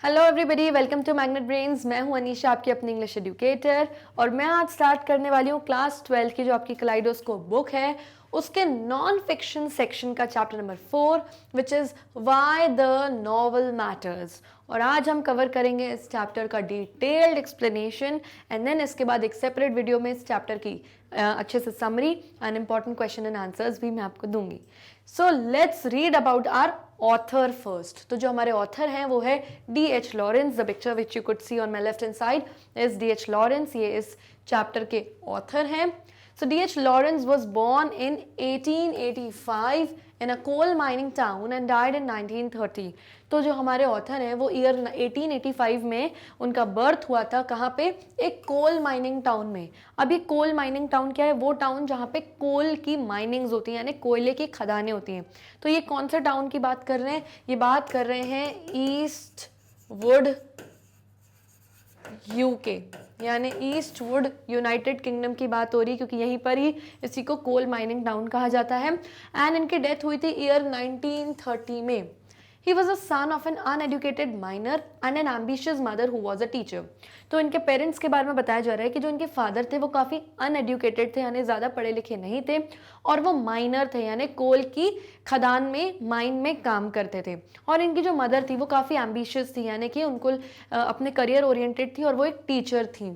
Hello everybody, welcome to Magnet Brains. मैं हूं अनीशा, आपकी अपनी इंग्लिश एजुकेटर, और मैं आज स्टार्ट करने वाली हूं क्लास 12 की जो आपकी कलाइडोस्कोप बुक है उसके नॉन फिक्शन सेक्शन का chapter number 4 which is why the novel matters. और आज हम कवर करेंगे इस चैप्टर का डिटेल्ड एक्सप्लेनेशन एंड देन इसके बाद एक सेपरेट वीडियो में इस चैप्टर की अच्छे से summary and important question and answers भी मैं आपको दूंगी। So let's read about our author first. तो जो हमारे ऑथर हैं वो है D.H. Lawrence. The picture which you could see on my left hand side is D.H. Lawrence. ये इस चैप्टर के ऑथर हैं। So D.H. Lawrence was born in 1885 in a coal mining town and died in 1930. तो जो हमारे author हैं वो year 1885 में उनका बर्थ हुआ था। कहाँ पे? एक कोल माइनिंग टाउन में। अब ये कोल माइनिंग टाउन क्या है? वो टाउन जहाँ पे कोल की माइनिंग्स होती हैं, यानी कोयले की खदानें होती हैं। तो ये कौन सा टाउन की बात कर रहे हैं? ये बात कर रहे हैं ईस्ट वुड यूके, यानी ईस्ट वुड यूनाइटेड किंगडम की बात हो रही है, क्योंकि यहीं पर ही इसी को कोल माइनिंग टाउन कहा जाता है। एंड इनकी डेथ हुई थी ईयर 1930 में। He was a son of an uneducated miner and an ambitious mother who was a teacher. तो इनके पेरेंट्स के बारे में बताया जा रहा है कि जो इनके फादर थे वो काफ़ी अनएडुकेटेड थे, यानी ज़्यादा पढ़े लिखे नहीं थे, और वो माइनर थे, यानी कोल की खदान में माइन में काम करते थे। और इनकी जो मदर थी वो काफ़ी एम्बिशियस थी, यानी कि उनको अपने करियर ओरिएंटेड थी, और वो एक टीचर थी।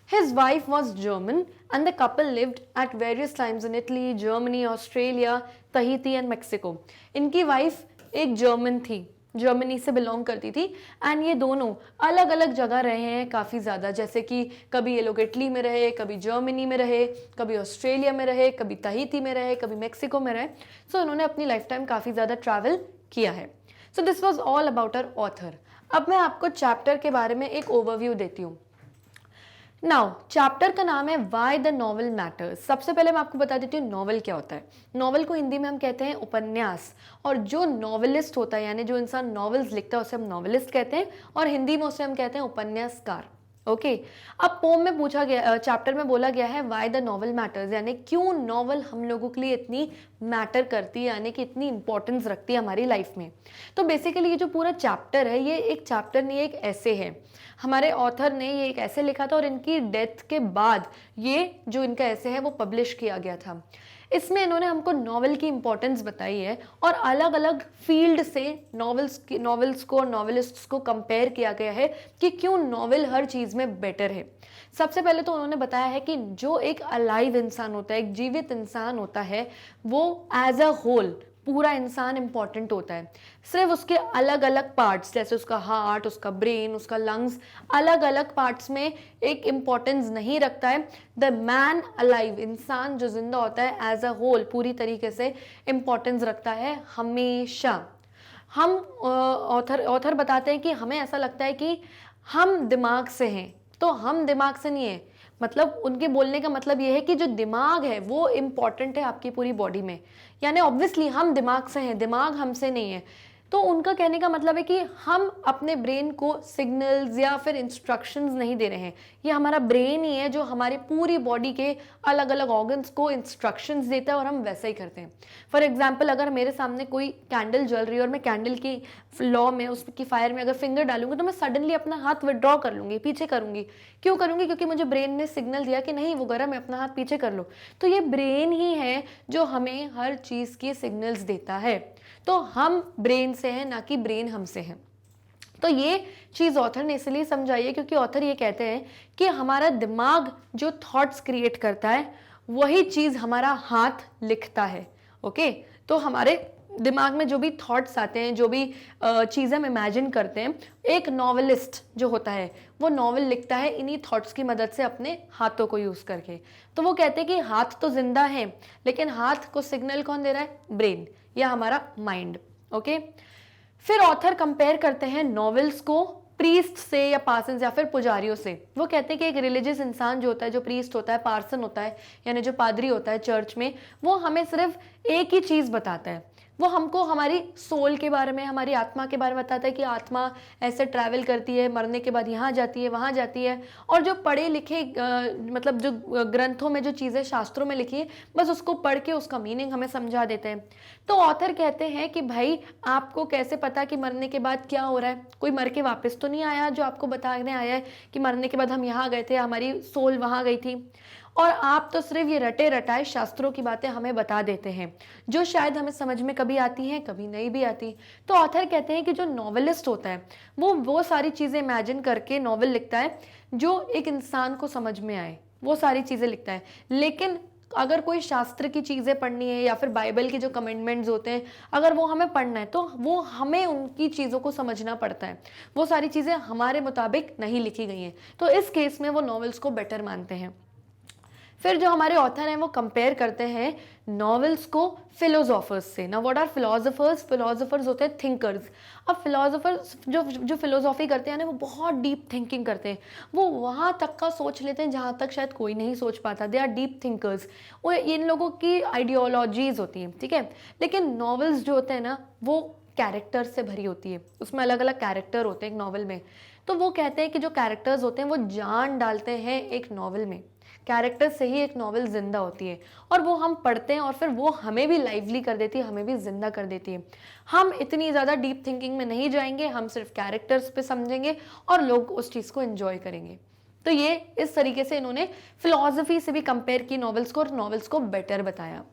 His wife was German and the couple lived at various times in Italy, Germany, Australia, Tahiti and Mexico. इनकी वाइफ एक जर्मन थी, जर्मनी से बिलोंग करती थी, एंड ये दोनों अलग अलग जगह रहे हैं काफ़ी ज़्यादा। जैसे कि कभी ये लोग इटली में रहे, कभी जर्मनी में रहे, कभी ऑस्ट्रेलिया में रहे, कभी तहीती में रहे, कभी मेक्सिको में रहे। सो इन्होंने अपनी लाइफ टाइम काफ़ी ज़्यादा ट्रैवल किया है। So this was all about our author. अब मैं आपको चैप्टर के बारे में एक ओवरव्यू देती हूँ। नाउ चैप्टर का नाम है व्हाई द नॉवल मैटर्स। सबसे पहले मैं आपको बता देती हूँ नॉवल क्या होता है। नॉवल को हिंदी में हम कहते हैं उपन्यास, और जो नॉवेलिस्ट होता है, यानी जो इंसान नॉवेल्स लिखता है, उसे हम नॉवेलिस्ट कहते हैं, और हिंदी में उसे हम कहते हैं उपन्यासकार। ओके अब पोम में पूछा गया, चैप्टर में बोला गया है व्हाई द नॉवल मैटर्स, यानी क्यों नॉवल हम लोगों के लिए इतनी मैटर करती है, यानी कि इतनी इंपॉर्टेंस रखती है हमारी लाइफ में। तो बेसिकली ये जो पूरा चैप्टर है, ये एक चैप्टर नहीं, एक ऐसे है। हमारे ऑथर ने ये एक ऐसे लिखा था, और इनकी डेथ के बाद ये जो इनका ऐसे है वो पब्लिश किया गया था। इसमें इन्होंने हमको नॉवेल की इंपॉर्टेंस बताई है, और अलग अलग फील्ड से नॉवेल्स को और नॉवेलिस्ट्स को कंपेयर किया गया है कि क्यों नॉवेल हर चीज़ में बेटर है। सबसे पहले तो उन्होंने बताया है कि जो एक अलाइव इंसान होता है, एक जीवित इंसान होता है, वो एज अ होल पूरा इंसान इंपॉर्टेंट होता है। सिर्फ उसके अलग अलग पार्ट्स, जैसे उसका हार्ट, उसका ब्रेन, उसका लंग्स, अलग अलग पार्ट्स में एक इम्पॉर्टेंस नहीं रखता है। द मैन अलाइव, इंसान जो जिंदा होता है, एज अ होल पूरी तरीके से इम्पॉर्टेंस रखता है हमेशा। हम ऑथर बताते हैं कि हमें ऐसा लगता है कि हम दिमाग से हैं, तो हम दिमाग से नहीं है। मतलब उनके बोलने का मतलब ये है कि जो दिमाग है वो इम्पॉर्टेंट है आपकी पूरी बॉडी में, यानी ऑब्वियसली हम दिमाग से हैं, दिमाग हमसे नहीं है। तो उनका कहने का मतलब है कि हम अपने ब्रेन को सिग्नल्स या फिर इंस्ट्रक्शंस नहीं दे रहे हैं। ये हमारा ब्रेन ही है जो हमारी पूरी बॉडी के अलग अलग ऑर्गन्स को इंस्ट्रक्शंस देता है, और हम वैसा ही करते हैं। फॉर एग्जांपल, अगर मेरे सामने कोई कैंडल जल रही है और मैं कैंडल की लॉ में, उसकी फायर में अगर फिंगर डालूंगी, तो मैं सडनली अपना हाथ विड्रॉ कर लूंगी, पीछे करूंगी। क्यों करूंगी? क्योंकि मुझे ब्रेन ने सिग्नल दिया कि नहीं वो गर्म है, अपना हाथ पीछे कर लो। तो ये ब्रेन ही है जो हमें हर चीज़ की सिग्नल्स देता है। तो हम ब्रेन से हैं, ना कि ब्रेन हमसे है। तो ये चीज़ ऑथर ने इसलिए समझाई है क्योंकि ऑथर ये कहते हैं कि हमारा दिमाग जो थॉट्स क्रिएट करता है, वही चीज़ हमारा हाथ लिखता है। ओके, तो हमारे दिमाग में जो भी थॉट्स आते हैं, जो भी चीज़ें हम इमेजिन करते हैं, एक नॉवेलिस्ट जो होता है वो नॉवेल लिखता है इन्हीं थॉट्स की मदद से, अपने हाथों को यूज़ करके। तो वो कहते हैं कि हाथ तो जिंदा है, लेकिन हाथ को सिग्नल कौन दे रहा है? ब्रेन या हमारा माइंड। ओके, फिर ऑथर कंपेयर करते हैं नॉवेल्स को प्रीस्ट से या पार्सन या फिर पुजारियों से। वो कहते हैं कि एक रिलीजियस इंसान जो होता है, जो प्रीस्ट होता है, पार्सन होता है, यानी जो पादरी होता है चर्च में, वो हमें सिर्फ एक ही चीज़ बताता है। वो हमको हमारी सोल के बारे में, हमारी आत्मा के बारे में बताता है कि आत्मा ऐसे ट्रैवल करती है, मरने के बाद यहाँ जाती है, वहाँ जाती है। और जो पढ़े लिखे मतलब जो ग्रंथों में जो चीज़ें शास्त्रों में लिखी है, बस उसको पढ़ के उसका मीनिंग हमें समझा देते हैं। तो ऑथर कहते हैं कि भाई आपको कैसे पता कि मरने के बाद क्या हो रहा है? कोई मर के वापस तो नहीं आया जो आपको बताने आया है कि मरने के बाद हम यहाँ गए थे, हमारी सोल वहाँ गई थी। और आप तो सिर्फ ये रटे रटाए शास्त्रों की बातें हमें बता देते हैं, जो शायद हमें समझ में कभी आती हैं, कभी नहीं भी आती। तो ऑथर कहते हैं कि जो नॉवेलिस्ट होता है वो सारी चीज़ें इमेजिन करके नॉवेल लिखता है जो एक इंसान को समझ में आए, वो सारी चीज़ें लिखता है। लेकिन अगर कोई शास्त्र की चीज़ें पढ़नी है या फिर बाइबल के जो कमेंडमेंट्स होते हैं, अगर वो हमें पढ़ना है तो वो हमें उनकी चीज़ों को समझना पड़ता है। वो सारी चीज़ें हमारे मुताबिक नहीं लिखी गई हैं, तो इस केस में वो नॉवेल्स को बेटर मानते हैं। फिर जो हमारे ऑथर हैं वो कंपेयर करते हैं नॉवेल्स को फिलोसोफर्स से। ना व्हाट आर फिलोसोफर्स? फिलोसोफर्स होते हैं थिंकर्स। अब फिलोसोफर्स जो फिलोसॉफी करते हैं ना, वो बहुत डीप थिंकिंग करते हैं। वो वहाँ तक का सोच लेते हैं जहाँ तक शायद कोई नहीं सोच पाता। They are deep thinkers. वो इन लोगों की आइडियोलॉजीज होती हैं, ठीक है। लेकिन नॉवेल्स जो होते हैं ना, वो कैरेक्टर से भरी होती है। उसमें अलग अलग कैरेक्टर होते हैं एक नॉवल में। तो वो कहते हैं कि जो कैरेक्टर्स होते हैं वो जान डालते हैं एक नॉवल में। कैरेक्टर से ही एक नॉवल जिंदा होती है और वो हम पढ़ते हैं और फिर वो हमें भी लाइवली कर देती है, हमें भी जिंदा कर देती है। हम इतनी ज़्यादा डीप थिंकिंग में नहीं जाएंगे, हम सिर्फ कैरेक्टर्स पे समझेंगे और लोग उस चीज़ को एंजॉय करेंगे। तो ये इस तरीके से इन्होंने फिलॉसफी से भी कंपेयर की नॉवेल्स को और नॉवेल्स को बेटर बताया।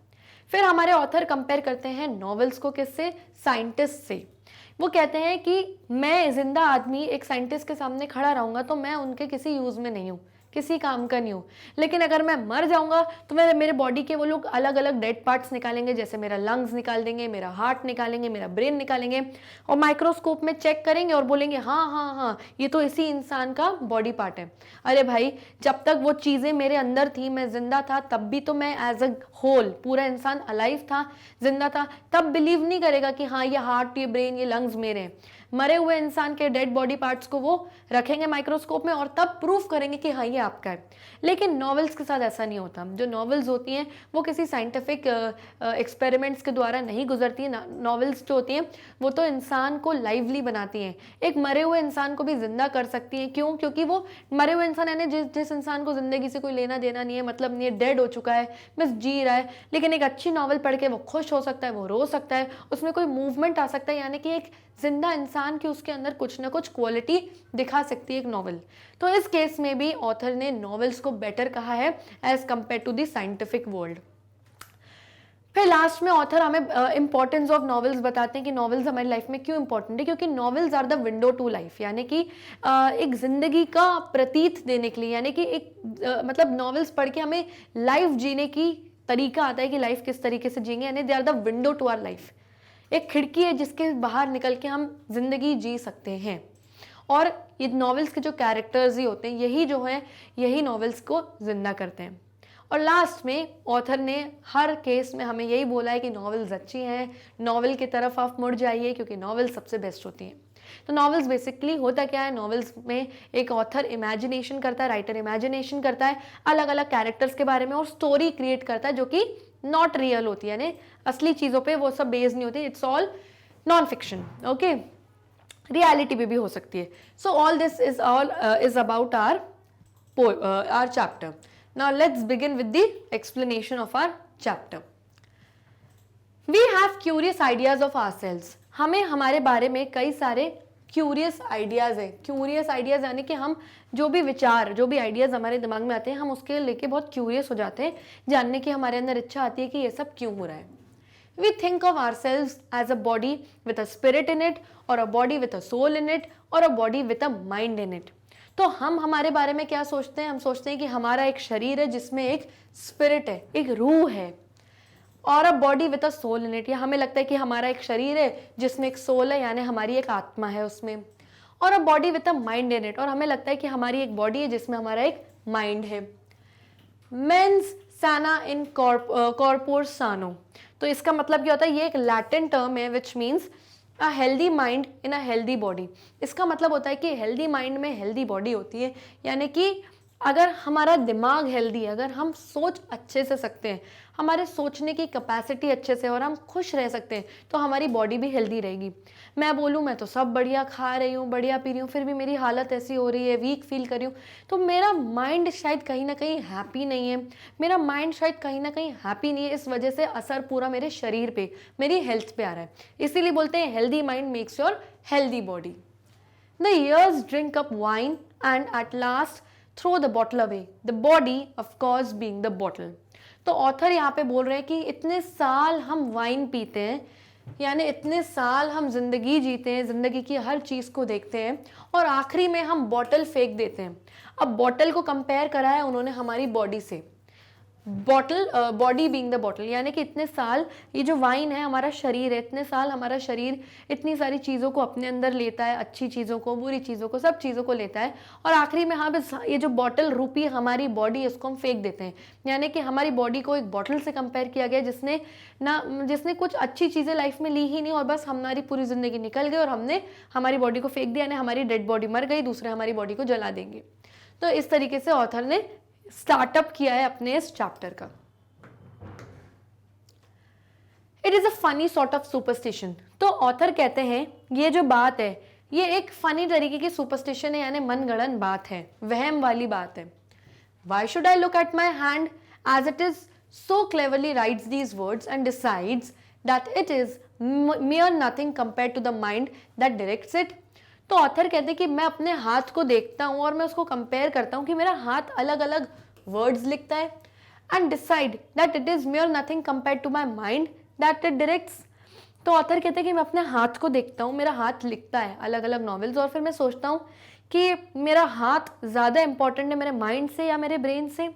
फिर हमारे ऑथर कंपेयर करते हैं नॉवेल्स को किससे? साइंटिस्ट से। वो कहते हैं कि मैं जिंदा आदमी एक साइंटिस्ट के सामने खड़ा रहूंगा तो मैं उनके किसी यूज़ में नहीं हूँ, किसी काम का नहीं हूँ। लेकिन अगर मैं मर जाऊंगा तो मेरे बॉडी के वो लोग अलग अलग डेड पार्ट्स निकालेंगे, जैसे मेरा लंग्स निकाल देंगे, मेरा हार्ट निकालेंगे, मेरा ब्रेन निकालेंगे और माइक्रोस्कोप में चेक करेंगे और बोलेंगे हाँ हाँ हाँ ये तो इसी इंसान का बॉडी पार्ट है। अरे भाई, जब तक वो चीज़ें मेरे अंदर थी, मैं जिंदा था, तब भी तो मैं एज अ होल पूरा इंसान अलाइव था, जिंदा था। तब बिलीव नहीं करेगा कि हाँ ये हार्ट, ये ब्रेन, ये लंग्स मेरे हैं। मरे हुए इंसान के डेड बॉडी पार्ट्स को वो रखेंगे माइक्रोस्कोप में और तब प्रूफ करेंगे कि हाँ ये आपका है। लेकिन नॉवेल्स के साथ ऐसा नहीं होता। जो नॉवेल्स होती हैं वो किसी साइंटिफिक एक्सपेरिमेंट्स के द्वारा नहीं गुजरती हैं। नॉवेल्स जो होती हैं वो तो इंसान को लाइवली बनाती हैं, एक मरे हुए इंसान को भी जिंदा कर सकती हैं। क्यों? क्योंकि वो मरे हुए इंसान यानी जिस इंसान को जिंदगी से कोई लेना देना नहीं है, मतलब नहीं है, डेड हो चुका है, बस जी रहा है। लेकिन एक अच्छी नॉवल पढ़ के वो खुश हो सकता है, वो रो सकता है, उसमें कोई मूवमेंट आ सकता है, यानी कि एक जिंदा इंसान की उसके अंदर कुछ ना कुछ क्वालिटी दिखा सकती है एक नॉवल। तो इस केस में भी ऑथर ने नॉवेल्स को बेटर कहा है as compare to the scientific world. फिर लास्ट में ऑथर हमें इंपॉर्टेंस ऑफ नॉवेल्स बताते हैं कि नॉवेल्स हमारी लाइफ में क्यों इंपॉर्टेंट है। क्योंकि novels are the window to life, यानी कि एक जिंदगी का प्रतीत देने के लिए, यानी कि एक मतलब नॉवेल्स पढ़ के हमें लाइफ जीने की तरीका आता है कि लाइफ किस तरीके से जिएंगे, यानी they are the window to our life. एक खिड़की है जिसके बाहर निकल के हम जिंदगी जी सकते हैं। और ये नॉवेल्स के जो कैरेक्टर्स ही होते हैं, यही जो है यही नॉवेल्स को जिंदा करते हैं। और लास्ट में ऑथर ने हर केस में हमें यही बोला है कि नॉवेल्स अच्छी हैं, नॉवेल की तरफ आप मुड़ जाइए क्योंकि नॉवेल्स सबसे बेस्ट होती हैं। तो नॉवेल्स बेसिकली होता क्या है? नॉवेल्स में एक ऑथर इमेजिनेशन करता है, राइटर इमेजिनेशन करता है अलग अलग कैरेक्टर्स के बारे में और स्टोरी क्रिएट करता है जो कि नॉट रियल होती है, यानी असली चीज़ों पे वो सब बेस्ड नहीं होती। It's all non fiction, okay. Reality भी हो सकती है। So all this is about our chapter. Now let's begin with the explanation of our chapter. We have curious ideas of ourselves. हमें हमारे बारे में कई सारे क्यूरियस आइडियाज है। क्यूरियस आइडियाज यानी कि हम जो भी विचार, जो भी आइडियाज हमारे दिमाग में आते हैं, हम उसके लेके बहुत क्यूरियस हो जाते हैं, जानने की हमारे अंदर इच्छा आती है कि ये सब क्यों हो रहा है। We think of ourselves as a body with a spirit in it, or a body with a soul in it, or a body with a mind in it. तो हम हमारे बारे में क्या सोचते हैं? हम सोचते हैं कि हमारा एक शरीर है जिसमें एक स्पिरिट है, एक रूह है, और a body with a soul in it. या हमें लगता है कि हमारा एक शरीर है जिसमें एक सोल है, यानी हमारी एक आत्मा है उसमें, और a body with a mind in it. और हमें लगता है कि हमारी एक बॉडी है जिसमें हमारा एक माइंड है। मेंस साना इन कॉर्पोर सानो। तो इसका मतलब क्या होता है? ये एक लैटिन टर्म है which means a healthy mind in a healthy body. इसका मतलब होता है कि हेल्दी माइंड में हेल्दी बॉडी होती है, यानी कि अगर हमारा दिमाग हेल्दी है, अगर हम सोच अच्छे से सकते हैं, हमारे सोचने की कैपेसिटी अच्छे से और हम खुश रह सकते हैं, तो हमारी बॉडी भी हेल्दी रहेगी। मैं बोलूँ मैं तो सब बढ़िया खा रही हूँ, बढ़िया पी रही हूँ, फिर भी मेरी हालत ऐसी हो रही है, वीक फील कर रही हूँ, तो मेरा माइंड शायद कहीं ना कहीं हैप्पी नहीं है, मेरा माइंड शायद कहीं ना कहीं हैप्पी नहीं है। इस वजह से असर पूरा मेरे शरीर पे, मेरी हेल्थ पे आ रहा है। इसीलिए बोलते हैं healthy mind makes your healthy body. The years drink up wine and at last throw the bottle away. The body, of course, being the bottle. तो ऑथर यहाँ पे बोल रहे हैं कि इतने साल हम वाइन पीते हैं, यानी इतने साल हम जिंदगी जीते हैं, जिंदगी की हर चीज़ को देखते हैं और आखिरी में हम बॉटल फेंक देते हैं। अब बॉटल को कंपेयर करा है उन्होंने हमारी बॉडी से, bottle, body being the bottle, यानी कि इतने साल ये जो वाइन है हमारा शरीर है, इतने साल हमारा शरीर इतनी सारी चीज़ों को अपने अंदर लेता है, अच्छी चीज़ों को, बुरी चीज़ों को, सब चीज़ों को लेता है और आखिरी में हाँ बस ये जो बॉटल रूपी हमारी बॉडी, इसको हम फेंक देते हैं। यानी कि हमारी बॉडी को एक बॉटल से कंपेयर किया गया जिसने कुछ अच्छी चीज़ें लाइफ में ली ही नहीं और बस हमारी पूरी ज़िंदगी निकल गई और हमने हमारी बॉडी को फेंक दिया, यानी हमारी डेड बॉडी मर गई, दूसरे हमारी बॉडी को जला देंगे। तो इस तरीके से ऑथर ने स्टार्टअप किया है अपने इस चैप्टर का। It is a funny sort of superstition. तो ऑथर कहते हैं ये जो बात है ये एक फनी तरीके की सुपरस्टिशन है, यानी मनगढ़ंत बात है, वहम वाली बात है। Why should I look at my hand as it is so cleverly writes these words and decides that it is mere nothing compared to the mind that directs it? तो ऑथर कहते हैं कि मैं अपने हाथ को देखता हूँ और मैं उसको कंपेयर करता हूँ कि मेरा हाथ अलग अलग वर्ड्स लिखता है and decide that it is mere nothing compare to my mind that इट डायरेक्ट्स। तो ऑथर कहते हैं कि मैं अपने हाथ को देखता हूँ, मेरा हाथ लिखता है अलग अलग नॉवेल्स और फिर मैं सोचता हूँ कि मेरा हाथ ज़्यादा इंपॉर्टेंट है मेरे माइंड से या मेरे ब्रेन से।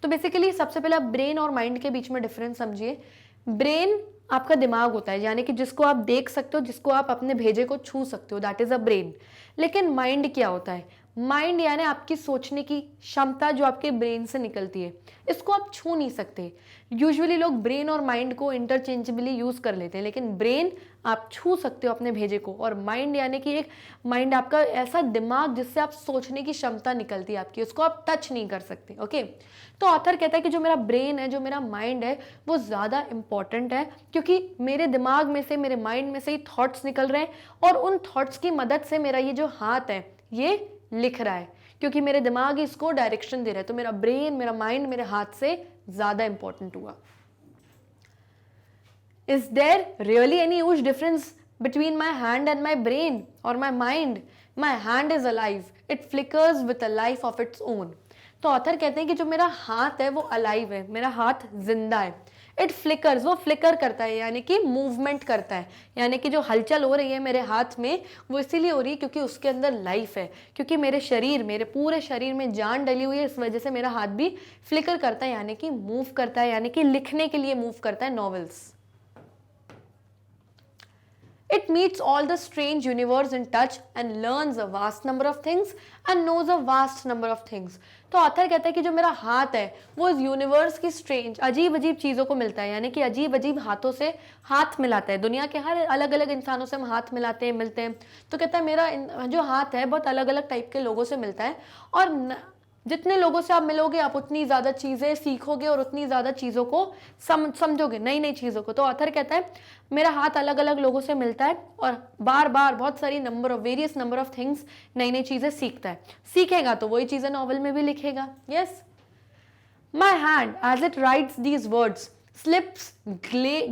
तो बेसिकली सबसे पहले आप ब्रेन और माइंड के बीच में डिफरेंस समझिए। ब्रेन आपका दिमाग होता है, यानी कि जिसको आप देख सकते हो, जिसको आप अपने भेजे को छू सकते हो, दैट इज अ ब्रेन। लेकिन माइंड क्या होता है? माइंड यानी आपकी सोचने की क्षमता जो आपके ब्रेन से निकलती है, इसको आप छू नहीं सकते। यूजुअली लोग ब्रेन और माइंड को इंटरचेंजेबली यूज कर लेते हैं, लेकिन ब्रेन आप छू सकते हो अपने भेजे को, और माइंड यानी कि एक माइंड आपका ऐसा दिमाग जिससे आप सोचने की क्षमता निकलती है आपकी, उसको आप टच नहीं कर सकते। ओके, तो ऑथर कहता है कि जो मेरा ब्रेन है, जो मेरा माइंड है, वो ज़्यादा इंपॉर्टेंट है, क्योंकि मेरे दिमाग में से, मेरे माइंड में से ही थॉट्स निकल रहे हैं और उन थॉट्स की मदद से मेरा ये जो हाथ है ये लिख रहा है, क्योंकि मेरे दिमाग ही इसको डायरेक्शन दे रहा है। तो मेरा ब्रेन, मेरा माइंड मेरे हाथ से ज़्यादा इंपॉर्टेंट हुआ। Is there really any huge difference between my hand and my brain or my mind? My hand is alive. It flickers with a life of its own. तो ऑथर कहते हैं कि जो मेरा हाथ है वो अलाइव है, मेरा हाथ जिंदा है। इट फ्लिकर्स, वो फ्लिकर करता है, यानी कि मूवमेंट करता है, यानी कि जो हलचल हो रही है मेरे हाथ में वो इसीलिए हो रही है क्योंकि उसके अंदर लाइफ है, क्योंकि मेरे शरीर, मेरे पूरे शरीर में जान डली हुई है, इस वजह से मेरा हाथ भी फ्लिकर करता है, यानी कि मूव करता है, यानी कि लिखने के लिए मूव करता है novels. It meets all the strange universe in touch and learns a vast number of things and knows a vast number of things. तो ऑथर कहता है कि जो मेरा हाथ है वो इस यूनिवर्स की स्ट्रेंज, अजीब अजीब चीज़ों को मिलता है, यानी कि अजीब अजीब हाथों से हाथ मिलाता है। दुनिया के हर अलग अलग इंसानों से हम हाथ मिलाते हैं, मिलते हैं। तो कहता है मेरा जो हाथ है बहुत अलग अलग टाइप के लोगों से मिलता है, और जितने लोगों से आप मिलोगे आप उतनी ज़्यादा चीज़ें सीखोगे और उतनी ज़्यादा चीज़ों को समझोगे, नई नई चीज़ों को। तो ऑथर कहता है मेरा हाथ अलग अलग लोगों से मिलता है और बार बार बहुत सारी वेरियस नंबर ऑफ थिंग्स, नई नई चीज़ें सीखता है। सीखेगा तो वही चीज़ें नॉवल में भी लिखेगा। Yes, my hand as it writes these words slips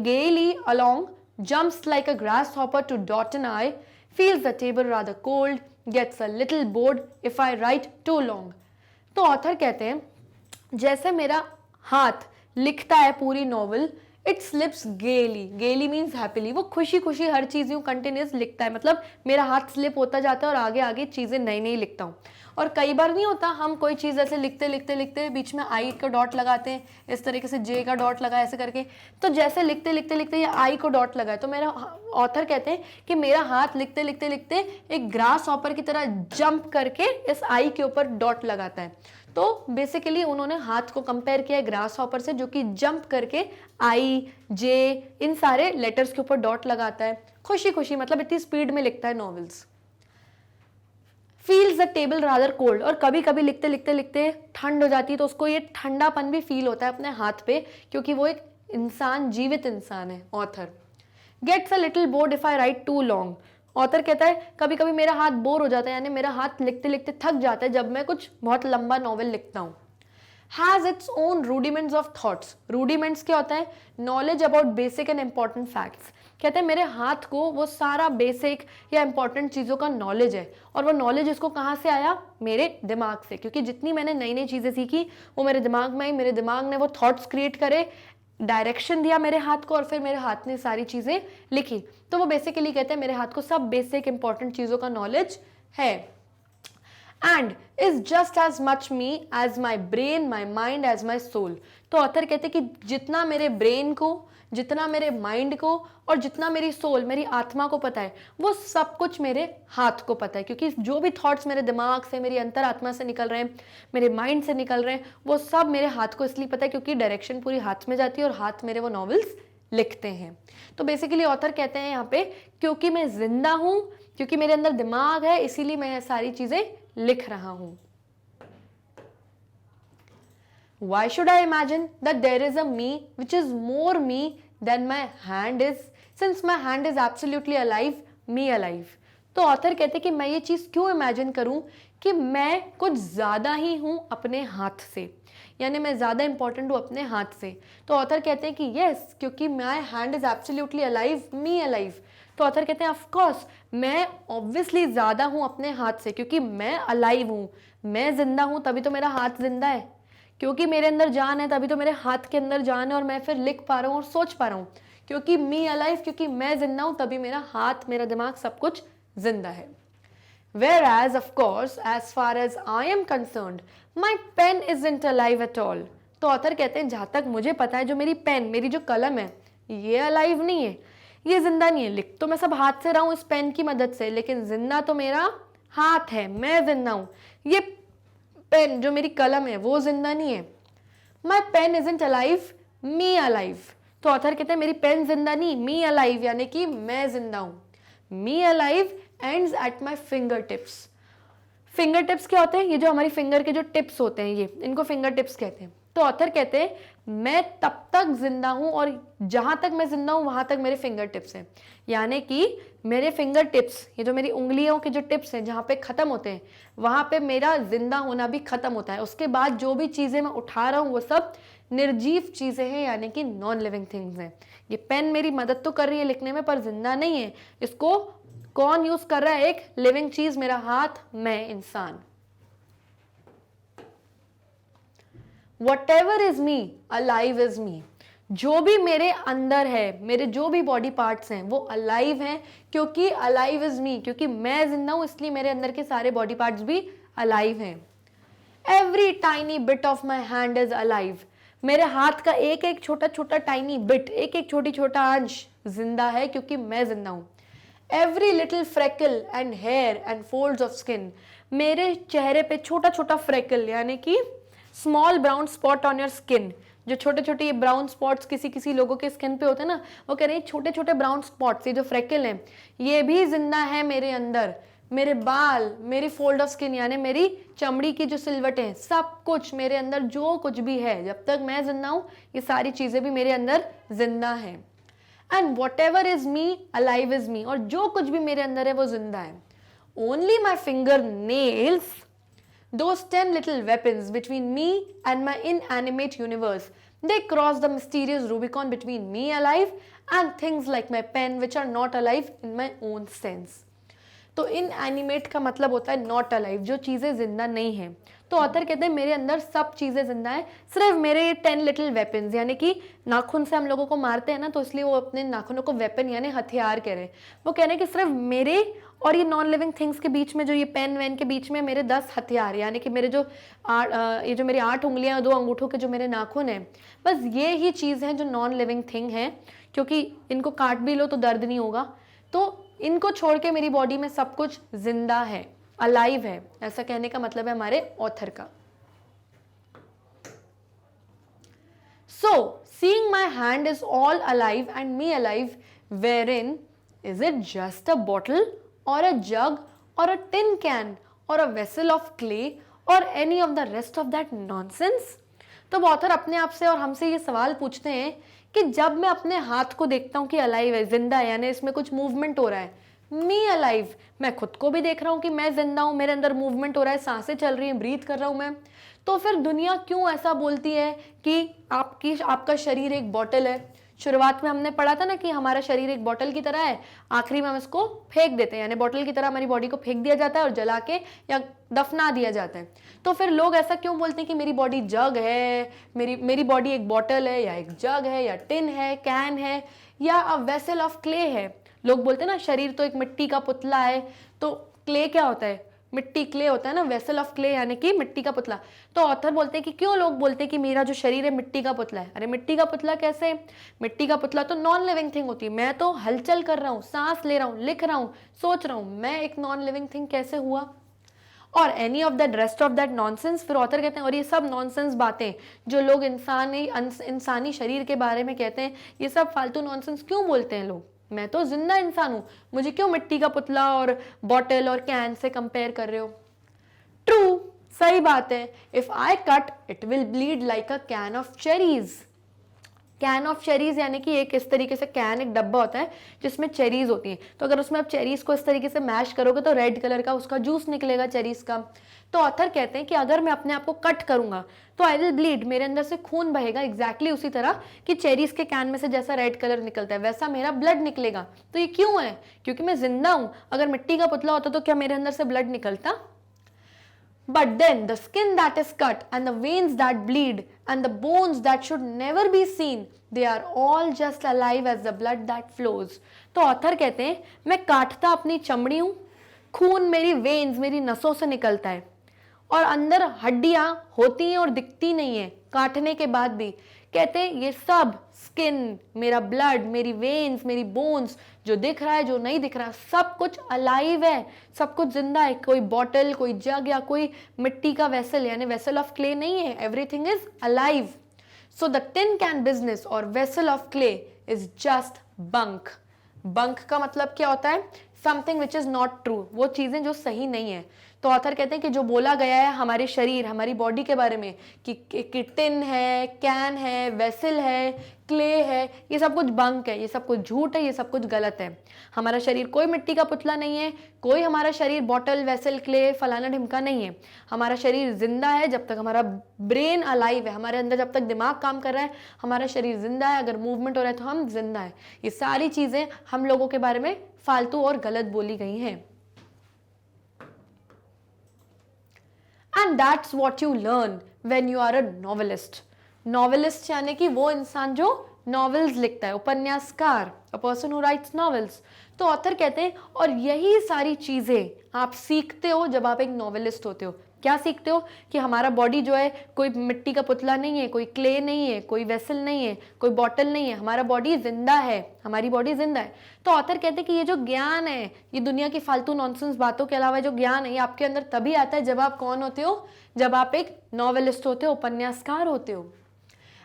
gaily along, jumps like a grasshopper to dot an I, feels the table rather cold, gets a little bored if I write too long. तो author कहते हैं जैसे मेरा हाथ लिखता है पूरी novel, it slips गेली, गेली मीन्स हैप्पीली, वो खुशी खुशी हर चीज़ यूँ कंटिन्यूस लिखता है, मतलब मेरा हाथ स्लिप होता जाता है और आगे आगे चीज़ें नई नई लिखता हूँ। और कई बार नहीं होता हम कोई चीज़ ऐसे लिखते लिखते लिखते बीच में आई का डॉट लगाते हैं, इस तरीके से जे का डॉट लगा ऐसे करके, तो जैसे लिखते लिखते लिखते ये आई को डॉट लगा है, तो मेरा ऑथर कहते हैं कि मेरा हाथ लिखते लिखते लिखते एक ग्रास हॉपर की तरह जंप करके इस आई के ऊपर डॉट लगाता है। तो बेसिकली उन्होंने हाथ को कंपेयर किया ग्रास हॉपर से, जो कि जंप करके आई, जे, इन सारे लेटर्स के ऊपर डॉट लगाता है खुशी खुशी, मतलब इतनी स्पीड में लिखता है novels. Feels the table rather cold, और कभी कभी लिखते लिखते लिखते ठंड हो जाती है तो उसको ये ठंडापन भी फील होता है अपने हाथ पे, क्योंकि वो एक इंसान, जीवित इंसान है। Author gets a little bored if I write too long. Author कहता है कभी कभी मेरा हाथ बोर हो जाता है, यानी मेरा हाथ लिखते लिखते थक जाता है जब मैं कुछ बहुत लंबा नॉवेल लिखता हूँ। Has its own rudiments of thoughts. Rudiments क्या होता है? Knowledge about basic and important facts. कहते हैं मेरे हाथ को वो सारा बेसिक या इंपॉर्टेंट चीज़ों का नॉलेज है, और वो नॉलेज इसको कहाँ से आया? मेरे दिमाग से, क्योंकि जितनी मैंने नई नई चीज़ें सीखी वो मेरे दिमाग में आई, मेरे दिमाग ने वो थॉट्स क्रिएट करे, डायरेक्शन दिया मेरे हाथ को, और फिर मेरे हाथ ने सारी चीज़ें लिखी। तो वो बेसिकली कहते हैं मेरे हाथ को सब बेसिक इंपॉर्टेंट चीज़ों का नॉलेज है। And is just as much me as my brain, my mind, as my soul. तो ऑथर कहते हैं कि जितना मेरे ब्रेन को, जितना मेरे माइंड को, और जितना मेरी सोल, मेरी आत्मा को पता है, वो सब कुछ मेरे हाथ को पता है। क्योंकि जो भी थॉट्स मेरे दिमाग से, मेरी अंतरात्मा से निकल रहे हैं, मेरे माइंड से निकल रहे हैं, वो सब मेरे हाथ को इसलिए पता है क्योंकि डायरेक्शन पूरी हाथ में जाती है और हाथ मेरे वो नॉवेल्स लिखते हैं। तो बेसिकली ऑथर कहते हैं यहाँ पे, क्योंकि मैं जिंदा हूं, क्योंकि मेरे अंदर दिमाग है, इसीलिए मैं सारी चीजें लिख रहा हूं। Why should I imagine that there is a me which is more me than my hand is, since my hand is absolutely alive, me alive? तो ऑथर कहते हैं कि मैं ये चीज़ क्यों इमेजिन करूं कि मैं कुछ ज़्यादा ही हूं अपने हाथ से, यानी मैं ज़्यादा इंपॉर्टेंट हूँ अपने हाथ से। तो ऑथर कहते हैं कि यस, क्योंकि my hand is absolutely alive, me alive. तो ऑथर कहते हैं ऑफकोर्स मैं ऑब्वियसली ज़्यादा हूँ अपने हाथ से, क्योंकि मैं अलाइव हूँ, मैं जिंदा हूँ, तभी तो मेरा हाथ जिंदा है। क्योंकि मेरे अंदर जान है तभी तो मेरे हाथ के अंदर जान है, और मैं फिर लिख पा रहा हूँ और सोच पा रहा हूँ। क्योंकि मी अलाइव, क्योंकि मैं जिंदा हूँ, तभी मेरा हाथ, मेरा दिमाग, सब कुछ जिंदा है। Whereas, of course, as far as I am concerned, my pen isn't alive at all. तो ऑथर कहते हैं जहां तक मुझे पता है, जो मेरी पेन, मेरी जो कलम है, ये अलाइव नहीं है, ये जिंदा नहीं है। लिख तो मैं सब हाथ से रहा हूँ इस पेन की मदद से, लेकिन जिंदा तो मेरा हाथ है, मैं जिंदा हूँ। ये पेन जो मेरी कलम है वो जिंदा नहीं है। My pen isn't alive, me alive. तो ऑथर कहते हैं मेरी पेन जिंदा नहीं, मी अलाइव, यानी कि मैं जिंदा हूं। मी alive ends at my finger tips. Finger tips क्या होते हैं? ये जो हमारी फिंगर के जो टिप्स होते हैं, ये इनको फिंगर टिप्स कहते हैं। तो ऑथर कहते हैं मैं तब तक जिंदा हूं, और जहां तक मैं जिंदा हूं वहां तक मेरे फिंगर टिप्स हैं। यानी कि मेरे फिंगर टिप्स, ये जो मेरी उंगलियों के जो टिप्स हैं, जहां पे खत्म होते हैं, वहां पे मेरा जिंदा होना भी खत्म होता है। उसके बाद जो भी चीजें मैं उठा रहा हूं वो सब निर्जीव चीजें हैं, यानी कि नॉन लिविंग थिंग्स हैं। ये पेन मेरी मदद तो कर रही है लिखने में, पर जिंदा नहीं है। इसको कौन यूज कर रहा है? एक लिविंग चीज, मेरा हाथ, मैं, इंसान। Whatever is me, alive is me. जो भी मेरे अंदर है, मेरे जो भी बॉडी पार्ट्स हैं, वो अलाइव हैं, क्योंकि अलाइव इज मी, क्योंकि मैं जिंदा हूं, इसलिए मेरे अंदर के सारे बॉडी पार्ट्स भी अलाइव हैं। Every tiny bit of my hand is alive. मेरे हाथ का एक एक छोटा छोटा टाइनी बिट, एक एक छोटी छोटा अंश जिंदा है, क्योंकि मैं जिंदा हूं। Every little freckle and hair and folds of skin. मेरे चेहरे पे छोटा छोटा फ्रेकल, यानी कि small brown spot on your skin, जो छोटे छोटे ये ब्राउन स्पॉट्स किसी किसी लोगों के स्किन पे होते हैं ना, वो कह रहे हैं छोटे छोटे ब्राउन स्पॉट्स, ये जो फ्रेकल हैं, ये भी जिंदा है मेरे अंदर। मेरे बाल, मेरी फोल्ड ऑफ स्किन, यानी मेरी चमड़ी की जो सिलवटें हैं, सब कुछ मेरे अंदर जो कुछ भी है, जब तक मैं जिंदा हूं, ये सारी चीजें भी मेरे अंदर जिंदा हैं। And what ever is me, alive is me. और जो कुछ भी मेरे अंदर है वो जिंदा है। Only my finger nails, those 10 little weapons between me and my inanimate universe, they cross the mysterious Rubicon between me alive and things like my pen which are not alive in my own sense. तो inanimate का मतलब होता है not alive, जो चीज़ें जिंदा नहीं हैं। तो ऑथर कहते हैं मेरे अंदर सब चीज़ें जिंदा हैं, सिर्फ मेरे 10 लिटिल वेपन्स, यानी कि नाखून से हम लोगों को मारते हैं ना, तो इसलिए वो अपने नाखूनों को वेपन यानी हथियार कह रहे हैं। वो कह रहे हैं कि सिर्फ मेरे और ये नॉन लिविंग थिंग्स के बीच में, जो ये पेन वैन के बीच में, मेरे 10 हथियार, यानी कि मेरे जो ये जो मेरी 8 उंगलियां, 2 अंगूठों के जो मेरे नाखून हैं, बस ये ही चीज़ है जो नॉन लिविंग थिंग है, क्योंकि इनको काट भी लो तो दर्द नहीं होगा। तो इनको छोड़ के मेरी बॉडी में सब कुछ जिंदा है, अलाइव है। ऐसा कहने का मतलब है हमारे ऑथर का। So, seeing my hand is all alive and me alive, wherein is it just a bottle or a jug or a tin can or a vessel of clay or any of the rest of that nonsense? तो author अपने आप से और हमसे ये सवाल पूछते हैं कि जब मैं अपने हाथ को देखता हूँ कि अलाइव है, जिंदा है, यानी इसमें कुछ मूवमेंट हो रहा है, मी अलाइव, मैं खुद को भी देख रहा हूँ कि मैं जिंदा हूँ, मेरे अंदर मूवमेंट हो रहा है, सांसें चल रही हैं, ब्रीथ कर रहा हूँ मैं, तो फिर दुनिया क्यों ऐसा बोलती है कि आपका शरीर एक बॉटल है? शुरुआत में हमने पढ़ा था ना कि हमारा शरीर एक बॉटल की तरह है, आखिरी में हम इसको फेंक देते हैं, यानी बॉटल की तरह हमारी बॉडी को फेंक दिया जाता है और जला के या दफना दिया जाता है। तो फिर लोग ऐसा क्यों बोलते हैं कि मेरी बॉडी जग है, मेरी बॉडी एक बॉटल है या एक जग है या टिन है, कैन है या अ वेसल ऑफ क्ले है? लोग बोलते हैं ना शरीर तो एक मिट्टी का पुतला है, तो क्ले क्या होता है? मिट्टी, क्ले होता है ना, वेसल ऑफ क्ले यानी कि मिट्टी का पुतला। तो ऑथर बोलते हैं कि क्यों लोग बोलते हैं कि मेरा जो शरीर है मिट्टी का पुतला है? अरे मिट्टी का पुतला कैसे? मिट्टी का पुतला तो नॉन लिविंग थिंग होती है, मैं तो हलचल कर रहा हूँ, सांस ले रहा हूँ, लिख रहा हूँ, सोच रहा हूँ, मैं एक नॉन लिविंग थिंग कैसे हुआ? और any of that rest of that nonsense, फिर ऑथर कहते हैं और ये सब नॉनसेंस बातें जो लोग इंसानी शरीर के बारे में कहते हैं, ये सब फालतू नॉनसेंस क्यों बोलते हैं लोग? मैं तो जिंदा इंसान हूं, मुझे क्यों मिट्टी का पुतला और बॉटल और कैन से कंपेयर कर रहे हो? ट्रू, सही बात है। If I cut it will bleed like a can of cherries. Can of cherries यानी कि एक इस तरीके से कैन, एक डब्बा होता है जिसमें चेरीज होती हैं, तो अगर उसमें आप चेरीज को इस तरीके से मैश करोगे तो रेड कलर का उसका जूस निकलेगा चेरीज का। तो ऑथर कहते हैं कि अगर मैं अपने आप को कट करूंगा तो आई विल ब्लीड, मेरे अंदर से खून बहेगा एग्जैक्टली उसी तरह कि चेरीज के कैन में से जैसा रेड कलर निकलता है वैसा मेरा ब्लड निकलेगा। तो ये क्यों है? क्योंकि मैं जिंदा हूं। अगर मिट्टी का पुतला होता तो क्या मेरे अंदर से ब्लड निकलता? But then the skin that is cut and the veins that bleed and the bones that should never be seen, they are all just alive as the blood that flows. तो author कहते हैं मैं काटता अपनी चमड़ी हूं, खून मेरी वेन्स, मेरी नसों से निकलता है और अंदर हड्डियां होती हैं और दिखती नहीं है काटने के बाद भी। कहते हैं ये सब स्किन, मेरा ब्लड, मेरी वेन्स, मेरी बोन्स, जो दिख रहा है जो नहीं दिख रहा, सब कुछ अलाइव है, सब कुछ जिंदा है। कोई बॉटल, कोई जग या कोई मिट्टी का वेसल यानी वेसल ऑफ क्ले नहीं है, everything is alive. So the tin can business और vessel of clay is just bunk. Bunk का मतलब क्या होता है? Something which is not true, वो चीजें जो सही नहीं है। तो ऑथर कहते हैं कि जो बोला गया है हमारे शरीर, हमारी बॉडी के बारे में कि टिन है, कैन है, वेसल है, क्ले है, ये सब कुछ बंक है, ये सब कुछ झूठ है, ये सब कुछ गलत है। हमारा शरीर कोई मिट्टी का पुतला नहीं है, कोई हमारा शरीर बॉटल, वेसल, क्ले, फलाना ढिमका नहीं है। हमारा शरीर जिंदा है जब तक हमारा ब्रेन अलाइव है, हमारे अंदर जब तक दिमाग काम कर रहा है हमारा शरीर जिंदा है, अगर मूवमेंट हो रहा है तो हम जिंदा है। ये सारी चीजें हम लोगों के बारे में फालतू और गलत बोली गई हैं। And that's what you learn when you are a novelist. Novelist यानी कि वो इंसान जो नॉवेल्स लिखता है, उपन्यासकार, a person who writes novels. तो ऑथर कहते हैं और यही सारी चीजें आप सीखते हो जब आप एक नॉवेलिस्ट होते हो। क्या सीखते हो? कि हमारा बॉडी जो है कोई मिट्टी का पुतला नहीं है, कोई क्ले नहीं है, कोई वेसल नहीं है, कोई बॉटल नहीं है, हमारा बॉडी जिंदा है, हमारी बॉडी जिंदा है। तो ऑथर कहते हैं कि ये जो ज्ञान है, ये दुनिया की फालतू नॉनसेंस बातों के अलावा जो ज्ञान है ये आपके अंदर तभी आता है जब आप कौन होते हो? जब आप एक नॉवेलिस्ट होते हो, उपन्यासकार होते हो।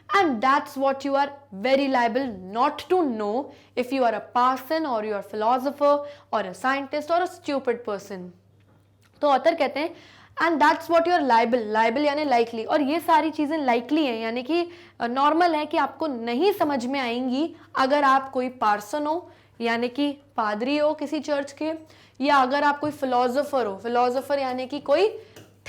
And that's what you are very liable not to know if you are a person or you are a philosopher or a scientist or a stupid person. तो ऑथर कहते हैं and that's what you are liable, liable यानी likely, और ये सारी चीजें likely हैं यानी कि नॉर्मल है कि आपको नहीं समझ में आएंगी अगर आप कोई पार्सन हो यानी कि पादरी हो किसी चर्च के, या अगर आप कोई फिलोसोफर हो, फिलोसोफर यानी कि कोई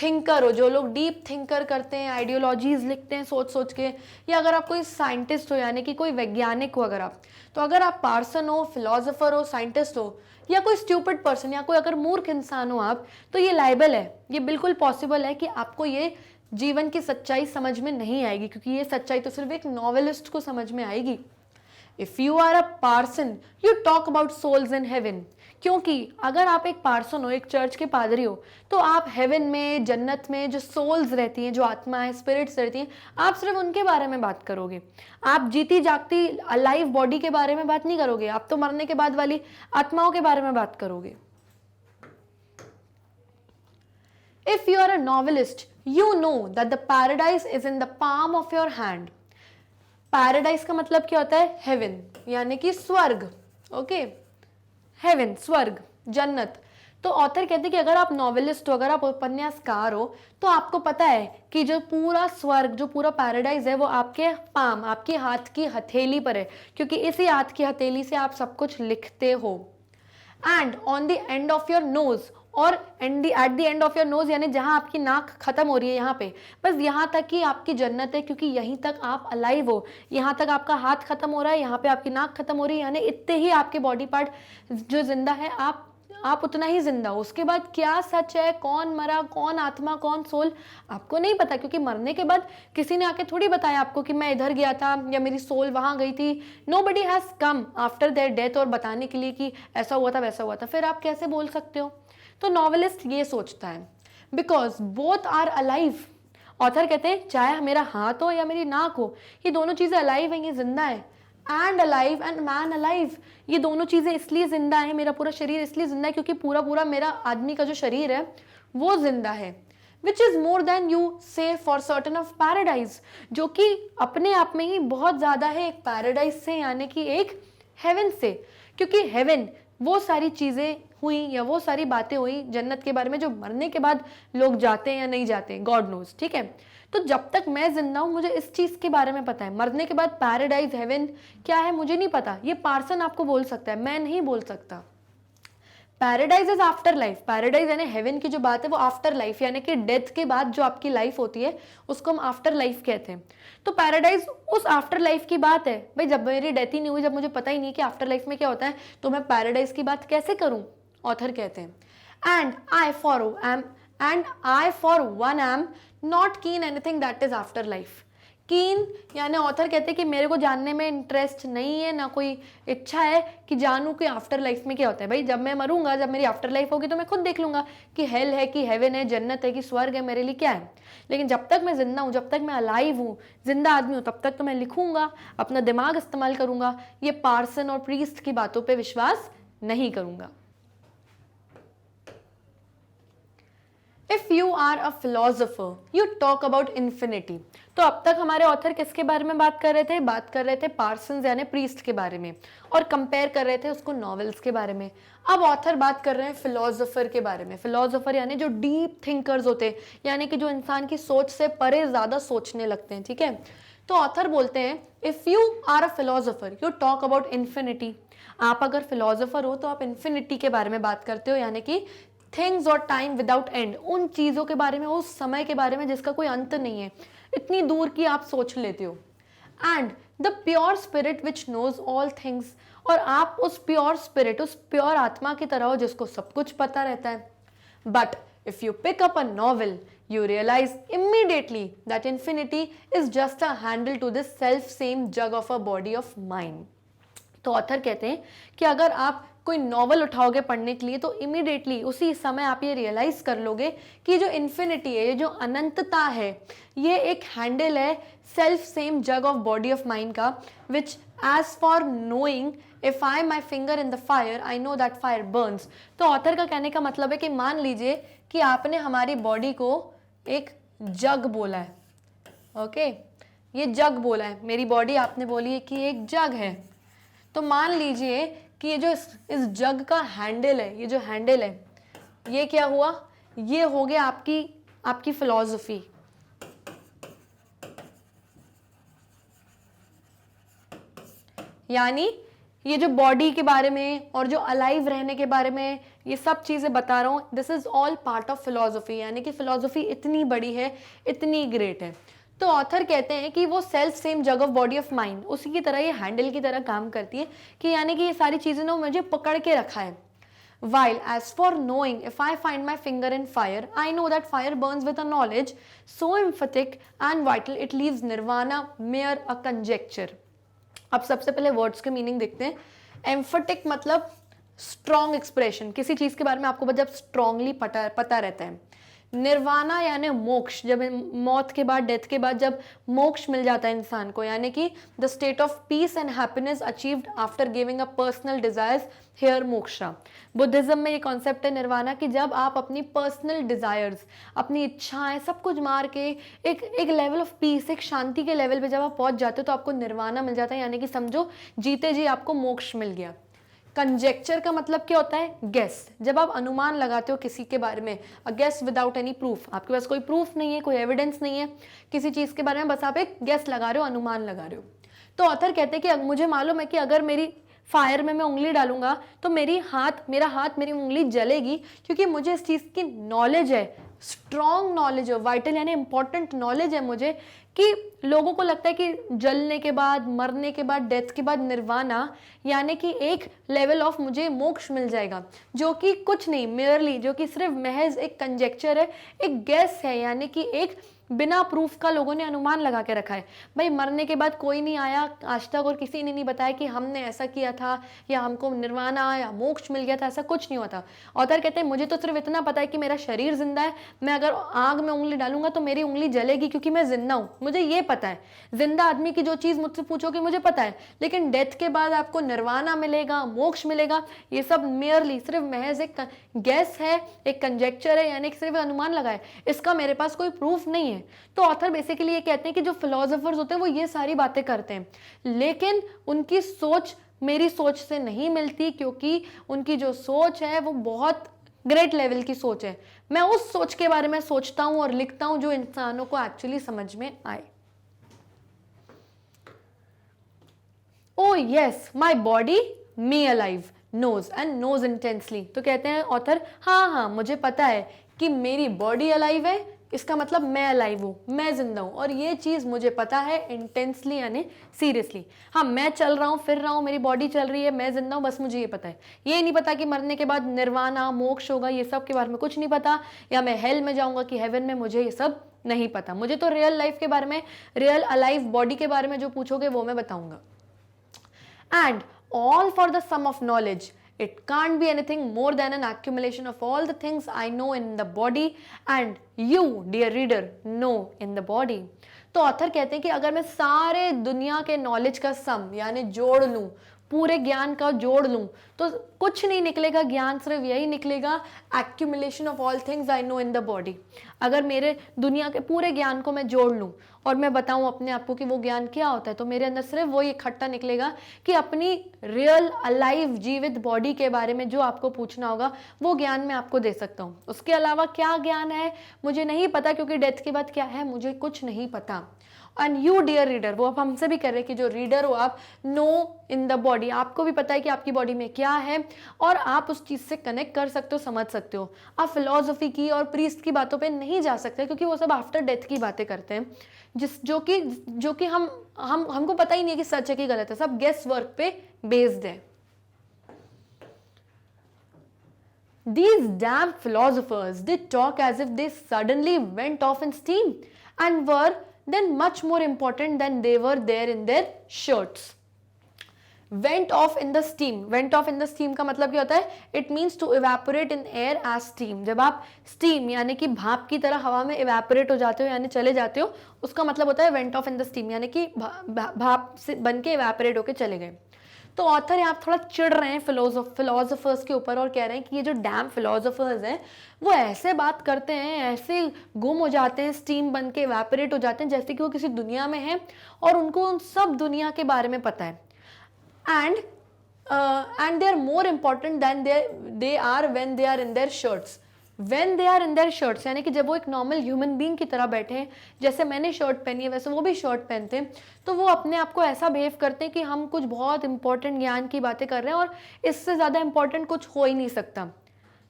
थिंकर हो, जो लोग डीप थिंकर करते हैं, आइडियोलॉजीज लिखते हैं सोच सोच के, या अगर आप कोई साइंटिस्ट हो यानी कि कोई वैज्ञानिक हो अगर आप, तो अगर आप पार्सन हो, फिलोसोफर हो, साइंटिस्ट हो, या कोई स्टूपिड पर्सन या कोई अगर मूर्ख इंसान हो आप, तो ये लाइबल है, ये बिल्कुल पॉसिबल है कि आपको ये जीवन की सच्चाई समझ में नहीं आएगी, क्योंकि ये सच्चाई तो सिर्फ एक नॉवेलिस्ट को समझ में आएगी। If you are a parson you talk about souls in heaven, क्योंकि अगर आप एक पार्सन हो, एक चर्च के पादरी हो, तो आप हेवन में, जन्नत में जो सोल्स रहती हैं, जो आत्माएं, स्पिरिट्स रहती हैं, आप सिर्फ उनके बारे में बात करोगे। आप जीती जागती अलाइव बॉडी के बारे में बात नहीं करोगे, आप तो मरने के बाद वाली आत्माओं के बारे में बात करोगे। If you are a novelist you know that the paradise is in the palm of your hand. Paradise का मतलब क्या होता है? हेवन यानी कि स्वर्ग। ओके, हेवन, स्वर्ग, जन्नत। तो ऑथर कहते हैं कि अगर आप नॉवेलिस्ट हो, अगर आप उपन्यासकार हो, तो आपको पता है कि जो पूरा स्वर्ग, जो पूरा पैराडाइज है वो आपके पाम, आपके हाथ की हथेली पर है, क्योंकि इसी हाथ की हथेली से आप सब कुछ लिखते हो। And on the end of your nose, और at the end of your nose यानी जहां आपकी नाक खत्म हो रही है, यहाँ पे बस यहाँ तक ही आपकी जन्नत है, क्योंकि यहीं तक आप अलाइव हो। यहाँ तक आपका हाथ खत्म हो रहा है, यहाँ पे आपकी नाक खत्म हो रही है, यानी इतने ही आपके बॉडी पार्ट जो जिंदा है, आप उतना ही जिंदा हो। उसके बाद क्या सच है, कौन मरा, कौन आत्मा, कौन सोल, आपको नहीं पता, क्योंकि मरने के बाद किसी ने आके थोड़ी बताया आपको कि मैं इधर गया था या मेरी सोल वहां गई थी। Nobody has come after their death और बताने के लिए कि ऐसा हुआ था वैसा हुआ था, फिर आप कैसे बोल सकते हो। तो नॉवेलिस्ट ये सोचता है, because both are alive. Author कहते हैं चाहे मेरा हाथ हो या मेरी नाक हो, ये दोनों चीजें अलाइव हैं, ये जिंदा है। And alive and man alive, ये दोनों चीजें इसलिए जिंदा है, मेरा पूरा शरीर इसलिए जिंदा है क्योंकि पूरा पूरा मेरा आदमी का जो शरीर है वो जिंदा है। Which is more than you से फॉर सर्टन ऑफ पैराडाइज, जो कि अपने आप में ही बहुत ज्यादा है एक पैराडाइज से, यानी कि एक हेवन से। क्योंकि हेवन वो सारी चीजें हुई या वो सारी बातें हुई जन्नत के बारे में जो मरने के बाद लोग जाते हैं या नहीं जाते, गॉड नोज, ठीक है। तो जब तक मैं जिंदा हूं मुझे इस चीज के बारे में पता है, मरने के बाद पैराडाइज हेवन क्या है मुझे नहीं पता, ये पार्सन आपको बोल सकता है, मैं नहीं बोल सकता। Paradise is after life, paradise यानी हेवन की जो बात है वो आफ्टर लाइफ, यानी कि डेथ के बाद जो आपकी लाइफ होती है उसको हम आफ्टर लाइफ कहते हैं। तो पैराडाइज उस आफ्टर लाइफ की बात है। भाई जब मेरी डेथ ही नहीं हुई, जब मुझे पता ही नहीं कि आफ्टर लाइफ में क्या होता है, तो मैं पैराडाइज की बात कैसे करूं, ऑथर कहते हैं। And I for one am not कीन anything that is after life. कीन यानी ऑथर कहते हैं कि मेरे को जानने में इंटरेस्ट नहीं है, ना कोई इच्छा है कि जानूं कि आफ्टर लाइफ में क्या होता है। भाई जब मैं मरूंगा, जब मेरी आफ्टर लाइफ होगी तो मैं खुद देख लूंगा कि हेल है कि हेवन है, जन्नत है कि स्वर्ग है, मेरे लिए क्या है। लेकिन जब तक मैं जिंदा हूं, जब तक मैं अलाइव हूं, जिंदा आदमी हूं, तब तक तो मैं लिखूंगा, अपना दिमाग इस्तेमाल करूंगा, ये पार्सन और प्रीस्ट की बातों पर विश्वास नहीं करूंगा। If you are a philosopher, you talk about infinity. तो अब तक हमारे ऑथर किसके बारे में बात कर रहे थे पार्सन्स यानी प्रीस्ट के बारे में, और कंपेयर कर रहे थे उसको नॉवेल्स के बारे में। अब ऑथर बात कर रहे हैं फिलोसोफर के बारे में। फिलोसोफर यानी जो डीप थिंकर्स होते हैं, यानी कि जो इंसान की सोच से परे ज्यादा सोचने लगते हैं, ठीक है। तो ऑथर बोलते हैं if you are a philosopher you talk about infinity. आप अगर फिलोसोफर हो तो आप इन्फिनिटी के बारे में बात करते हो, यानी कि थिंग्स और टाइम विदाउट एंड, उन चीजों के बारे में, उस समय के बारे में जिसका कोई अंत नहीं है, इतनी दूर की आप सोच लेते हो। And the pure spirit which knows all things, और आप उस प्योर स्पिरिट, उस प्योर आत्मा की तरह हो जिसको सब कुछ पता रहता है। But if you pick up a novel you realize immediately that infinity is just a handle to this self same jug of a body of mind. तो ऑथर कहते हैं कि अगर आप कोई नॉवल उठाओगे पढ़ने के लिए तो इमीडिएटली उसी समय आप ये रियलाइज कर लोगे कि जो इन्फिनिटी है, ये जो अनंतता है, ये एक हैंडल है self same jug of body of mind का, which as for knowing if I my finger in the fire I know that fire burns. तो ऑथर का कहने का मतलब है कि मान लीजिए कि आपने हमारी बॉडी को एक जग बोला है, ओके, ये जग बोला है, मेरी बॉडी आपने बोली है कि एक जग है। तो मान लीजिए कि ये जो इस जग का हैंडल है, ये जो हैंडल है, ये क्या हुआ, ये हो गया आपकी फिलॉसफी। यानी ये जो बॉडी के बारे में और जो अलाइव रहने के बारे में ये सब चीजें बता रहा हूं, this is all part of philosophy. यानी कि फिलॉसफी इतनी बड़ी है, इतनी ग्रेट है। तो ऑथर कहते हैं कि वो self same jug of body of mind, उसी की तरह ये हैंडल की तरह काम करती है, कि यानी कि ये सारी चीजें ना मुझे पकड़ के रखा है। While as for knowing, if I find my finger in fire, I know that fire burns with a knowledge so emphatic and vital it leaves nirvana mere a conjecture. अब सबसे पहले वर्ड्स के मीनिंग देखते हैं। Emphatic मतलब strong expression, किसी चीज के बारे में आपको जब स्ट्रांगली पता रहता है। निर्वाणा यानी मोक्ष, जब मौत के बाद, डेथ के बाद जब मोक्ष मिल जाता है इंसान को, यानी कि the state of peace and happiness achieved after giving a personal desires, here moksha. Buddhism में ये कॉन्सेप्ट है निर्वाणा कि जब आप अपनी पर्सनल डिजायर्स, अपनी इच्छाएं सब कुछ मार के एक लेवल ऑफ पीस, एक शांति के लेवल पे जब आप पहुंच जाते हो तो आपको निर्वाणा मिल जाता है, यानी कि समझो जीते जी आपको मोक्ष मिल गया। कंजेक्चर का मतलब क्या होता है? गेस। जब आप अनुमान लगाते हो किसी के बारे में, a guess without any proof, आपके पास कोई प्रूफ नहीं है, कोई एविडेंस नहीं है किसी चीज के बारे में, बस आप एक गेस लगा रहे हो, अनुमान लगा रहे हो। तो ऑथर कहते हैं कि मुझे मालूम है कि अगर मेरी फायर में मैं उंगली डालूंगा तो मेरा हाथ मेरी उंगली जलेगी, क्योंकि मुझे इस चीज की नॉलेज है, स्ट्रॉन्ग नॉलेज है, वाइटल यानी इंपॉर्टेंट नॉलेज है मुझे, कि लोगों को लगता है कि जलने के बाद, मरने के बाद, डेथ के बाद निर्वाणा यानी कि एक लेवल ऑफ मुझे मोक्ष मिल जाएगा, जो कि कुछ नहीं, मेयरली, जो कि सिर्फ महज एक कंजेक्चर है, एक गैस है, यानी कि एक बिना प्रूफ का लोगों ने अनुमान लगा के रखा है। भाई मरने के बाद कोई नहीं आया आज तक और किसी ने नहीं बताया कि हमने ऐसा किया था या हमको निर्वाणा या मोक्ष मिल गया था, ऐसा कुछ नहीं हुआ था। ऑथर कहते हैं मुझे तो सिर्फ इतना पता है कि मेरा शरीर जिंदा है, मैं अगर आग में उंगली डालूंगा तो मेरी उंगली जलेगी, क्योंकि मैं जिंदा हूं, मुझे ये पता है। जिंदा आदमी की जो चीज मुझसे पूछोगे मुझे पता है, लेकिन डेथ के बाद आपको निर्वाणा मिलेगा, मोक्ष मिलेगा, ये सब मेयरली सिर्फ महज एक गैस है, एक कंजेक्चर है, यानी कि सिर्फ अनुमान लगाए, इसका मेरे पास कोई प्रूफ नहीं है। तो ऑथर बेसिकली ये कहते हैं कि जो फिलोसोफर्स होते हैं वो ये सारी बातें करते हैं, लेकिन उनकी सोच मेरी सोच से नहीं मिलती, क्योंकि उनकी जो सोच है वो बहुत ग्रेट लेवल की सोच है। मैं उस सोच के बारे में सोचता हूं और लिखता हूं जो इंसानों को एक्चुअली समझ में आए। Oh yes, my body me alive knows and knows intensely. तो कहते हैं ऑथर, हाँ मुझे पता है कि मेरी बॉडी अलाइव है, इसका मतलब मैं अलाइव हूँ, मैं जिंदा हूँ, और ये चीज़ मुझे पता है इंटेंसली यानी सीरियसली। हाँ मैं चल रहा हूँ, फिर रहा हूँ, मेरी बॉडी चल रही है, मैं जिंदा हूँ, बस मुझे ये पता है। ये नहीं पता कि मरने के बाद निर्वाणा, मोक्ष होगा, ये सब के बारे में कुछ नहीं पता, या मैं हेल में जाऊँगा कि हेवन में, मुझे ये सब नहीं पता। मुझे तो रियल लाइफ के बारे में, रियल अलाइव बॉडी के बारे में जो पूछोगे वो मैं बताऊँगा। And all for the sum of knowledge. It can't be anything more than an accumulation of all the things I know in the body and you, dear reader, know in the body. तो author कहते हैं कि अगर मैं सारे दुनिया के knowledge का सम यानी जोड़ लूं, पूरे ज्ञान का जोड़ लूं, तो कुछ नहीं निकलेगा, ज्ञान सिर्फ यही निकलेगा, accumulation of all things I know in the body. अगर मेरे दुनिया के पूरे ज्ञान को मैं जोड़ लूं और मैं बताऊं अपने आप को कि वो ज्ञान क्या होता है, तो मेरे अंदर सिर्फ वो इकट्ठा निकलेगा कि अपनी रियल अलाइव जीवित बॉडी के बारे में जो आपको पूछना होगा वो ज्ञान मैं आपको दे सकता हूँ। उसके अलावा क्या ज्ञान है मुझे नहीं पता, क्योंकि डेथ के बाद क्या है मुझे कुछ नहीं पता। एंड यू डियर रीडर, वो अब हमसे भी कर रहे हैं कि जो रीडर हो आप, नो इन द बॉडी, आपको भी पता है कि आपकी बॉडी में क्या है और आप उस चीज़ से कनेक्ट कर सकते हो, समझ सकते हो। आप फिलॉसफी की और प्रीस्ट की बातों पे नहीं जा सकते, क्योंकि वो सब आफ्टर डेथ की बातें करते हैं, जो कि हमको पता ही नहीं है कि सच है कि गलत है, सब गेस वर्क पे बेस्ड है। These damn philosophers, they talk as if they suddenly went off in steam and were then much more important than they were there in their shirts. Went off in the steam. Went off in the steam का मतलब क्या होता है? It means to evaporate in air as steam. जब आप steam यानी कि भाप की तरह हवा में evaporate हो जाते हो यानी चले जाते हो, उसका मतलब होता है went off in the steam, यानी कि भाप से बन के evaporate होके चले गए। तो ऑथर यहाँ थोड़ा चिढ़ रहे हैं फिलोसोफर्स के ऊपर और कह रहे हैं कि ये जो डैम फिलोसोफर्स हैं वो ऐसे बात करते हैं, ऐसे गुम हो जाते हैं, स्टीम बन के इवेपोरेट हो जाते हैं जैसे कि वो किसी दुनिया में हैं और उनको उन सब दुनिया के बारे में पता है। And they are more important than they are when they are in their shirts. When they are in their shirts यानी कि जब वो एक नॉर्मल ह्यूमन बींग की तरह बैठे हैं, जैसे मैंने शर्ट पहनी है वैसे वो भी शर्ट पहनते हैं, तो वो अपने आप को ऐसा बिहेव करते हैं कि हम कुछ बहुत इंपॉर्टेंट ज्ञान की बातें कर रहे हैं और इससे ज़्यादा इंपॉर्टेंट कुछ हो ही नहीं सकता।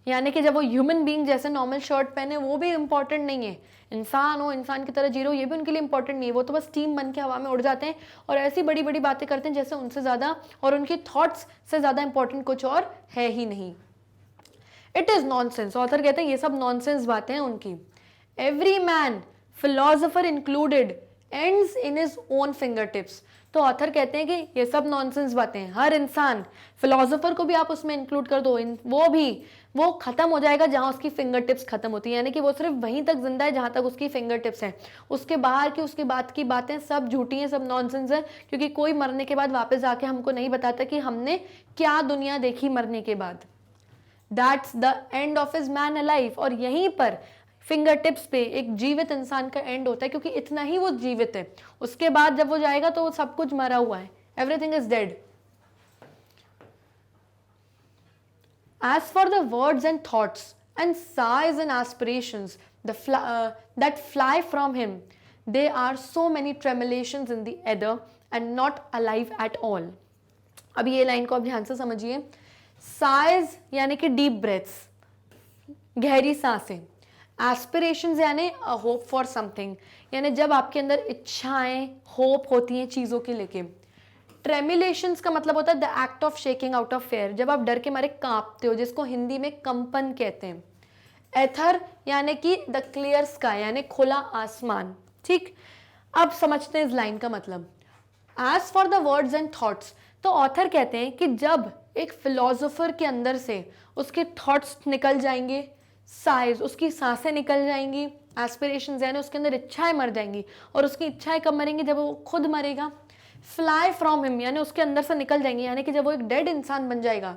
यानी कि जब वो ह्यूमन बींग जैसे नॉर्मल शर्ट पहने वो भी इंपॉर्टेंट नहीं है, इंसान हो, इंसान की तरह जी रहे हो, ये भी उनके लिए इंपॉर्टेंट नहीं है, वो तो बस टीम बन के हवा में उड़ जाते हैं और ऐसी बड़ी बड़ी बातें करते हैं जैसे उनसे ज़्यादा और उनकी थॉट्स से ज़्यादा इंपॉर्टेंट कुछ और है ही नहीं। It is nonsense. ऑथर कहते हैं ये सब नॉनसेंस बातें हैं उनकी। Every man, philosopher included, ends in his own finger tips. तो ऑथर कहते हैं कि ये सब नॉनसेंस बातें हैं, हर इंसान, फिलोसोफर को भी आप उसमें इंक्लूड कर दो, वो खत्म हो जाएगा जहां उसकी फिंगर टिप्स खत्म होती है, यानी कि वो सिर्फ वहीं तक जिंदा है जहां तक उसकी फिंगर टिप्स हैं। उसके बाहर की, उसके बाद की बातें सब झूठी हैं, सब नॉनसेंस है, क्योंकि कोई मरने के बाद वापस आके हमको नहीं बताता कि हमने क्या दुनिया देखी मरने के बाद। That's the end of his man alive। और यहीं पर फिंगर टिप्स पे एक जीवित इंसान का एंड होता है, क्योंकि इतना ही वो जीवित है, उसके बाद जब वो जाएगा तो वो सब कुछ मरा हुआ है, everything is dead. As for the words and thoughts and sighs and aspirations that fly from him, they are so many tremulations in the ether and not alive at all. अब ये लाइन को आप ध्यान से समझिए. Size यानी कि deep breaths, गहरी सांसें. एस्पिरेशंस यानी अ होप फॉर समथिंग, यानी जब आपके अंदर इच्छाएं, होप होती हैं चीज़ों के लेके. ट्रेमुलेशंस का मतलब होता है the act of shaking out of fair, जब आप डर के मारे कांपते हो, जिसको हिंदी में कंपन कहते हैं. एथर यानी कि द क्लियर स्काई, यानी खुला आसमान. ठीक, अब समझते हैं इस लाइन का मतलब. As for the words and thoughts, तो ऑथर कहते हैं कि जब एक फिलोसोफर के अंदर से उसके थॉट्स निकल जाएंगे, साइज उसकी सांसें निकल जाएंगी, एस्पिरेशंस यानी उसके अंदर इच्छाएं मर जाएंगी. और उसकी इच्छाएं कब मरेंगी? जब वो खुद मरेगा. फ्लाई फ्रॉम हिम यानी उसके अंदर से निकल जाएंगे, यानी कि जब वो एक डेड इंसान बन जाएगा.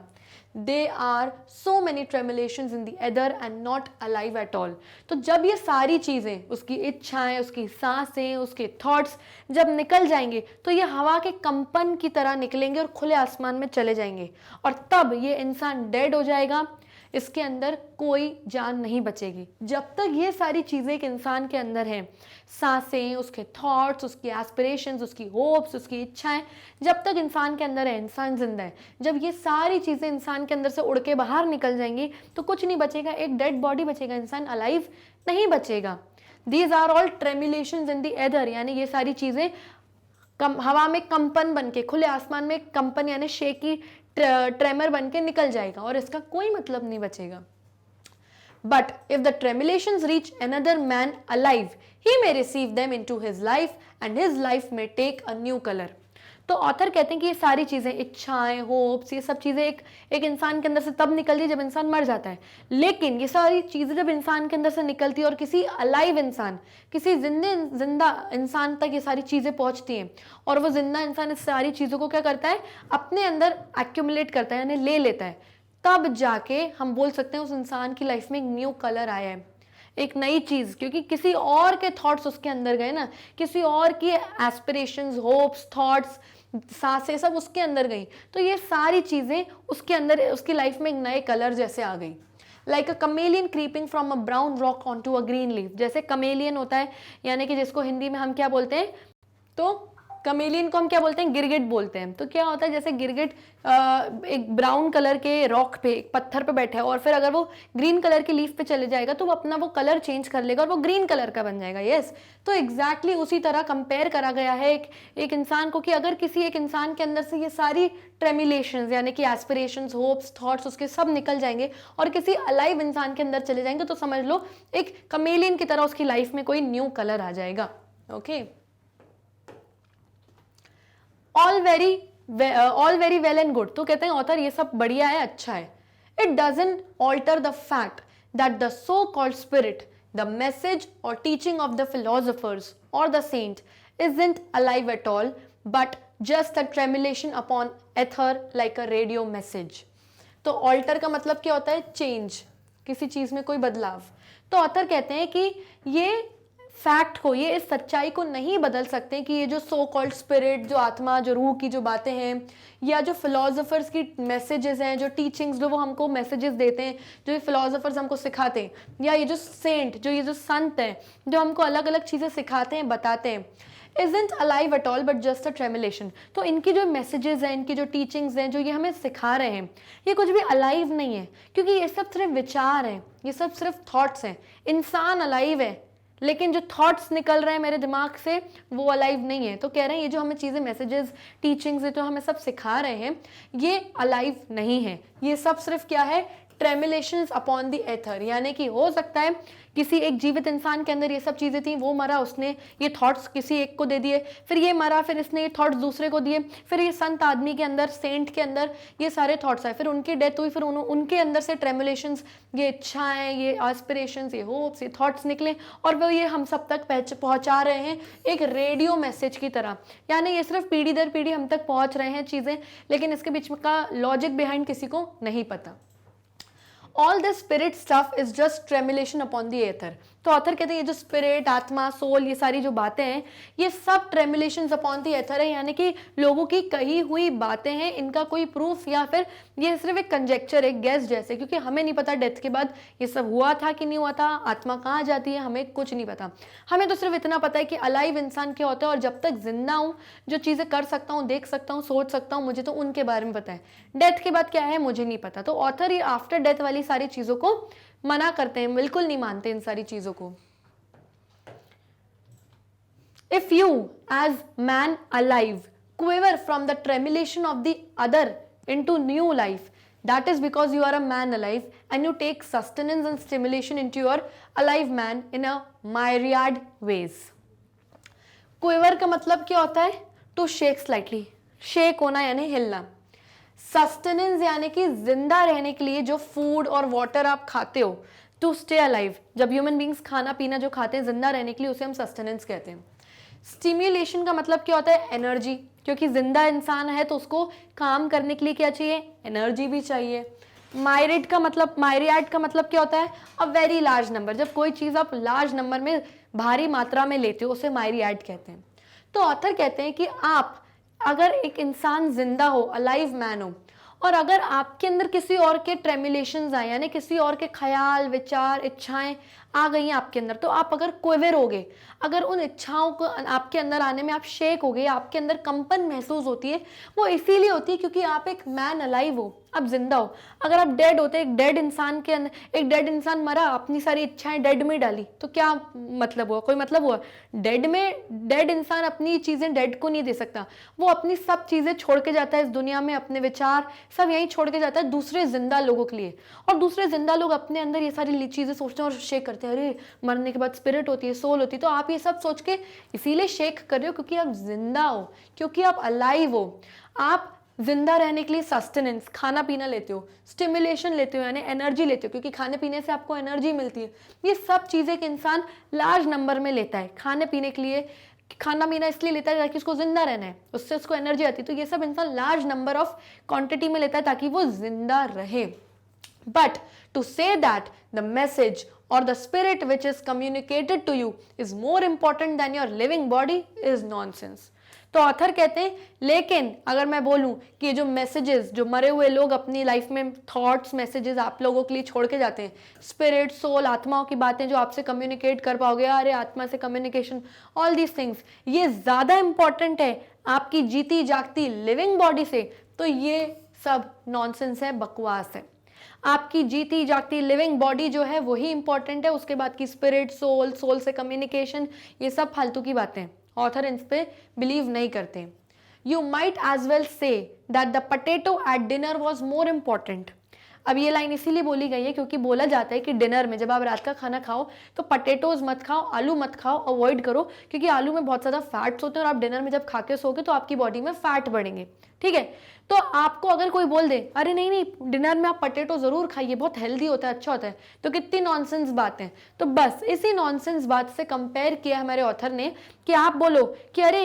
They are so many tremulations in the ether and not alive at all. तो जब ये सारी चीज़ें, उसकी इच्छाएं, उसकी सांसें, उसके थॉट्स जब निकल जाएंगे, तो ये हवा के कंपन की तरह निकलेंगे और खुले आसमान में चले जाएंगे. और तब ये इंसान डेड हो जाएगा, इसके अंदर कोई जान नहीं बचेगी. जब तक ये सारी चीज़ें एक इंसान के अंदर हैं, सांसें, उसके थॉट्स, उसकी एस्पिरेशंस, उसकी होप्स, उसकी इच्छाएं, जब तक इंसान के अंदर है, इंसान जिंदा है. जब ये सारी चीज़ें इंसान के अंदर से उड़ के बाहर निकल जाएंगी, तो कुछ नहीं बचेगा, एक डेड बॉडी बचेगा, इंसान अलाइव नहीं बचेगा. These are all tremulations in the ether, यानी ये सारी चीज़ें हवा में कंपन बन के, खुले आसमान में कंपन यानी शेकी ट्रेमर बन के निकल जाएगा और इसका कोई मतलब नहीं बचेगा. But if the tremulations reach another man alive, he may receive them into his life and his life may take a new colour. तो ऑथर कहते हैं कि ये सारी चीज़ें, इच्छाएं, होप्स, ये सब चीज़ें एक इंसान के अंदर से तब निकलती है जब इंसान मर जाता है. लेकिन ये सारी चीज़ें जब इंसान के अंदर से निकलती है और किसी अलाइव इंसान, किसी जिंदा इंसान तक ये सारी चीज़ें पहुंचती हैं, और वो जिंदा इंसान इस सारी चीज़ों को क्या करता है, अपने अंदर एक्यूमुलेट करता है, यानी ले लेता है. तब जाके हम बोल सकते हैं उस इंसान की लाइफ में एक न्यू कलर आया है, एक नई चीज़, क्योंकि किसी और के थॉट्स उसके अंदर गए ना, किसी और की एस्पिरेशंस, होप्स, थॉट्स, सांसें सब उसके अंदर गई. तो ये सारी चीज़ें उसके अंदर, उसकी लाइफ में एक नए कलर जैसे आ गई. Like a chameleon creeping from a brown rock on to a green leaf. जैसे कमेलियन होता है, यानी कि जिसको हिंदी में हम क्या बोलते हैं, तो कमेलियन को हम क्या बोलते हैं, गिरगिट बोलते हैं. तो क्या होता है, जैसे गिरगिट एक ब्राउन कलर के रॉक पे, एक पत्थर पे बैठा है, और फिर अगर वो ग्रीन कलर की लीफ पे चले जाएगा तो वो अपना वो कलर चेंज कर लेगा और वो ग्रीन कलर का बन जाएगा. यस, तो एग्जैक्टली उसी तरह कंपेयर करा गया है एक इंसान को, कि अगर किसी एक इंसान के अंदर से ये सारी ट्रेमुलेशंस यानी कि एस्पिरेशंस, होप्स, थॉट्स उसके सब निकल जाएंगे और किसी अलाइव इंसान के अंदर चले जाएंगे, तो समझ लो एक कमेलियन की तरह उसकी लाइफ में कोई न्यू कलर आ जाएगा. Okay, all very well and good. तो कहते हैं ऑथर ये सब बढ़िया है, अच्छा है. It doesn't alter the fact that the so called spirit, the message और टीचिंग ऑफ द फिलोसोफर्स और the saint isn't alive at all, but just a tremulation upon ether like a radio message. तो alter का मतलब क्या होता है, change, किसी चीज में कोई बदलाव. तो ऑथर कहते हैं कि ये फैक्ट को, ये इस सच्चाई को नहीं बदल सकते कि ये जो सो कॉल्ड स्पिरिट, जो आत्मा, जो रूह की जो बातें हैं, या जो फिलोसोफर्स की मैसेजेस हैं, जो टीचिंग्स, जो वो हमको मैसेजेस देते हैं, जो ये फिलोसोफर्स हमको सिखाते हैं, या ये जो सेंट, जो ये जो संत हैं, जो हमको अलग अलग चीज़ें सिखाते हैं, बताते हैं, isn't alive at all but just a tremulation. तो इनकी जो मैसेजेस हैं, इनकी जो टीचिंग्स हैं, जो ये हमें सिखा रहे हैं, ये कुछ भी अलाइव नहीं है, क्योंकि ये सब सिर्फ विचार हैं, ये सब सिर्फ थॉट्स हैं. इंसान अलाइव है, लेकिन जो थॉट्स निकल रहे हैं मेरे दिमाग से वो अलाइव नहीं है. तो कह रहे हैं ये जो हमें चीज़ें, मैसेजेस, टीचिंग्स जो हमें सब सिखा रहे हैं, ये अलाइव नहीं है. ये सब सिर्फ क्या है, ट्रेमुलेशंस अपॉन द एथर, यानी कि हो सकता है किसी एक जीवित इंसान के अंदर ये सब चीज़ें थी, वो मरा, उसने ये थॉट्स किसी एक को दे दिए, फिर ये मरा, फिर इसने ये थॉट्स दूसरे को दिए, फिर ये संत आदमी के अंदर, सेंट के अंदर ये सारे थॉट्स आए, फिर उनकी डेथ हुई, फिर उनके अंदर से ट्रेमुलेशंस, ये इच्छाएं, ये एस्पिरेशंस, ये होप्स, ये थॉट्स निकले, और वो ये हम सब तक पहुंचा रहे हैं एक रेडियो मैसेज की तरह. यानी ये सिर्फ पीढ़ी दर पीढ़ी हम तक पहुंच रहे हैं चीज़ें, लेकिन इसके बीच में का लॉजिक बिहाइंड किसी को नहीं पता. All this spirit stuff is just tremulation upon the ether. तो ऑथर कहते हैं ये जो स्पिरिट, आत्मा, सोल, ये सारी जो बातें हैं, ये सब ट्रेमुलेशंस अपॉन द एथर है, यानी कि लोगों की कही हुई बातें हैं, इनका कोई प्रूफ या फिर ये सिर्फ एक कंजेक्चर, एक गेस जैसे, क्योंकि हमें नहीं पता डेथ के बाद ये सब हुआ था कि नहीं हुआ था, आत्मा कहाँ जाती है, हमें कुछ नहीं पता। हमें तो सिर्फ इतना पता है कि अलाइव इंसान क्या होता है, और जब तक जिंदा हूँ, जो चीज़ें कर सकता हूँ, देख सकता हूँ, सोच सकता हूँ, मुझे तो उनके बारे में पता है। डेथ के बाद क्या है मुझे नहीं पता। तो ऑथर ये आफ्टर डेथ वाली सारी चीज़ों को मना करते हैं, बिल्कुल नहीं मानते इन सारी चीज़ों को। If you, as man alive, quiver from the tremulation of the other into new life, that is because you are a man alive and you take sustenance and stimulation into your alive man in a myriad ways. Quiver का मतलब क्या होता है? To shake slightly. Shake होना यानी हिलना। Sustenance यानी कि जिंदा रहने के लिए जो फूड और वाटर आप खाते हो, टू स्टे अलाइव, जब ह्यूमन बींग्स खाना पीना जो खाते हैं जिंदा रहने के लिए, उसे हम सस्टेनेंस कहते हैं। स्टिम्युलेशन का मतलब क्या होता है? एनर्जी, क्योंकि जिंदा इंसान है तो उसको काम करने के लिए क्या चाहिए? एनर्जी भी चाहिए। मायरिड का मतलब, मायरियाड का मतलब क्या होता है? अ वेरी लार्ज नंबर, जब कोई चीज आप लार्ज नंबर में, भारी मात्रा में लेते हो, उसे मायरियाड कहते हैं। तो ऑथर कहते हैं कि आप अगर एक इंसान जिंदा हो, अलाइव मैन हो, और अगर आपके अंदर किसी और के ट्रेमुलेशंस आए, यानी किसी और के ख्याल, विचार, इच्छाएं आ गई हैं आपके अंदर, तो आप अगर क्विवर होगे, अगर उन इच्छाओं को आपके अंदर आने में आप शेक हो गए, आपके अंदर कंपन महसूस होती है, वो इसीलिए होती है क्योंकि आप एक मैन अलाइव हो, आप जिंदा हो। अगर आप डेड होते, एक डेड इंसान के अंदर, एक डेड इंसान मरा, अपनी सारी इच्छाएं डेड में डाली, तो क्या मतलब हुआ? कोई मतलब हुआ? डेड में, डेड इंसान अपनी चीजें डेड को नहीं दे सकता, वो अपनी सब चीजें छोड़ के जाता है इस दुनिया में, अपने विचार सब यहीं छोड़ के जाता है दूसरे जिंदा लोगों के लिए, और दूसरे जिंदा लोग अपने अंदर ये सारी चीजें सोचते हैं और शेक करते हैं, अरे मरने के बाद स्पिरिट होती है, सोल होती है। तो आप ये सब सोच के इसीलिए शेक कर रहे हो क्योंकि आप जिंदा हो, क्योंकि आप अलाइव हो। आप जिंदा रहने के लिए सस्टेनेंस, खाना पीना लेते हो, स्टिमुलेशन लेते हो यानी एनर्जी लेते हो, क्योंकि खाने पीने से आपको एनर्जी मिलती है। ये सब चीजें एक इंसान लार्ज नंबर में लेता है खाने पीने के लिए, खाना पीना इसलिए लेता है ताकि उसको जिंदा रहना है, उससे उसको एनर्जी आती है। तो ये सब इंसान लार्ज नंबर ऑफ क्वांटिटी में लेता है ताकि वो जिंदा रहे। But to say that the message or the spirit which is communicated to you is more important than your living body is nonsense. तो ऑथर कहते हैं, लेकिन अगर मैं बोलूं कि ये जो मैसेजेस, जो मरे हुए लोग अपनी लाइफ में थॉट्स, मैसेजेस आप लोगों के लिए छोड़ के जाते हैं, स्पिरिट, सोल, आत्माओं की बातें जो आपसे कम्युनिकेट कर पाओगे, अरे आत्मा से कम्युनिकेशन, ऑल दीज थिंग्स, ये ज्यादा इंपॉर्टेंट है आपकी जीती जागती लिविंग बॉडी से, तो ये सब नॉनसेंस है, बकवास है। आपकी जीती जागती लिविंग बॉडी जो है वही इंपॉर्टेंट है, उसके बाद की स्पिरिट, सोल, सोल से कम्युनिकेशन, ये सब फालतू की बातें। ऑथर इन पे बिलीव नहीं करते। You might as well say that the potato at dinner was more important. अब ये लाइन इसीलिए बोली गई है क्योंकि बोला जाता है कि डिनर में जब आप रात का खाना खाओ तो पोटैटोज मत खाओ, आलू मत खाओ, अवॉइड करो, क्योंकि आलू में बहुत ज़्यादा फैट्स होते हैं और आप डिनर में जब खा के सोगे तो आपकी बॉडी में फैट बढ़ेंगे। ठीक है, तो आपको अगर कोई बोल दे अरे नहीं नहीं डिनर में आप पोटैटो जरूर खाइए, बहुत हेल्दी होता है, अच्छा होता है, तो कितनी नॉनसेंस बात है। तो बस इसी नॉनसेंस बात से कंपेयर किया हमारे ऑथर ने कि आप बोलो कि अरे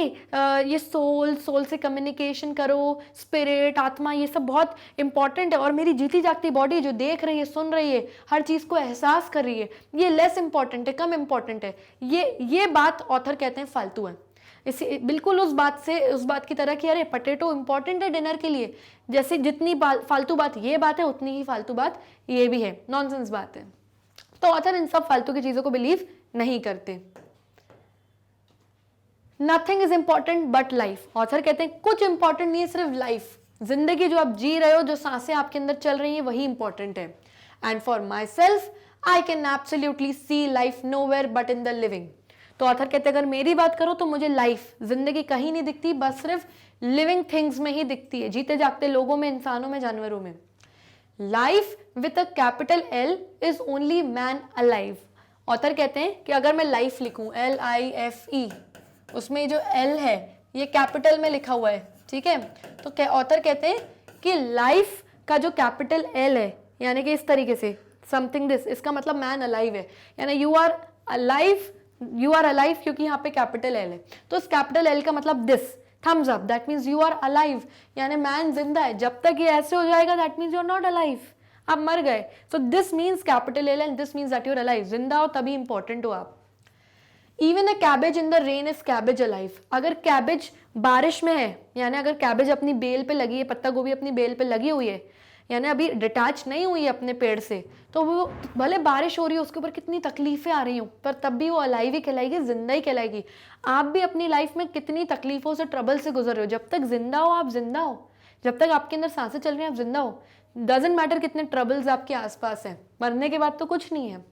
ये सोल, सोल से कम्युनिकेशन करो, स्पिरिट, आत्मा, ये सब बहुत इंपॉर्टेंट है, और मेरी जीती जागती बॉडी जो देख रही है, सुन रही है, हर चीज़ को एहसास कर रही है, ये लेस इंपॉर्टेंट है, कम इंपॉर्टेंट है। ये बात ऑथर कहते हैं फालतू है। इसी बिल्कुल उस बात की तरह कि अरे पोटैटो इंपॉर्टेंट है डिनर के लिए, जैसे जितनी फालतू बात ये बात है उतनी ही फालतू बात ये भी है, नॉनसेंस बात है। तो ऑथर इन सब फालतू की चीजों को बिलीव नहीं करते। Nothing is important but life. Author कहते हैं कुछ इंपॉर्टेंट नहीं है, सिर्फ लाइफ, जिंदगी जो आप जी रहे हो, जो सांसें आपके अंदर चल रही हैं, वही इंपॉर्टेंट है। And for myself I can absolutely see life nowhere but in the living. तो ऑथर कहते हैं अगर मेरी बात करो तो मुझे लाइफ, जिंदगी कहीं नहीं दिखती, बस सिर्फ लिविंग थिंग्स में ही दिखती है, जीते जागते लोगों में, इंसानों में, जानवरों में। Life with a capital L is only man alive. Author कहते हैं कि अगर मैं लाइफ लिखूं LIFE, उसमें जो एल है ये कैपिटल में लिखा हुआ है, ठीक है, तो ऑथर कहते हैं कि लाइफ का जो कैपिटल एल है, यानी कि इस तरीके से समथिंग दिस, इसका मतलब मैन अलाइव है, यानी यू आर अलाइव क्योंकि यहाँ पे कैपिटल एल है, तो इस कैपिटल एल का मतलब this, thumbs up, that means you are alive, यानी मैन जिंदा है। जब तक ये ऐसे हो जाएगा that means you are not alive, आप मर गए, so this means capital L and this means that you are alive, जिंदा हो तभी इंपॉर्टेंट हो आप। Even a cabbage in the rain is cabbage alive, अगर कैबेज बारिश में है, यानी अगर कैबेज अपनी बेल पे लगी है, पत्ता गोभी अपनी बेल पे लगी हुई है, यानी अभी डिटैच नहीं हुई है अपने पेड़ से, तो वो भले बारिश हो रही है, उसके ऊपर कितनी तकलीफें आ रही हो, पर तब भी वो अलाइव ही कहलाएगी, जिंदा ही कहलाएगी। आप भी अपनी लाइफ में कितनी तकलीफों से, ट्रबल से गुजर रहे हो, जब तक जिंदा हो आप जिंदा हो, जब तक आपके अंदर सांसें चल रही हैं आप जिंदा हो। डजेंट मैटर कितने ट्रबल्स आपके आसपास हैं, मरने के बाद तो कुछ नहीं है।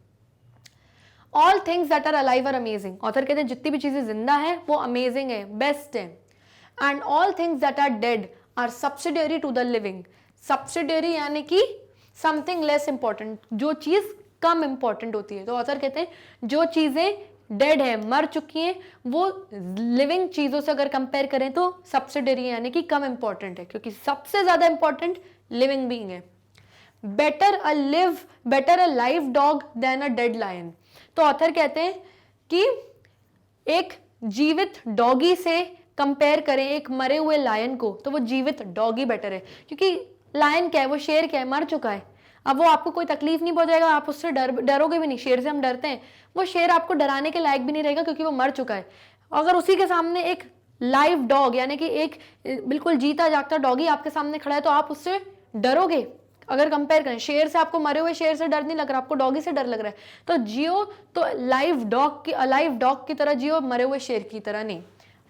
All things that are alive are amazing, author कहते हैं जितनी भी चीजें जिंदा है वो अमेजिंग है, बेस्ट है। And all things that are dead are subsidiary to the living, subsidiary यानी कि समथिंग लेस इंपॉर्टेंट, जो चीज कम इंपॉर्टेंट होती है। तो ऑथर कहते हैं जो चीजें डेड है, मर चुकी हैं, वो लिविंग चीजों से अगर कंपेयर करें तो सब्सिडियरी यानी कि कम इंपॉर्टेंट है, क्योंकि सबसे ज्यादा इंपॉर्टेंट लिविंग बीइंग है। Better a live dog than a dead lion, तो ऑथर कहते हैं कि एक जीवित डॉगी से कंपेयर करें एक मरे हुए लायन को, तो वो जीवित डॉगी बेटर है, क्योंकि लायन क्या है, वो शेर क्या है, मर चुका है। अब वो आपको कोई तकलीफ नहीं पहुंचाएगा, आप उससे डरोगे भी नहीं, शेर से हम डरते हैं, वो शेर आपको डराने के लायक भी नहीं रहेगा क्योंकि वो मर चुका है। अगर उसी के सामने एक लाइव डॉग यानी कि एक बिल्कुल जीता जागता डॉगी आपके सामने खड़ा है, तो आप उससे डरोगे। अगर कंपेयर करें शेर से, आपको मरे हुए शेर से डर नहीं लग रहा, आपको डॉगी से डर लग रहा है, तो जियो तो अलाइव डॉग की तरह जियो, मरे हुए शेर की तरह नहीं।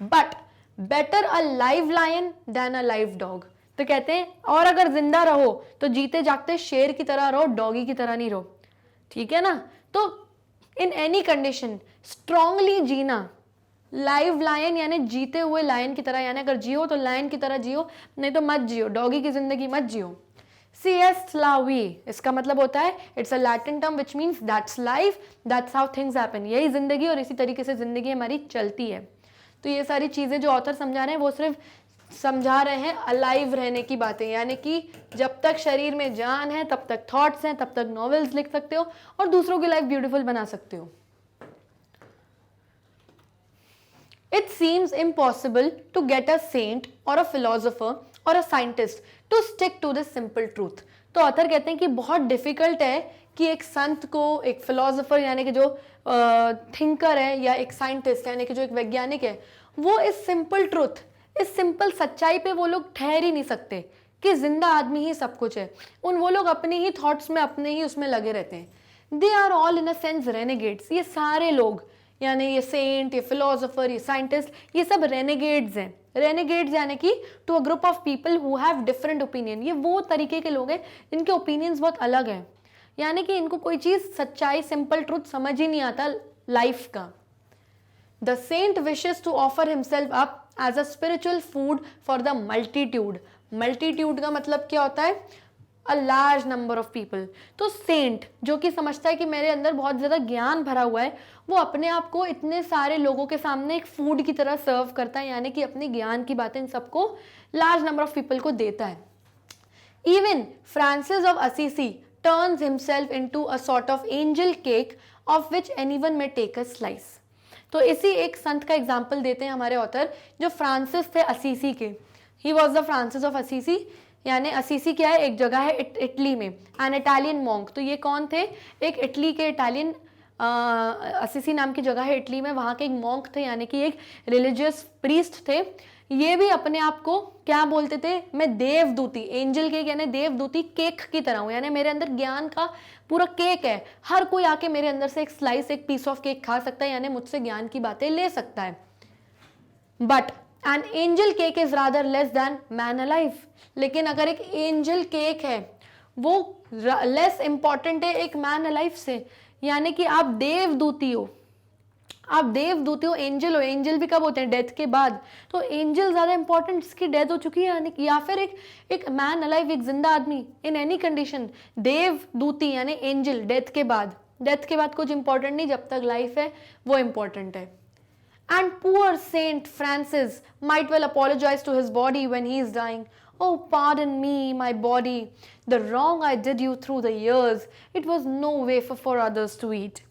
But better a live lion than a live dog, तो कहते हैं और अगर जिंदा रहो तो जीते जागते शेर की तरह रहो, डॉगी की तरह नहीं रहो, ठीक है ना। तो इन एनी कंडीशन स्ट्रांगली जीना, लाइव लायन यानी जीते हुए लायन की तरह, यानी अगर जियो तो लायन की तरह जियो, नहीं तो मत जियो, डॉगी की जिंदगी मत जियो। Siest la vie, इसका मतलब होता है it's a Latin term which means that's life, that's how things happen, यही जिंदगी और इसी तरीके से जिंदगी हमारी चलती है। तो ये सारी चीजें जो ऑथर समझा रहे हैं वो सिर्फ समझा रहे हैं अलाइव रहने की बातें, यानी कि जब तक शरीर में जान है तब तक थॉट्स हैं, तब तक नॉवेल्स लिख सकते हो और दूसरों की लाइफ ब्यूटीफुल बना सकते हो। It seems impossible to get a saint or a philosopher or a scientist to stick to this simple truth. तो ऑथर कहते हैं कि बहुत डिफिकल्ट है कि एक संत को, एक फिलोसोफर यानी कि जो थिंकर है, या एक साइंटिस्ट यानी कि जो एक वैज्ञानिक है, वो इस सिंपल ट्रूथ, इस सिंपल सच्चाई पे वो लोग ठहर ही नहीं सकते कि जिंदा आदमी ही सब कुछ है। वो लोग अपने ही थॉट्स में, अपने ही उसमें लगे रहते हैं। They are all in a sense renegades, ये सारे लोग यानी ये सेंट, ये फिलोसोफर, ये साइंटिस्ट, ये सब रेनेगेड्स हैं। रेनेगेड्स यानी कि to a group of people who have different opinion, ये वो तरीके के लोग हैं जिनके ओपिनियंस बहुत अलग हैं, यानी कि इनको कोई चीज़ सच्चाई, सिंपल ट्रूथ समझ ही नहीं आता लाइफ का। The saint wishes to offer himself up as a spiritual food for the multitude. Multitude का मतलब क्या होता है, a large number of people. तो सेंट जो कि समझता है कि मेरे अंदर बहुत ज़्यादा ज्ञान भरा हुआ है, वो अपने आप को इतने सारे लोगों के सामने एक फूड की तरह सर्व करता है, यानी कि अपनी ज्ञान की बातें इन सबको लार्ज नंबर ऑफ पीपल को देता है। Even Francis of Assisi turns himself into a sort of angel cake of which anyone may take a slice. तो इसी एक संत का एग्जाम्पल देते हैं हमारे ऑथर, जो फ्रांसिस थे असीसी के। He was the Francis of Assisi, यानी असीसी क्या है, एक जगह है इटली में, एन इटालियन मॉन्क। तो ये कौन थे, एक इटली के इटालियन, असीसी नाम की जगह है इटली में, वहाँ के एक मॉन्क थे, यानी कि एक रिलीजियस प्रीस्ट थे। ये भी अपने आप को क्या बोलते थे, मैं देवदूती, एंजल केक यानी देवदूती केक की तरह हूँ, यानी मेरे अंदर ज्ञान का पूरा केक है, हर कोई आके मेरे अंदर से एक स्लाइस, एक पीस ऑफ केक खा सकता है, यानी मुझसे ज्ञान की बातें ले सकता है। But an angel cake is rather less than man alive. लेकिन अगर एक एंजल केक है वो लेस इंपॉर्टेंट है एक मैन अलाइव से, यानी कि आप देवदूती हो, आप देवदूती हो, एंजल हो। एंजल भी कब होते हैं, डेथ के बाद। तो एंजल ज्यादा इंपॉर्टेंट, जिसकी डेथ हो चुकी है, यानी या फिर एक मैन अलाइव, एक जिंदा आदमी इन एनी कंडीशन। देवदूती यानी एंजल डेथ के बाद, डेथ के बाद कुछ इंपॉर्टेंट नहीं, जब तक लाइफ है वो इंपॉर्टेंट है। And poor Saint Francis might well apologize to his body when he is dying. Oh, pardon me, my body. The wrong I did you through the years. It was no wafer for others to eat.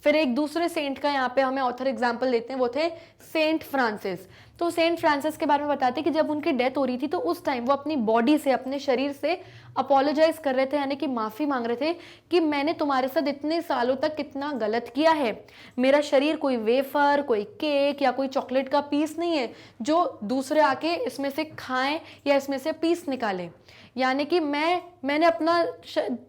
फिर एक दूसरे Saint का यहाँ पे हमें author example देते हैं, वो थे सेंट फ्रांसिस। तो सेंट फ्रांसिस के बारे में बताते हैं कि जब उनकी डेथ हो रही थी तो उस टाइम वो अपनी बॉडी से, अपने शरीर से अपोलोजाइज कर रहे थे, यानी कि माफ़ी मांग रहे थे कि मैंने तुम्हारे साथ इतने सालों तक कितना गलत किया है। मेरा शरीर कोई वेफर, कोई केक या कोई चॉकलेट का पीस नहीं है जो दूसरे आके इसमें से खाएं या इसमें से पीस निकालें। यानी कि मैंने अपना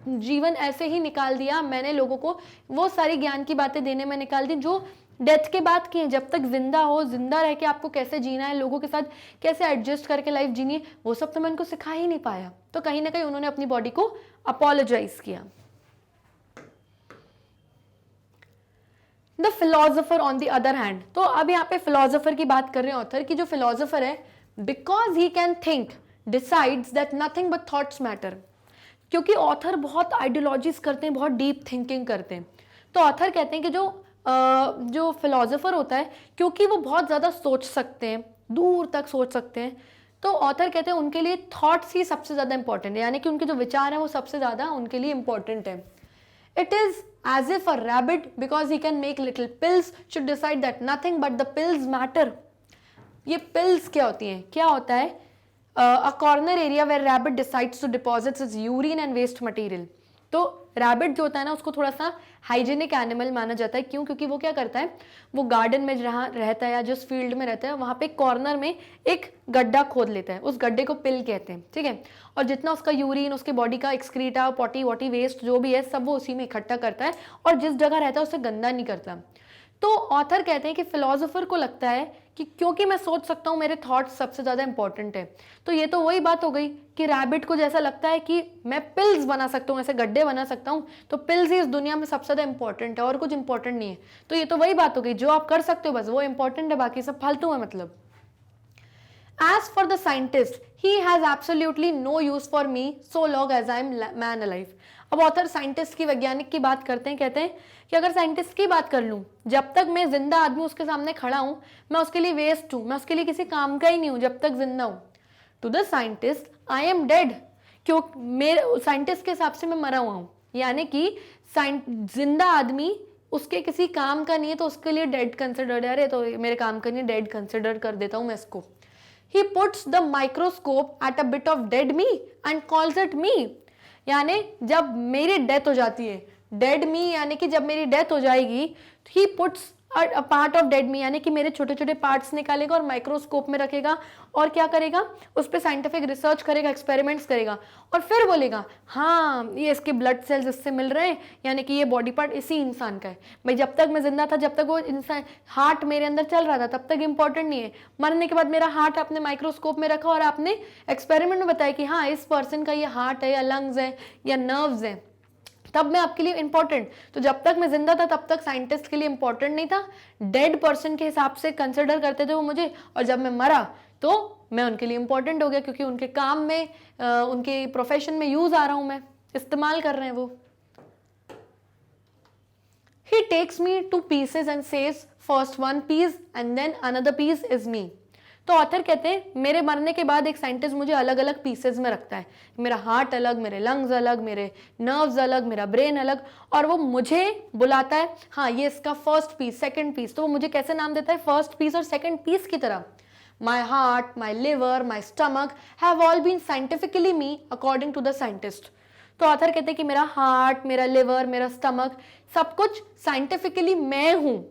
जीवन ऐसे ही निकाल दिया, मैंने लोगों को वो सारी ज्ञान की बातें देने में निकाल दी जो डेथ के बाद की है। जब तक जिंदा हो, जिंदा रह के आपको कैसे जीना है, लोगों के साथ कैसे एडजस्ट करके लाइफ जीनी है, वो सब तो मैं उनको सिखा ही नहीं पाया। तो कहीं ना कहीं उन्होंने अपनी बॉडी को अपोलोजाइज किया। The philosopher on the other hand, तो अब यहाँ पे फिलोसोफर की बात कर रहे हैं ऑथर की। जो फिलोसोफर है, because he can think decides that nothing but thoughts matter. क्योंकि ऑथर बहुत आइडियोलॉजीज करते हैं, बहुत डीप थिंकिंग करते हैं, तो ऑथर कहते हैं कि जो फिलोसोफर होता है, क्योंकि वो बहुत ज़्यादा सोच सकते हैं, दूर तक सोच सकते हैं, तो ऑथर कहते हैं उनके लिए थॉट्स ही सबसे ज़्यादा इंपॉर्टेंट है, यानी कि उनके जो विचार हैं वो सबसे ज़्यादा उनके लिए इंपॉर्टेंट है। It is as if a rabbit, because he can make little pills, should decide that nothing but the pills matter. ये pills क्या होती हैं? क्या होता है? A corner area where rabbit decides to deposit its urine and waste material. तो rabbit जो होता है ना, उसको थोड़ा सा हाइजीनिक एनिमल माना जाता है। क्यों? क्योंकि वो क्या करता है, वो गार्डन में जहाँ रहता है या जिस फील्ड में रहता है वहाँ पे कॉर्नर में एक गड्ढा खोद लेता है, उस गड्ढे को पिल कहते हैं, ठीक है। और जितना उसका यूरिन, उसके बॉडी का एक्सक्रीटा, पॉटी वॉटी वेस्ट जो भी है सब वो उसी में इकट्ठा करता है और जिस जगह रहता है उसे गंदा नहीं करता। तो ऑथर कहते हैं कि फिलोसोफर को लगता है कि क्योंकि मैं सोच सकता हूँ, मेरे थॉट्स सबसे ज़्यादा इंपॉर्टेंट है। तो ये तो वही बात हो गई कि रैबिट को जैसा लगता है कि मैं पिल्स बना सकता हूँ, ऐसे गड्ढे बना सकता हूँ, तो पिल्स ही इस दुनिया में सबसे ज़्यादा इंपॉर्टेंट है और कुछ इंपॉर्टेंट नहीं है। तो ये तो वही बात हो गई, जो आप कर सकते हो बस वो इंपॉर्टेंट है, बाकी सब फालतू है मतलब। As for the scientist, he has absolutely no use for me so long as I am man alive. अब ऑथर साइंटिस्ट की, वैज्ञानिक की बात करते हैं, कहते हैं कि अगर साइंटिस्ट की बात कर लूं, जब तक मैं जिंदा आदमी उसके सामने खड़ा हूं, मैं उसके लिए वेस्ट हूं, मैं उसके लिए किसी काम का ही नहीं हूं जब तक जिंदा हूं। To the scientist I am dead, क्यों? मेरे साइंटिस्ट के हिसाब से मैं मरा हुआ हूं, यानी कि जिंदा आदमी उसके किसी काम का नहीं है तो उसके लिए डेड कंसिडर्ड है। अरे तो मेरे काम का नहीं, डेड कंसिडर कर देता हूं मैं इसको। He puts the microscope at a bit of dead me and calls it me. यानी जब मेरी डेथ हो जाती है, डेड मी यानी कि जब मेरी डेथ हो जाएगी, he puts a part of dead me यानी कि मेरे छोटे छोटे पार्ट्स निकालेगा और माइक्रोस्कोप में रखेगा और क्या करेगा, उस पर साइंटिफिक रिसर्च करेगा, एक्सपेरिमेंट्स करेगा और फिर बोलेगा हाँ ये इसके ब्लड सेल्स इससे मिल रहे हैं, यानी कि ये बॉडी पार्ट इसी इंसान का है। भाई जब तक मैं जिंदा था, जब तक वो इंसान हार्ट मेरे अंदर चल रहा था, तब तक इंपॉर्टेंट नहीं है। मरने के बाद मेरा हार्ट आपने माइक्रोस्कोप में रखा और आपने एक्सपेरिमेंट में बताया कि हाँ इस पर्सन का ये हार्ट है या लंग्स है या नर्व्स है, तब मैं आपके लिए इंपॉर्टेंट। तो जब तक मैं जिंदा था तब तक साइंटिस्ट के लिए इंपॉर्टेंट नहीं था, डेड पर्सन के हिसाब से कंसिडर करते थे वो मुझे, और जब मैं मरा तो मैं उनके लिए इंपॉर्टेंट हो गया क्योंकि उनके काम में, उनके प्रोफेशन में यूज आ रहा हूं मैं, इस्तेमाल कर रहे हैं वो। He takes me to pieces and says first one piece and then another piece is me. तो ऑथर कहते हैं मेरे मरने के बाद एक साइंटिस्ट मुझे अलग अलग पीसेस में रखता है, मेरा हार्ट अलग, मेरे लंग्स अलग, मेरे नर्व्स अलग, मेरा ब्रेन अलग, और वो मुझे बुलाता है हाँ ये इसका फर्स्ट पीस, सेकंड पीस। तो वो मुझे कैसे नाम देता है, फर्स्ट पीस और सेकंड पीस की तरह। My heart, my liver, my stomach have all been scientifically me according to the scientist. तो ऑथर कहते हैं कि मेरा हार्ट, मेरा लिवर, मेरा स्टमक सब कुछ साइंटिफिकली मैं हूं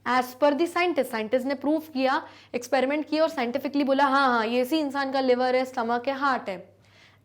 as per the scientist. Scientist ने प्रूव किया, एक्सपेरिमेंट किया और साइंटिफिकली बोला हाँ हाँ ये इसी इंसान का लिवर है, स्टमक है, हार्ट है।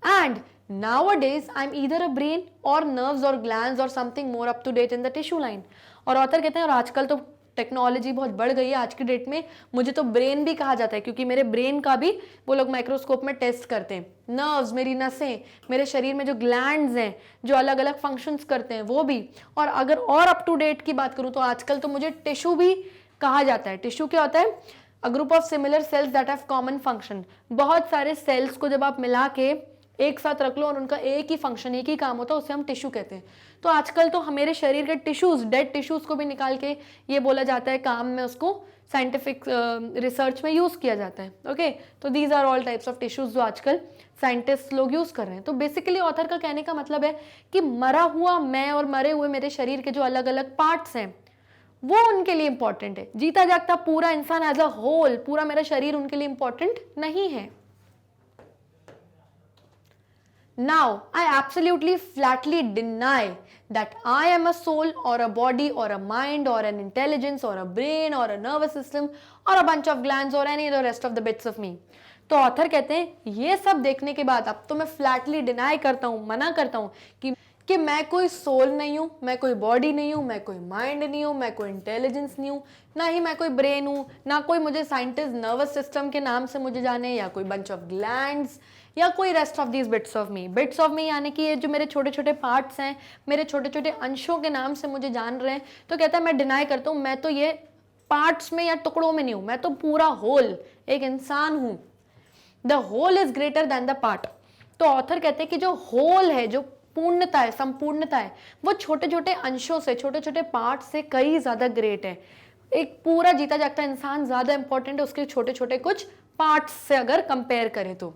And nowadays I'm either a brain or nerves or glands or something more up to date in the tissue line। और ऑथर कहते हैं और आजकल तो टेक्नोलॉजी बहुत बढ़ गई है, आज की डेट में मुझे तो ब्रेन भी कहा जाता है क्योंकि मेरे ब्रेन का भी वो लोग माइक्रोस्कोप में टेस्ट करते हैं। नर्व्स, मेरी नसें, मेरे शरीर में जो ग्लैंड्स हैं जो अलग अलग फंक्शंस करते हैं वो भी। और अगर और अप टू डेट की बात करूँ तो आजकल तो मुझे टिश्यू भी कहा जाता है। टिश्यू क्या होता है, अ group of similar sales that have common function. बहुत सारे सेल्स को जब आप मिला के एक साथ रख लो और उनका एक ही फंक्शन, एक ही काम होता है, उसे हम टिश्यू कहते हैं। तो आजकल तो हमारे शरीर के टिश्यूज, डेड टिश्यूज को भी निकाल के ये बोला जाता है काम में, उसको साइंटिफिक रिसर्च में यूज किया जाता है। ओके, तो these are all types of tissues जो आजकल साइंटिस्ट लोग यूज कर रहे हैं। तो बेसिकली ऑथर का कहने का मतलब है कि मरा हुआ मैं और मरे हुए मेरे शरीर के जो अलग अलग पार्ट्स हैं वो उनके लिए इंपॉर्टेंट है। जीता जागता पूरा इंसान एज अ होल, पूरा मेरा शरीर उनके लिए इंपॉर्टेंट नहीं है। Now, I absolutely flatly deny that I am a soul or a body or a mind or an intelligence or a brain or a nervous system or a bunch of glands or any of the rest of the bits of me. तो author कहते हैं ये सब देखने के बाद अब तो मैं फ्लैटली डिनाई करता हूँ, मना करता हूँ कि मैं कोई सोल नहीं हूँ, मैं कोई बॉडी नहीं हूँ, मैं कोई माइंड नहीं हूँ, मैं कोई इंटेलिजेंस नहीं हूँ, ना ही मैं कोई ब्रेन हूँ, ना कोई मुझे साइंटिस्ट नर्वस सिस्टम के नाम से मुझे जाने, या कोई बंच ऑफ ग्लैंड्स, या कोई rest of these bits of me. Bits of मी यानी कि ये जो मेरे छोटे छोटे पार्ट्स हैं, मेरे छोटे छोटे अंशों के नाम से मुझे जान रहे हैं। तो कहता है मैं डिनाई करता हूँ, मैं तो ये पार्ट्स में या टुकड़ों में नहीं हूँ, मैं तो पूरा होल एक इंसान हूँ। The whole is greater than the part. तो ऑथर कहते हैं कि जो होल है, जो पूर्णता है, संपूर्णता है, वो छोटे छोटे अंशों से, छोटे छोटे पार्ट से कई ज्यादा ग्रेट है। एक पूरा जीता जागता इंसान ज्यादा इंपॉर्टेंट है उसके छोटे छोटे कुछ पार्ट्स से अगर कंपेयर करें तो।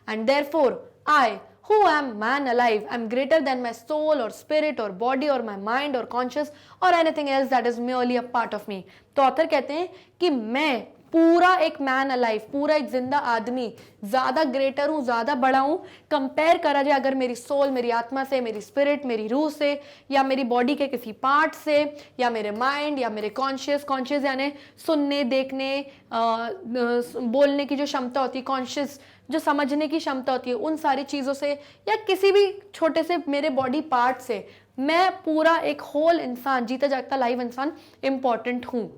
And therefore, I, who am man alive, am greater than my soul or spirit or body or my mind or conscious or anything else that is merely a part of me. तो author कहते हैं कि मैं पूरा एक man alive, पूरा एक जिंदा आदमी ज्यादा ग्रेटर हूं, ज्यादा बड़ा हूं, कंपेयर करा जाए अगर मेरी सोल, मेरी आत्मा से, मेरी स्पिरिट, मेरी रूह से, या मेरी बॉडी के किसी पार्ट से, या मेरे माइंड, या मेरे कॉन्शियस यानी सुनने, देखने, बोलने की जो क्षमता होती है, कॉन्शियस जो समझने की क्षमता होती है, उन सारी चीज़ों से, या किसी भी छोटे से मेरे बॉडी पार्ट से मैं पूरा एक होल इंसान, जीता जागता लाइव इंसान इंपॉर्टेंट हूँ।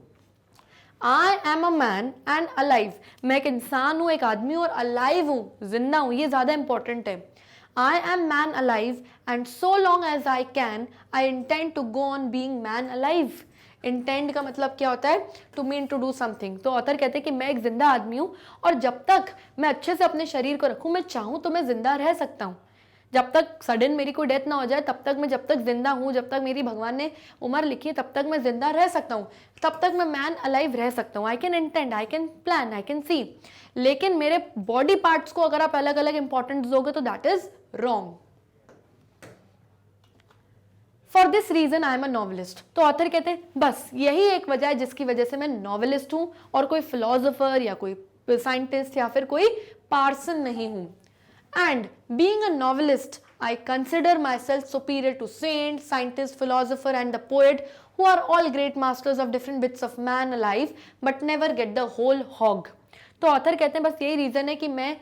आई am a man and alive, मैं एक इंसान हूँ, एक आदमी हूँ, और अलाइव हूँ, जिंदा हूँ, ये ज़्यादा इंपॉर्टेंट है। I am man alive and so long as I can I intend to go on being man alive. Intend का मतलब क्या होता है? To mean to do something. तो ऑथर कहते हैं कि मैं एक जिंदा आदमी हूँ, और जब तक मैं अच्छे से अपने शरीर को रखूँ, मैं चाहूँ तो मैं जिंदा रह सकता हूँ। जब तक सडन मेरी कोई डेथ ना हो जाए, तब तक मैं, जब तक जिंदा हूँ, जब तक मेरी भगवान ने उम्र लिखी है, तब तक मैं जिंदा रह सकता हूँ, तब तक मैं मैन अलाइव रह सकता हूँ। I can intend, I can plan, I can see. लेकिन मेरे बॉडी पार्ट्स को अगर आप अलग अलग इंपॉर्टेंस दोगे तो that is wrong. For this reason I am a novelist. तो ऑथर कहते हैं बस यही एक वजह है जिसकी वजह से मैं नॉवलिस्ट हूं, और कोई फिलोसोफर या कोई साइंटिस्ट या फिर कोई पार्सन नहीं हूं। And being a novelist I consider myself superior to saint, scientist, philosopher and the poet who are all great masters of different bits of man alive but never get the whole hog। तो author कहते हैं बस यही reason है कि मैं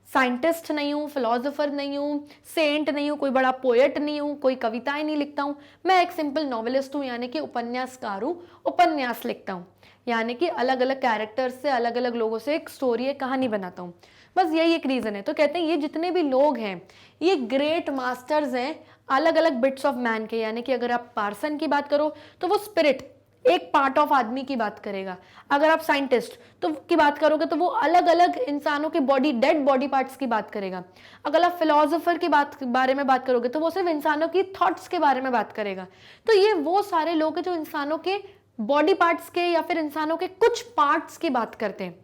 scientist नहीं हूँ, फिलोसोफर नहीं हूँ, सेंट नहीं हूँ, कोई बड़ा पोएट नहीं हूँ, कोई कविताएं नहीं लिखता हूँ, मैं एक सिंपल नॉवेलिस्ट हूँ, यानी कि उपन्यासकार हूँ, उपन्यास लिखता हूँ, यानी कि अलग अलग कैरेक्टर्स से, अलग अलग लोगों से एक स्टोरी, एक कहानी बनाता हूँ। बस यही एक रीजन है। तो कहते हैं ये जितने भी लोग हैं ये ग्रेट मास्टर्स हैं अलग अलग बिट्स ऑफ मैन के, यानी कि अगर आप पार्सन की बात करो तो वो स्पिरिट, एक पार्ट ऑफ आदमी की बात करेगा। अगर आप साइंटिस्ट तो की बात करोगे तो वो अलग अलग इंसानों के बॉडी, डेड बॉडी पार्ट्स की बात करेगा। अगर आप फिलोसोफर की बारे में बात करोगे तो वो सिर्फ इंसानों की थॉट्स के बारे में बात करेगा। तो ये वो सारे लोग हैं जो इंसानों के बॉडी पार्ट्स के या फिर इंसानों के कुछ पार्ट्स की बात करते हैं।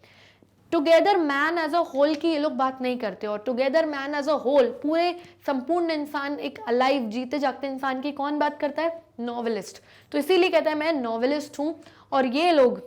Together man as a whole की ये लोग बात नहीं करते, और together man as a whole, पूरे संपूर्ण इंसान, एक अलाइव जीते जागते इंसान की कौन बात करता है? नॉवेलिस्ट। तो इसीलिए कहता है मैं नॉवेलिस्ट हूँ, और ये लोग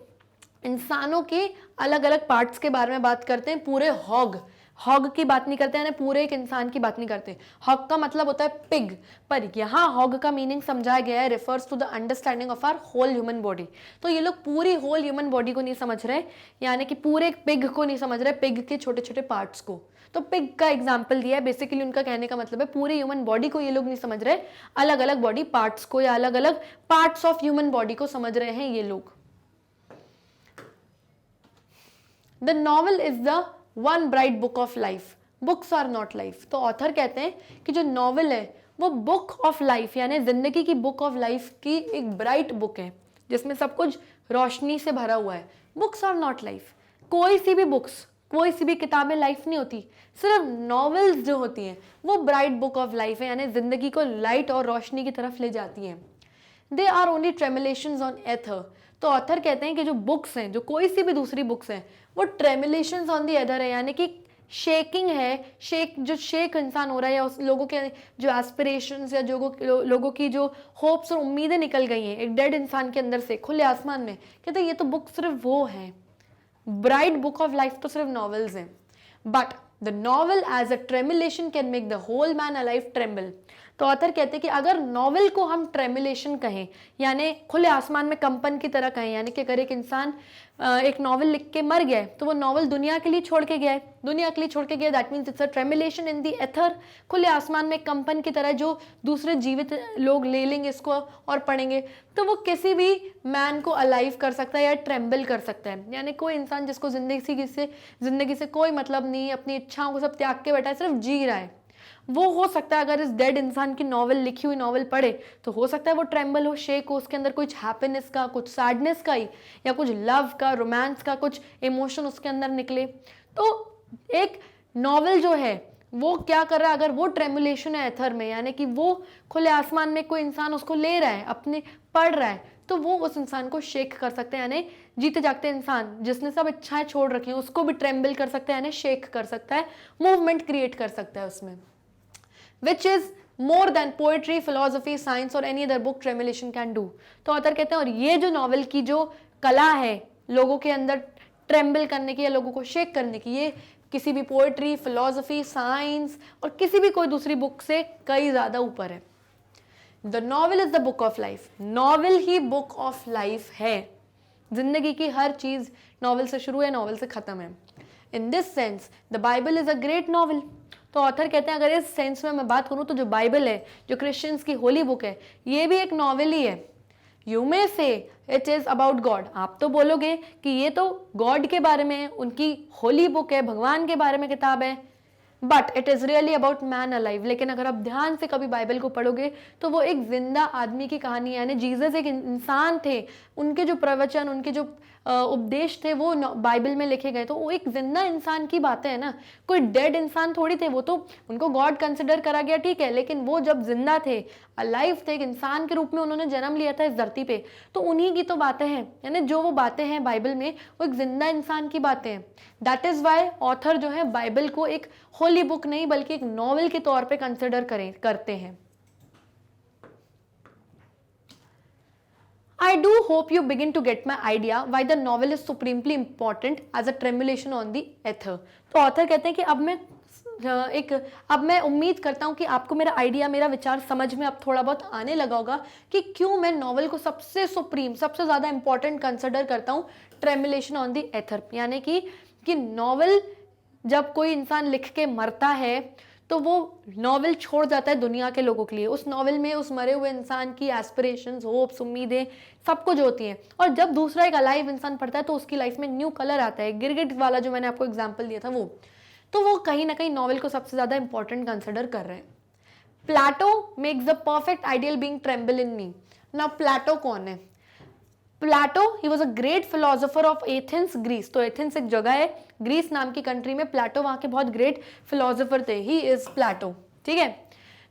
इंसानों के अलग अलग पार्ट्स के बारे में बात करते हैं, पूरे हॉग की बात नहीं करते, यानी पूरे एक इंसान की बात नहीं करते। हॉग का मतलब होता है पिग, पर यहाँ हॉग का मीनिंग समझाया गया है, refers to the understanding of our whole human body. तो ये लोग पूरी होल ह्यूमन बॉडी को नहीं समझ रहे, यानी कि पूरे एक पिग को नहीं समझ रहे, पिग के छोटे छोटे पार्ट्स को। तो पिग का एग्जाम्पल दिया है। बेसिकली उनका कहने का मतलब है पूरे ह्यूमन बॉडी को ये लोग नहीं समझ रहे, अलग अलग बॉडी पार्ट्स को या अलग अलग पार्ट्स ऑफ ह्यूमन बॉडी को समझ रहे हैं ये लोग। The novel is the one bright book of life, books are not life. तो ऑथर कहते हैं कि जो नॉवल है वो बुक ऑफ लाइफ, यानी जिंदगी की बुक ऑफ लाइफ की एक ब्राइट बुक है जिसमें सब कुछ रोशनी से भरा हुआ है। Books are not life. कोई सी भी बुक्स, कोई सी भी किताबें लाइफ नहीं होती, सिर्फ नॉवेल्स जो होती हैं वो ब्राइट बुक ऑफ लाइफ है, यानी जिंदगी को लाइट और रोशनी की तरफ ले जाती हैं। दे आर ओनली ट्रेमुलेशंस ऑन एथर। तो ऑथर कहते हैं कि जो बुक्स हैं, जो कोई सी भी दूसरी बुक्स हैं, वो ट्रेमुलेशंस ऑन द एथर है, यानी कि शेकिंग है, जो शेक इंसान हो रहा है, या उस लोगों के जो एस्पिरेशंस या लोगों की जो होप्स और उम्मीदें निकल गई हैं एक डेड इंसान के अंदर से खुले आसमान में, कहते हैं ये तो बुक सिर्फ वो है, ब्राइट बुक ऑफ लाइफ तो सिर्फ नॉवेल्स हैं, but the novel as a tremulation can make the whole man alive tremble. तो ऑथर कहते हैं कि अगर नॉवल को हम ट्रेमुलेशन कहें, यानी खुले आसमान में कंपन की तरह कहें, यानी कि अगर एक इंसान एक नॉवल लिख के मर गया है तो वो नॉवल दुनिया के लिए छोड़ के गया है, दुनिया के लिए छोड़ के गया, that means it's a tremulation in the ether, खुले आसमान में कंपन की तरह जो दूसरे जीवित लोग ले लेंगे इसको और पढ़ेंगे, तो वो किसी भी मैन को अलाइव कर सकता है या ट्रेम्बल कर सकता है। यानी कोई इंसान जिसको जिंदगी से कोई मतलब नहीं, अपनी इच्छाओं को सब त्याग के बैठा है, सिर्फ जी रहा है, वो हो सकता है अगर इस डेड इंसान की नॉवल, लिखी हुई नॉवल पढ़े तो हो सकता है वो ट्रेम्बल हो, शेक हो, उसके अंदर कुछ हैप्पीनेस का, कुछ सैडनेस का ही, या कुछ लव का, रोमांस का कुछ इमोशन उसके अंदर निकले। तो एक नॉवल जो है वो क्या कर रहा है, अगर वो ट्रेमुलेशन है एथर में, यानी कि वो खुले आसमान में कोई इंसान उसको ले रहा है, अपने पढ़ रहा है, तो वो उस इंसान को शेक कर सकते हैं, यानी जीते जागते इंसान जिसने सब इच्छाएं छोड़ रखी हैं उसको भी ट्रेम्बल कर सकता है, यानी शेक कर सकता है, मूवमेंट क्रिएट कर सकता है उसमें, which is more than poetry, philosophy, science or any other book tremulation can do। तो ऑथर कहते हैं और ये जो नॉवल की जो कला है लोगों के अंदर ट्रेम्बल करने की या लोगों को शेक करने की, ये किसी भी पोएट्री, फिलोसफी, साइंस और किसी भी कोई दूसरी बुक से कई ज़्यादा ऊपर है। The novel is the book of life, novel he book of life है, जिंदगी की हर चीज़ नॉवल से शुरू है, नॉवल से ख़त्म है। In this sense the Bible is a great novel. तो ऑथर कहते हैं अगर इस सेंस में मैं बात करूं तो जो बाइबल है, जो क्रिश्चियंस की होली बुक है, ये भी एक नॉवेल ही है। यू मे से इट इज़ अबाउट गॉड, आप तो बोलोगे कि ये तो गॉड के बारे में है, उनकी होली बुक है, भगवान के बारे में किताब है, but it is really about man alive. लेकिन अगर आप ध्यान से कभी बाइबल को पढ़ोगे तो वो एक जिंदा आदमी की कहानी है, यानी जीसस एक इंसान थे, उनके जो प्रवचन, उनके जो उपदेश थे वो बाइबल में लिखे गए, तो वो एक जिंदा इंसान की बातें हैं ना, कोई डेड इंसान थोड़ी थे, वो तो उनको गॉड कंसिडर करा गया, ठीक है, लेकिन वो जब जिंदा थे, अलाइव थे, एक इंसान के रूप में उन्होंने जन्म लिया था इस धरती पे, तो उन्हीं की तो बातें हैं, यानी जो वो बातें हैं बाइबल में वो एक जिंदा इंसान की बातें हैं। दैट इज वाई ऑथर जो है बाइबल को एक होली बुक नहीं बल्कि एक नॉवल के तौर पे कंसिडर करते हैं। I do hope you begin to get my idea why the novel is supremely important as a tremulation on the ether। तो ऑथर कहते हैं कि अब मैं उम्मीद करता हूं कि आपको मेरा आइडिया, मेरा विचार समझ में अब थोड़ा बहुत आने लगा होगा कि क्यों मैं नॉवल को सबसे सुप्रीम, सबसे ज़्यादा इंपॉर्टेंट कंसिडर करता हूं ट्रेमुलेशन ऑन द एथर। यानी कि नॉवल जब कोई इंसान लिख के मरता है तो वो नॉवल छोड़ जाता है दुनिया के लोगों के लिए, उस नॉवल में उस मरे हुए इंसान की एस्पिरेशंस, होप्स, उम्मीदें सब कुछ होती हैं, और जब दूसरा एक अलाइव इंसान पढ़ता है तो उसकी लाइफ में न्यू कलर आता है। गिरगिट वाला जो मैंने आपको एग्जांपल दिया था वो कहीं ना कहीं नॉवल को सबसे ज़्यादा इंपॉर्टेंट कंसिडर कर रहे हैं। Plato makes the perfect ideal being tremble in me. ना प्लेटो कौन है? Plato he was a great philosopher of Athens, Greece. तो एथेंस एक जगह है ग्रीस नाम की कंट्री में, प्लेटो वहाँ के बहुत ग्रेट फिलोसोफर थे, ही इज प्लेटो, ठीक है।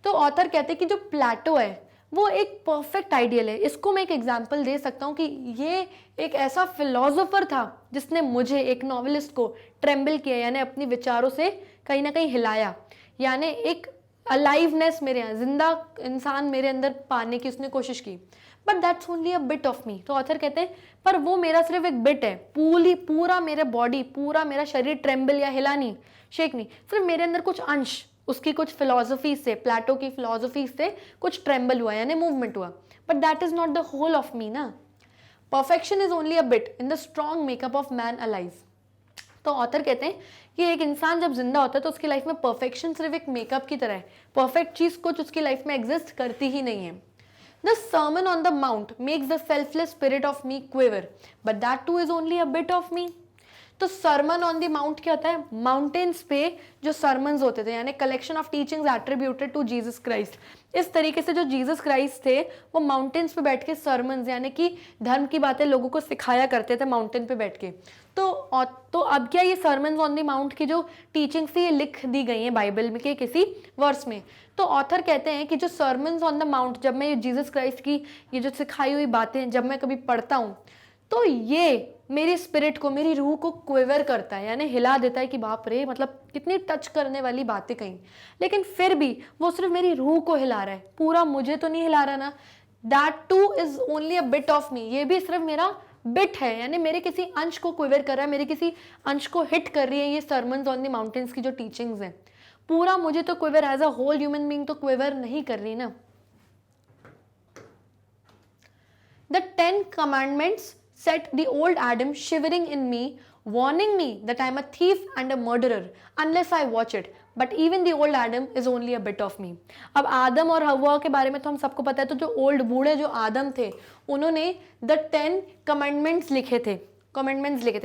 तो ऑथर कहते हैं कि जो प्लेटो है वो एक परफेक्ट आइडियल है। इसको मैं एक एग्जांपल दे सकता हूँ कि ये एक ऐसा फिलोसोफर था जिसने मुझे, एक नॉवेलिस्ट को, ट्रेम्बल किया, यानी अपनी विचारों से कहीं ना कहीं हिलाया, यानी एक अलाइवनेस मेरे यहाँ, जिंदा इंसान मेरे अंदर पाने की उसने कोशिश की। But that's only a bit of me. तो ऑथर कहते हैं पर वो मेरा सिर्फ एक बिट है, पूरा मेरा बॉडी, पूरा मेरा शरीर ट्रेम्बल या हिला नहीं, शेक नहीं, सिर्फ मेरे अंदर कुछ अंश उसकी कुछ फिलोसफी से, प्लेटो की फिलोसफी से कुछ ट्रेम्बल हुआ, यानी मूवमेंट हुआ, but that is not the whole of me ना। Perfection is only a bit in the strong makeup of man alive. तो ऑथर कहते हैं कि एक इंसान जब जिंदा होता है तो उसकी लाइफ में परफेक्शन सिर्फ एक मेकअप की तरह है, परफेक्ट चीज कुछ उसकी लाइफ में एग्जिस्ट करती ही नहीं है। The Sermon on the Mount makes the selfless spirit of me quiver, but that too is only a bit of me। तो सरमन ऑन द माउंट क्या होता है? माउंटेन्स पे जो सरमन्स होते थे, यानी collection of teachings attributed to Jesus Christ. इस तरीके से जो जीसस क्राइस्ट थे वो माउंटेन्स पे बैठ के सरमन्स, यानी कि धर्म की बातें लोगों को सिखाया करते थे माउंटेन पे बैठ के। तो अब क्या ये सरमन्स ऑन द माउंट की जो टीचिंग्स थी ये लिख दी गई हैं बाइबल में के किसी वर्स में। तो ऑथर कहते हैं कि जो सरमन्स ऑन द माउंट, जब मैं ये जीसस क्राइस्ट की ये जो सिखाई हुई बातें जब मैं कभी पढ़ता हूँ तो ये मेरी स्पिरिट को, मेरी रूह को क्विवर करता है, यानी हिला देता है कि बाप रे, मतलब कितनी टच करने वाली बातें कहीं। लेकिन फिर भी वो सिर्फ मेरी रूह को हिला रहा है, पूरा मुझे तो नहीं हिला रहा ना। That two is only a bit of me, ये भी सिर्फ मेरा बिट है, यानी मेरे किसी अंश को क्विवर कर रहा है, मेरे किसी अंश को हिट कर रही है ये सर्मन्स ऑन द माउंटेन्स की जो टीचिंग्स हैं। पूरा मुझे तो quiver, as a whole human being तो क्विवर नहीं कर रही ना। The 10 Commandments set the old Adam shivering in me, warning me that I am a thief and a murderer unless I watch it. But even the old Adam is only a bit of me. अब आदम और हवा के बारे में तो हम सबको पता है, तो जो ओल्ड बूढ़े जो आदम थे उन्होंने द 10 कमेंडमेंट्स लिखे थे।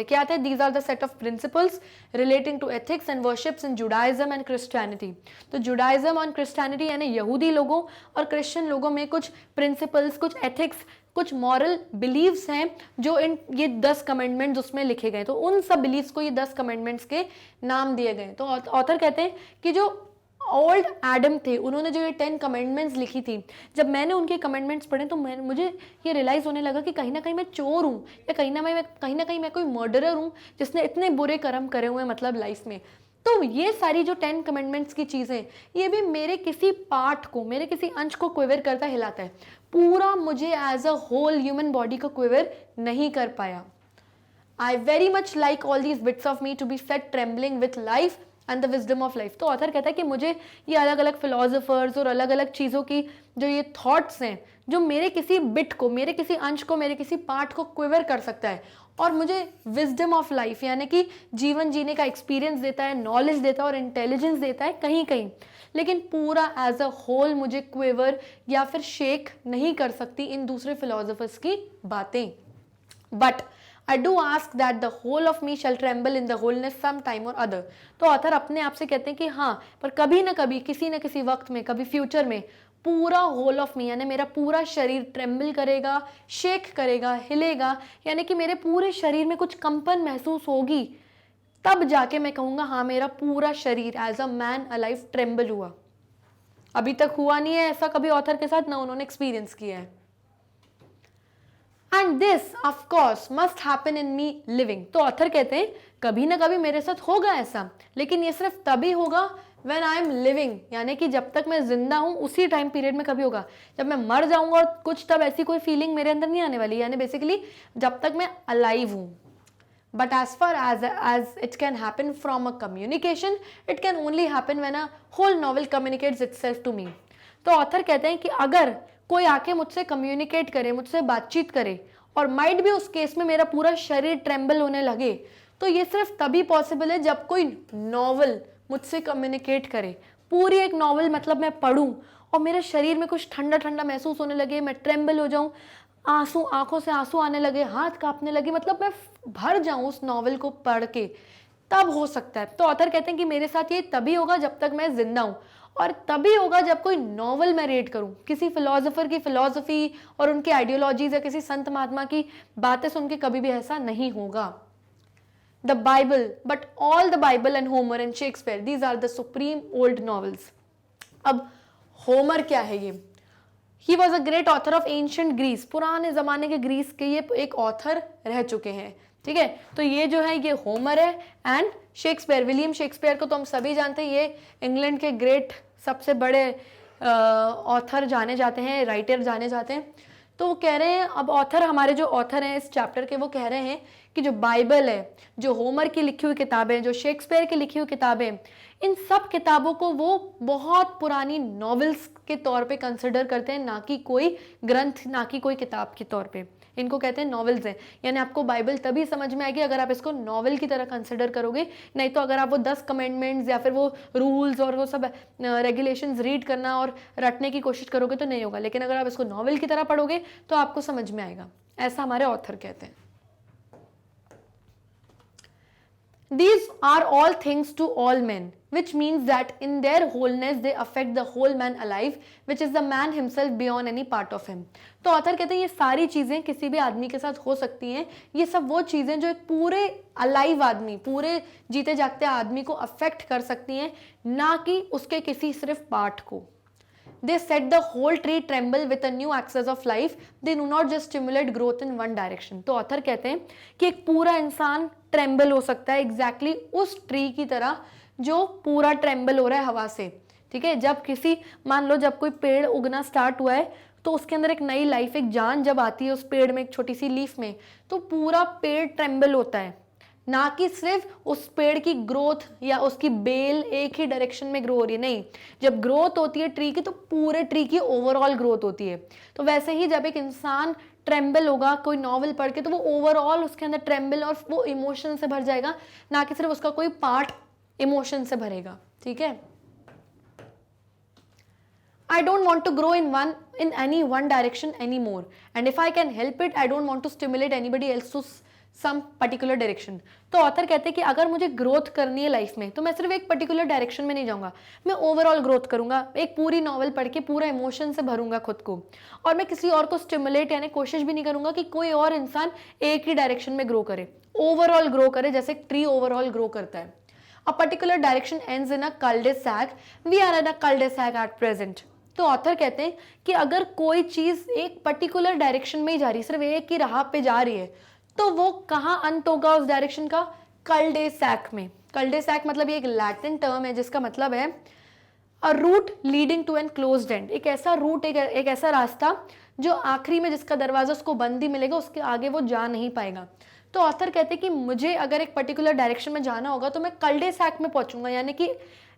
क्या थे? These are the set of principles relating to ethics and worships in Judaism and Christianity. तो जुडाइज्म और क्रिश्चियनिटी यानी यहूदी लोगों और क्रिश्चियन लोगों में कुछ प्रिंसिपल्स, कुछ एथिक्स, कुछ मॉरल बिलीव्स हैं जो इन ये 10 कमेंडमेंट्स उसमें लिखे गए। तो उन सब बिलीव्स को ये 10 कमेंडमेंट्स के नाम दिए गए। तो ऑथर कहते हैं कि जो ओल्ड एडम थे उन्होंने जो ये 10 कमेंडमेंट्स लिखी थी, जब मैंने उनके कमेंडमेंट्स पढ़े तो मुझे ये रियलाइज़ होने लगा कि कहीं ना कहीं मैं चोर हूँ, या कहीं ना कहीं मैं कोई मर्डरर हूँ जिसने इतने बुरे कर्म करे हुए हैं मतलब लाइफ में। तो ये सारी जो 10 कमेंडमेंट्स की चीज़ें, ये भी मेरे किसी पार्ट को, मेरे किसी अंश को क्विवर करता हिलाता है, पूरा मुझे as a whole human body को क्विवर नहीं कर पाया। I very much like all these bits of me to be set trembling with life and the wisdom of life. तो ऑथर कहता है कि मुझे ये अलग अलग फिलोसोफर्स और अलग अलग चीज़ों की जो ये थॉट्स हैं, जो मेरे किसी बिट को, मेरे किसी अंश को, मेरे किसी पार्ट को क्विवर कर सकता है और मुझे विजडम ऑफ लाइफ यानी कि जीवन जीने का एक्सपीरियंस देता है, नॉलेज देता है और इंटेलिजेंस देता है कहीं कहीं, लेकिन पूरा एज अ होल मुझे क्विवर या फिर शेक नहीं कर सकती इन दूसरे फिलोसोफर्स की बातें। But I do ask that the whole of me shall tremble in the wholeness some time or other। तो ऑथर अपने आप से कहते हैं कि हाँ, पर कभी ना कभी, किसी न किसी वक्त में, कभी फ्यूचर में पूरा होल ऑफ मी यानी मेरा पूरा शरीर ट्रेम्बल करेगा, शेक करेगा, हिलेगा, यानी कि मेरे पूरे शरीर में कुछ कंपन महसूस होगी, तब जाके मैं कहूँगा हाँ मेरा पूरा शरीर as a man alive tremble हुआ। अभी तक हुआ नहीं है ऐसा कभी ऑथर के साथ, ना उन्होंने एक्सपीरियंस किया है। And this of course must happen in me living. तो ऑथर कहते हैं कभी ना कभी मेरे साथ होगा ऐसा, लेकिन ये सिर्फ तभी होगा व्हेन आई एम लिविंग, यानी कि जब तक मैं जिंदा हूँ उसी टाइम पीरियड में कभी होगा। जब मैं मर जाऊंगा और कुछ तब ऐसी कोई फीलिंग मेरे अंदर नहीं आने वाली, यानी बेसिकली जब तक मैं अलाइव हूँ। But as far as it can happen from a communication, it can only happen when a whole novel communicates itself to me। तो ऑथर कहते हैं कि अगर कोई आके मुझसे कम्युनिकेट करे, मुझसे बातचीत करे, और माइट भी उस केस में मेरा पूरा शरीर ट्रेम्बल होने लगे, तो ये सिर्फ तभी पॉसिबल है जब कोई नॉवल मुझसे कम्युनिकेट करे। पूरी एक नॉवल मतलब मैं पढूं और मेरे शरीर में कुछ ठंडा ठंडा महसूस होने लगे, मैं ट्रेम्बल हो जाऊं, आंसू, आंखों से आंसू आने लगे, हाथ कांपने लगे, मतलब मैं भर जाऊं उस नॉवल को पढ़ के, तब हो सकता है। तो ऑथर कहते हैं कि मेरे साथ ये तभी होगा जब तक मैं जिंदा हूं, और तभी होगा जब कोई नॉवल मैं रीड करूं, किसी फिलोसोफर की फिलोसफी और उनकी आइडियोलॉजीज या किसी संत महात्मा की बातें सुन के कभी भी ऐसा नहीं होगा। The Bible, but all the Bible and Homer and Shakespeare, these are the supreme old novels. अब होमर क्या है? ये he was a great author of ancient Greece, पुराने जमाने के ग्रीस के ये एक ऑथर रह चुके हैं, ठीक है। तो ये जो है ये होमर है, एंड शेक्सपियर, विलियम शेक्सपियर को तो हम सभी जानते हैं, ये इंग्लैंड के ग्रेट सबसे बड़े ऑथर जाने जाते हैं, राइटर जाने जाते हैं। तो वो कह रहे हैं, अब ऑथर, हमारे जो ऑथर हैं इस चैप्टर के, वो कह रहे हैं कि जो बाइबल है, जो होमर की लिखी हुई किताबें, जो शेक्सपियर की लिखी हुई किताबें, इन सब किताबों को वो बहुत पुरानी नॉवेल्स के तौर पे कंसिडर करते हैं, ना कि कोई ग्रंथ, ना कि कोई किताब के तौर पे। इनको कहते हैं नॉवेल्स हैं। यानी आपको बाइबल तभी समझ में आएगी अगर आप इसको नॉवेल की तरह कंसिडर करोगे, नहीं तो अगर आप वो 10 कमेंडमेंट्स या फिर वो रूल्स और वो सब रेगुलेशंस रीड करना और रटने की कोशिश करोगे तो नहीं होगा, लेकिन अगर आप इसको नॉवेल की तरह पढ़ोगे तो आपको समझ में आएगा, ऐसा हमारे ऑथर कहते हैं। These are all things to all men, which means that in their wholeness they affect the whole man alive, which is the man himself beyond any part of him। तो ऑथर कहते हैं ये सारी चीज़ें किसी भी आदमी के साथ हो सकती हैं, ये सब वो चीज़ें जो एक पूरे अलाइव आदमी, पूरे जीते जागते आदमी को अफेक्ट कर सकती हैं, ना कि उसके किसी सिर्फ पार्ट को। they set the whole tree tremble with a new access of life. They do not just stimulate growth in one direction. तो ऑथर कहते हैं कि एक पूरा इंसान ट्रेम्बल हो सकता है एग्जैक्टली उस ट्री की तरह जो पूरा ट्रेम्बल हो रहा है हवा से, ठीक है। जब किसी, मान लो जब कोई पेड़ उगना स्टार्ट हुआ है तो उसके अंदर एक नई लाइफ, एक जान जब आती है उस पेड़ में, एक छोटी सी लीफ में, तो पूरा पेड़ ट्रेम्बल होता है, ना कि सिर्फ उस पेड़ की ग्रोथ या उसकी बेल एक ही डायरेक्शन में ग्रो हो रही है, नहीं। जब ग्रोथ होती है ट्री की तो पूरे ट्री की ओवरऑल ग्रोथ होती है। तो वैसे ही जब एक इंसान ट्रेम्बल होगा कोई नॉवल पढ़ के, तो वो ओवरऑल उसके अंदर ट्रेम्बल और वो इमोशन से भर जाएगा, ना कि सिर्फ उसका कोई पार्ट इमोशन से भरेगा, ठीक है। I don't want to grow in any one direction anymore, and if I can help it, I don't want to stimulate anybody else to some particular direction. तो ऑथर कहते हैं कि अगर मुझे ग्रोथ करनी है लाइफ में तो मैं सिर्फ एक पर्टिकुलर डायरेक्शन में नहीं जाऊंगा, मैं ओवरऑल ग्रोथ करूंगा, एक पूरी नॉवल पढ़ के पूरा इमोशन से भरूंगा खुद को, और मैं किसी और को स्टिमुलेट यानी कोशिश भी नहीं करूंगा कि कोई और इंसान एक ही डायरेक्शन में ग्रो करे, ओवरऑल ग्रो करे जैसे ट्री ओवरऑल ग्रो करता है। A particular direction ends in a cul-de-sac. We are in a cul-de-sac at present. तो ऑथर कहते हैं कि अगर कोई चीज एक पर्टिकुलर डायरेक्शन में ही जा रही है, सिर्फ एक ही राह पे जा रही है, तो वो कहाँ अंत होगा उस डायरेक्शन का? कल-डे-सैक में। कल-डे-सैक मतलब ये एक लैटिन टर्म है जिसका मतलब है a route leading to an closed end. एक ऐसा रूट, एक ऐसा रास्ता जो आखिरी में जिसका दरवाजा उसको बंद ही मिलेगा, उसके आगे वो जा नहीं पाएगा। तो ऑथर कहते हैं कि मुझे अगर एक पर्टिकुलर डायरेक्शन में जाना होगा तो मैं कल-डे-सैक में पहुंचूंगा, यानी कि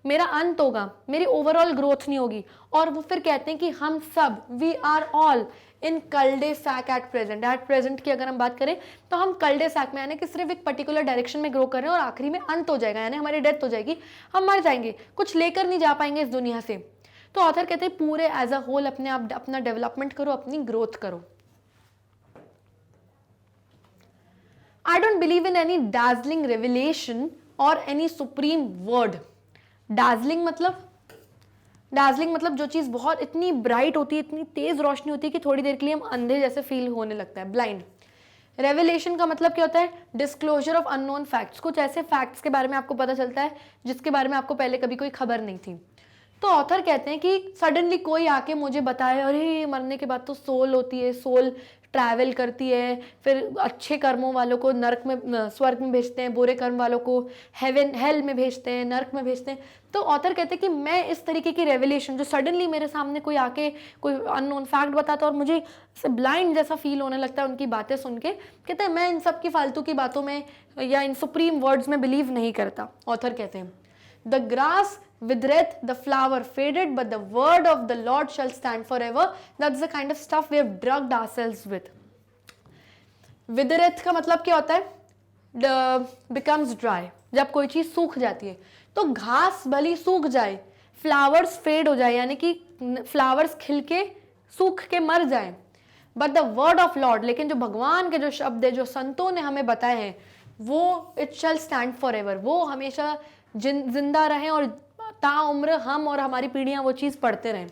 मेरा अंत होगा, मेरी ओवरऑल ग्रोथ नहीं होगी। और वो फिर कहते हैं कि हम सब, we are all in cul de sac at present. At present की अगर हम बात करें तो हम कल-डे-सैक में, यानी कि सिर्फ एक पर्टिकुलर डायरेक्शन में ग्रो कर रहे हैं और आखिरी में अंत हो जाएगा, यानी हमारी डेथ हो जाएगी, हम मर जाएंगे, कुछ लेकर नहीं जा पाएंगे इस दुनिया से। तो ऑथर कहते हैं पूरे एज अ होल अपने आप अपना डेवलपमेंट करो, अपनी ग्रोथ करो। I don't believe in any dazzling revelation or any supreme word. Dazzling मतलब जो चीज़ बहुत इतनी ब्राइट होती है, इतनी तेज़ रोशनी होती है कि थोड़ी देर के लिए हम अंधे जैसे फील होने लगता है, ब्लाइंड। रेवलेशन का मतलब क्या होता है? Disclosure of unknown facts. कुछ ऐसे फैक्ट्स के बारे में आपको पता चलता है जिसके बारे में आपको पहले कभी कोई खबर नहीं थी। तो ऑथर कहते हैं कि सडनली कोई आके मुझे बताए, अरे मरने के बाद तो सोल होती है, सोल ट्रैवल करती है, फिर अच्छे कर्मों वालों को नरक में, स्वर्ग में भेजते हैं, बुरे कर्म वालों को हेवन हेल में भेजते हैं, नरक में भेजते हैं। तो ऑथर कहते हैं कि मैं इस तरीके की रेवलेशन जो सडनली मेरे सामने कोई आके कोई अननोन फैक्ट बताता है और मुझे ब्लाइंड जैसा फील होने लगता है उनकी बातें सुन के, कहते हैं मैं इन सब की फालतू की बातों में या इन सुप्रीम वर्ड्स में बिलीव नहीं करता। ऑथर कहते हैं the grass withereth, the flower faded, but the word of the Lord shall stand forever. That's the kind of stuff we have drugged ourselves with. Withereth का मतलब क्या होता है? Becomes dry. जब कोई चीज सूख जाती है, तो घास भली सूख जाए, फ्लावर्स फेड हो जाए, यानी कि फ्लावर्स खिल के सूख के मर जाए, but the word of Lord, लेकिन जो भगवान के जो शब्द है, जो संतों ने हमें बताए हैं, वो it shall stand for ever, वो हमेशा जिंदा रहें और ताउम्र हम और हमारी पीढ़ियां वो चीज़ पढ़ते रहें।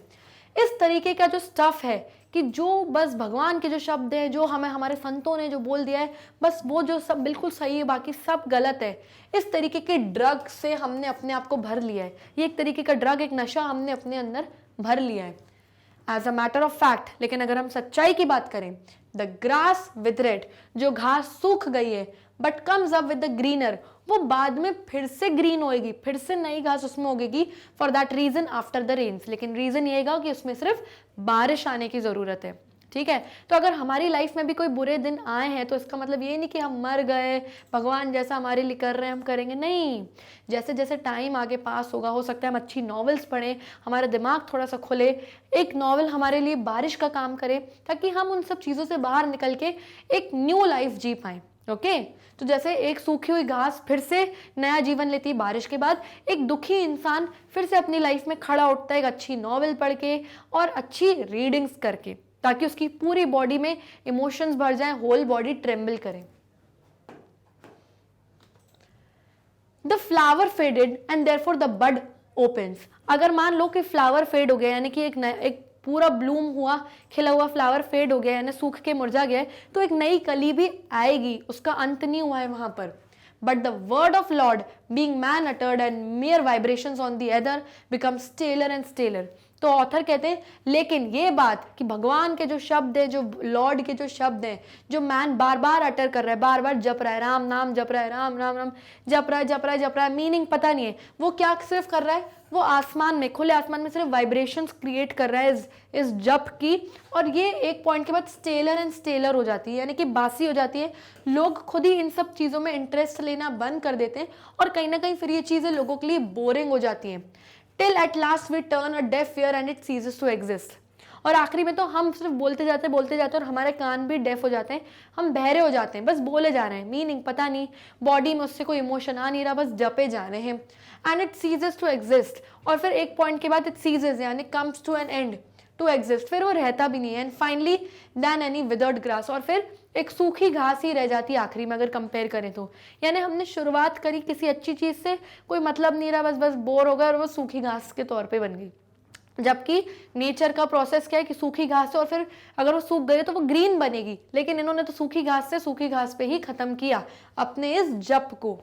इस तरीके का जो स्टफ है कि जो बस भगवान के जो शब्द है, जो हमें हमारे संतों ने जो बोल दिया है, बस वो जो सब बिल्कुल सही है, बाकी सब गलत है, इस तरीके के ड्रग से हमने अपने आप को भर लिया है। ये एक तरीके का ड्रग, एक नशा हमने अपने अंदर भर लिया है as a matter of fact. लेकिन अगर हम सच्चाई की बात करें, द ग्रास विथरेड, जो घास सूख गई है, but comes up with the greener, वो बाद में फिर से ग्रीन होएगी, फिर से नई घास उसमें उगेगी, for that reason after the rains. लेकिन रीजन ये है कि उसमें सिर्फ बारिश आने की जरूरत है, ठीक है। तो अगर हमारी लाइफ में भी कोई बुरे दिन आए हैं तो इसका मतलब ये नहीं कि हम मर गए, भगवान जैसा हमारे लिए कर रहे हैं हम करेंगे, नहीं। जैसे जैसे टाइम आगे पास होगा, हो सकता है हम अच्छी नॉवेल्स पढ़ें, हमारा दिमाग थोड़ा सा खुले, एक नॉवल हमारे लिए बारिश का काम करे, ताकि हम उन सब चीज़ों से बाहर निकल के एक न्यू लाइफ जी पाएँ। ओके तो जैसे एक सूखी हुई घास फिर से नया जीवन लेती है बारिश के बाद, एक दुखी इंसान फिर से अपनी लाइफ में खड़ा उठता है एक अच्छी नॉवेल पढ़ के और अच्छी रीडिंग्स करके, ताकि उसकी पूरी बॉडी में इमोशंस भर जाएं, होल बॉडी ट्रेम्बल करे। The flower faded and therefore the bud opens. अगर मान लो कि फ्लावर फेड हो गया, यानी कि एक पूरा ब्लूम हुआ, खिला हुआ फ्लावर फेड हो गया, यानी सूख के मुरझा गया, तो एक नई कली भी आएगी, उसका अंत नहीं हुआ है वहां पर। But the word of Lord being man uttered and mere vibrations on the other becomes staler and staler. तो ऑथर कहते हैं लेकिन ये बात कि भगवान के जो शब्द है, जो लॉर्ड के जो शब्द हैं, जो मैन बार बार अटर कर रहा है, बार बार जप रहा है, राम नाम जप रहा है, राम राम राम जप रहा है, जप रहा है, जप रहा है, मीनिंग पता नहीं है, वो क्या सिर्फ कर रहा है, वो आसमान में, खुले आसमान में सिर्फ वाइब्रेशंस क्रिएट कर रहा है इस जप की, और ये एक पॉइंट के बाद स्टेलर एंड स्टेलर हो जाती है, यानी कि बासी हो जाती है। लोग खुद ही इन सब चीज़ों में इंटरेस्ट लेना बंद कर देते हैं और कहीं ना कहीं फिर ये चीज़ें लोगों के लिए बोरिंग हो जाती हैं। Till at last we turn a deaf ear and it ceases to exist. और आखिरी में तो हम सिर्फ बोलते जाते और हमारे कान भी डेफ हो जाते हैं, हम बहरे हो जाते हैं, बस बोले जा रहे हैं, मीनिंग पता नहीं, बॉडी में उससे कोई इमोशन आ नहीं रहा, बस जपे जा रहे हैं। And it ceases to exist, और फिर एक पॉइंट के बाद इट सीजेस यानी comes to an end to exist, फिर वो रहता भी नहीं है। And finally than any withered grass, और फिर एक सूखी घास ही रह जाती है आखिरी में अगर कंपेयर करें तो। यानी हमने शुरुआत करी किसी अच्छी चीज़ से, कोई मतलब नहीं रहा, बस बोर हो गए और वो सूखी घास के तौर पे बन गई। जबकि नेचर का प्रोसेस क्या है कि सूखी घास से, और फिर अगर वो सूख गए तो वो ग्रीन बनेगी, लेकिन इन्होंने तो सूखी घास से सूखी घास पे ही खत्म किया अपने इस जप को।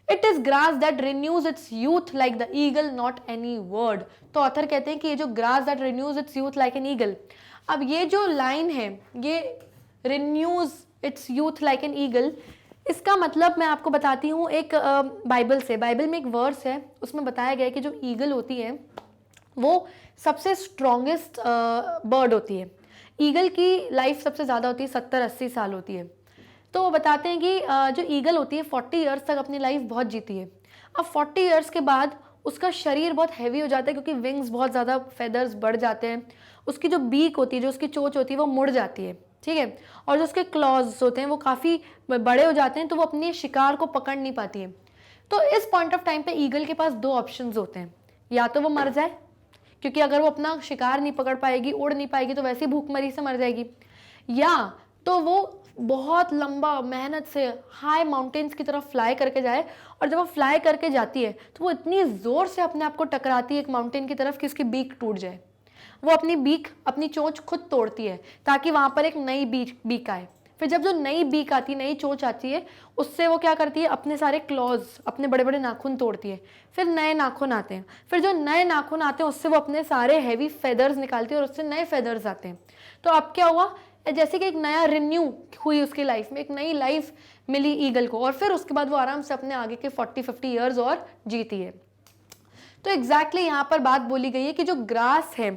It is grass that renews it's youth like the eagle not any word. तो ऑथर कहते हैं कि ये जो grass that renews it's youth like an eagle, अब ये जो लाइन है, ये renews it's youth like an eagle, इसका मतलब मैं आपको बताती हूँ एक बाइबल से। बाइबल में एक वर्स है, उसमें बताया गया है कि जो ईगल होती है वो सबसे स्ट्रॉन्गेस्ट बर्ड होती है। ईगल की लाइफ सबसे ज़्यादा होती है, 70-80 साल होती है। तो वो बताते हैं कि जो ईगल होती है 40 ईयर्स तक अपनी लाइफ बहुत जीती है। अब 40 ईयर्स के बाद उसका शरीर बहुत हैवी हो जाता है, क्योंकि विंग्स बहुत ज़्यादा, फेदर्स बढ़ जाते हैं, उसकी जो बीक होती है, जो उसकी चोंच होती है वो मुड़ जाती है, ठीक है, और जो उसके क्लॉज होते हैं वो काफ़ी बड़े हो जाते हैं, तो वो अपने शिकार को पकड़ नहीं पाती है। तो इस पॉइंट ऑफ टाइम पे ईगल के पास 2 ऑप्शंस होते हैं, या तो वो मर जाए, क्योंकि अगर वो अपना शिकार नहीं पकड़ पाएगी, उड़ नहीं पाएगी, तो वैसे ही भूखमरी से मर जाएगी, या तो वो बहुत लंबा मेहनत से हाई माउंटेन्स की तरफ फ्लाई करके जाए, और जब वो फ्लाई करके जाती है तो वो इतनी ज़ोर से अपने आप को टकराती है एक माउंटेन की तरफ कि उसकी बीक टूट जाए। वो अपनी बीक, अपनी चोंच खुद तोड़ती है ताकि वहाँ पर एक नई बीक आए। फिर जब जो नई बीक आती है, नई चोंच आती है, उससे वो क्या करती है, अपने सारे क्लॉज, अपने बड़े बड़े नाखून तोड़ती है, फिर नए नाखून आते हैं, फिर जो नए नाखून आते हैं उससे वो अपने सारे हैवी फेदर्स निकालती है और उससे नए फेदर्स आते हैं। तो अब क्या हुआ, जैसे कि एक नया रिन्यू हुई उसकी लाइफ में, एक नई लाइफ मिली ईगल को, और फिर उसके बाद वो आराम से अपने आगे के 40-50 ईयर्स और जीती है। तो एग्जैक्टली यहाँ पर बात बोली गई है कि जो ग्रास है,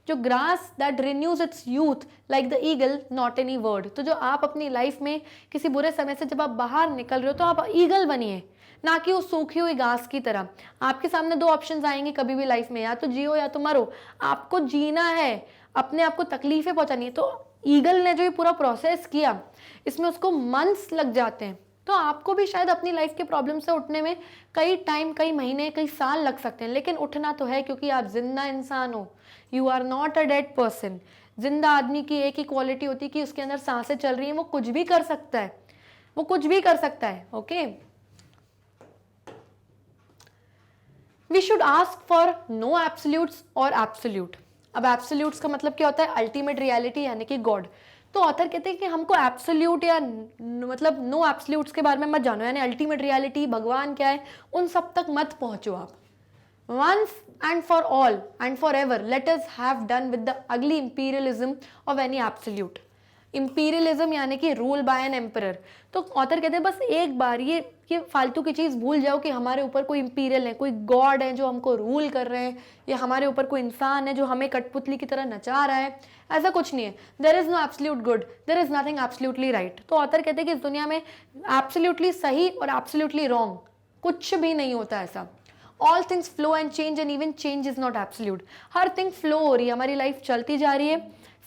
जो grass that renews it's youth like the eagle not any word. तो जो आप अपनी लाइफ में किसी बुरे समय से जब आप बाहर निकल रहे हो तो आप ईगल बनिए, ना कि उस सूखी हुई घास की तरह। आपके सामने 2 ऑप्शंस आएंगे कभी भी लाइफ में, या तो जियो या तो मरो। आपको जीना है, अपने आप को तकलीफें पहुंचानी है। तो ईगल ने जो ये पूरा प्रोसेस किया, इसमें उसको मंथ्स लग जाते हैं। तो आपको भी शायद अपनी लाइफ के प्रॉब्लम से उठने में कई टाइम, कई महीने, कई साल लग सकते हैं, लेकिन उठना तो है, क्योंकि आप जिंदा इंसान हो। You are not a dead person. जिंदा आदमी की एक ही क्वालिटी होती है कि उसके अंदर सांसें चल रही हैं, वो कुछ भी कर सकता है, वो कुछ भी कर सकता है। Okay, we should ask for no absolutes or absolute. अब एब्सोल्यूट्स का मतलब क्या होता है, अल्टीमेट रियलिटी यानी कि गॉड। तो ऑथर कहते हैं कि हमको एब्सोल्यूट या मतलब नो एब्सोल्यूट्स के बारे में मत जानो, यानी अल्टीमेट रियलिटी, भगवान क्या है, उन सब तक मत पहुंचो आप। Once and for all and forever, let us have done with the ugly imperialism of any absolute. Imperialism यानी कि रूल बाय एन एम्परर। तो ऑथर कहते हैं बस एक बार ये फालतू की चीज़ भूल जाओ कि हमारे ऊपर कोई इंपीरियल है, कोई गॉड है जो हमको रूल कर रहे हैं, या हमारे ऊपर कोई इंसान है जो हमें कठपुतली की तरह नचा रहा है। ऐसा कुछ नहीं है। There is no absolute good, there is nothing absolutely right. तो ऑथर कहते हैं कि इस दुनिया में एब्सोल्युटली सही और एब्सोल्युटली रॉन्ग कुछ भी नहीं होता ऐसा। All things flow and change and even change is not absolute. Her thing flow हो रही है, हमारी लाइफ चलती जा रही है,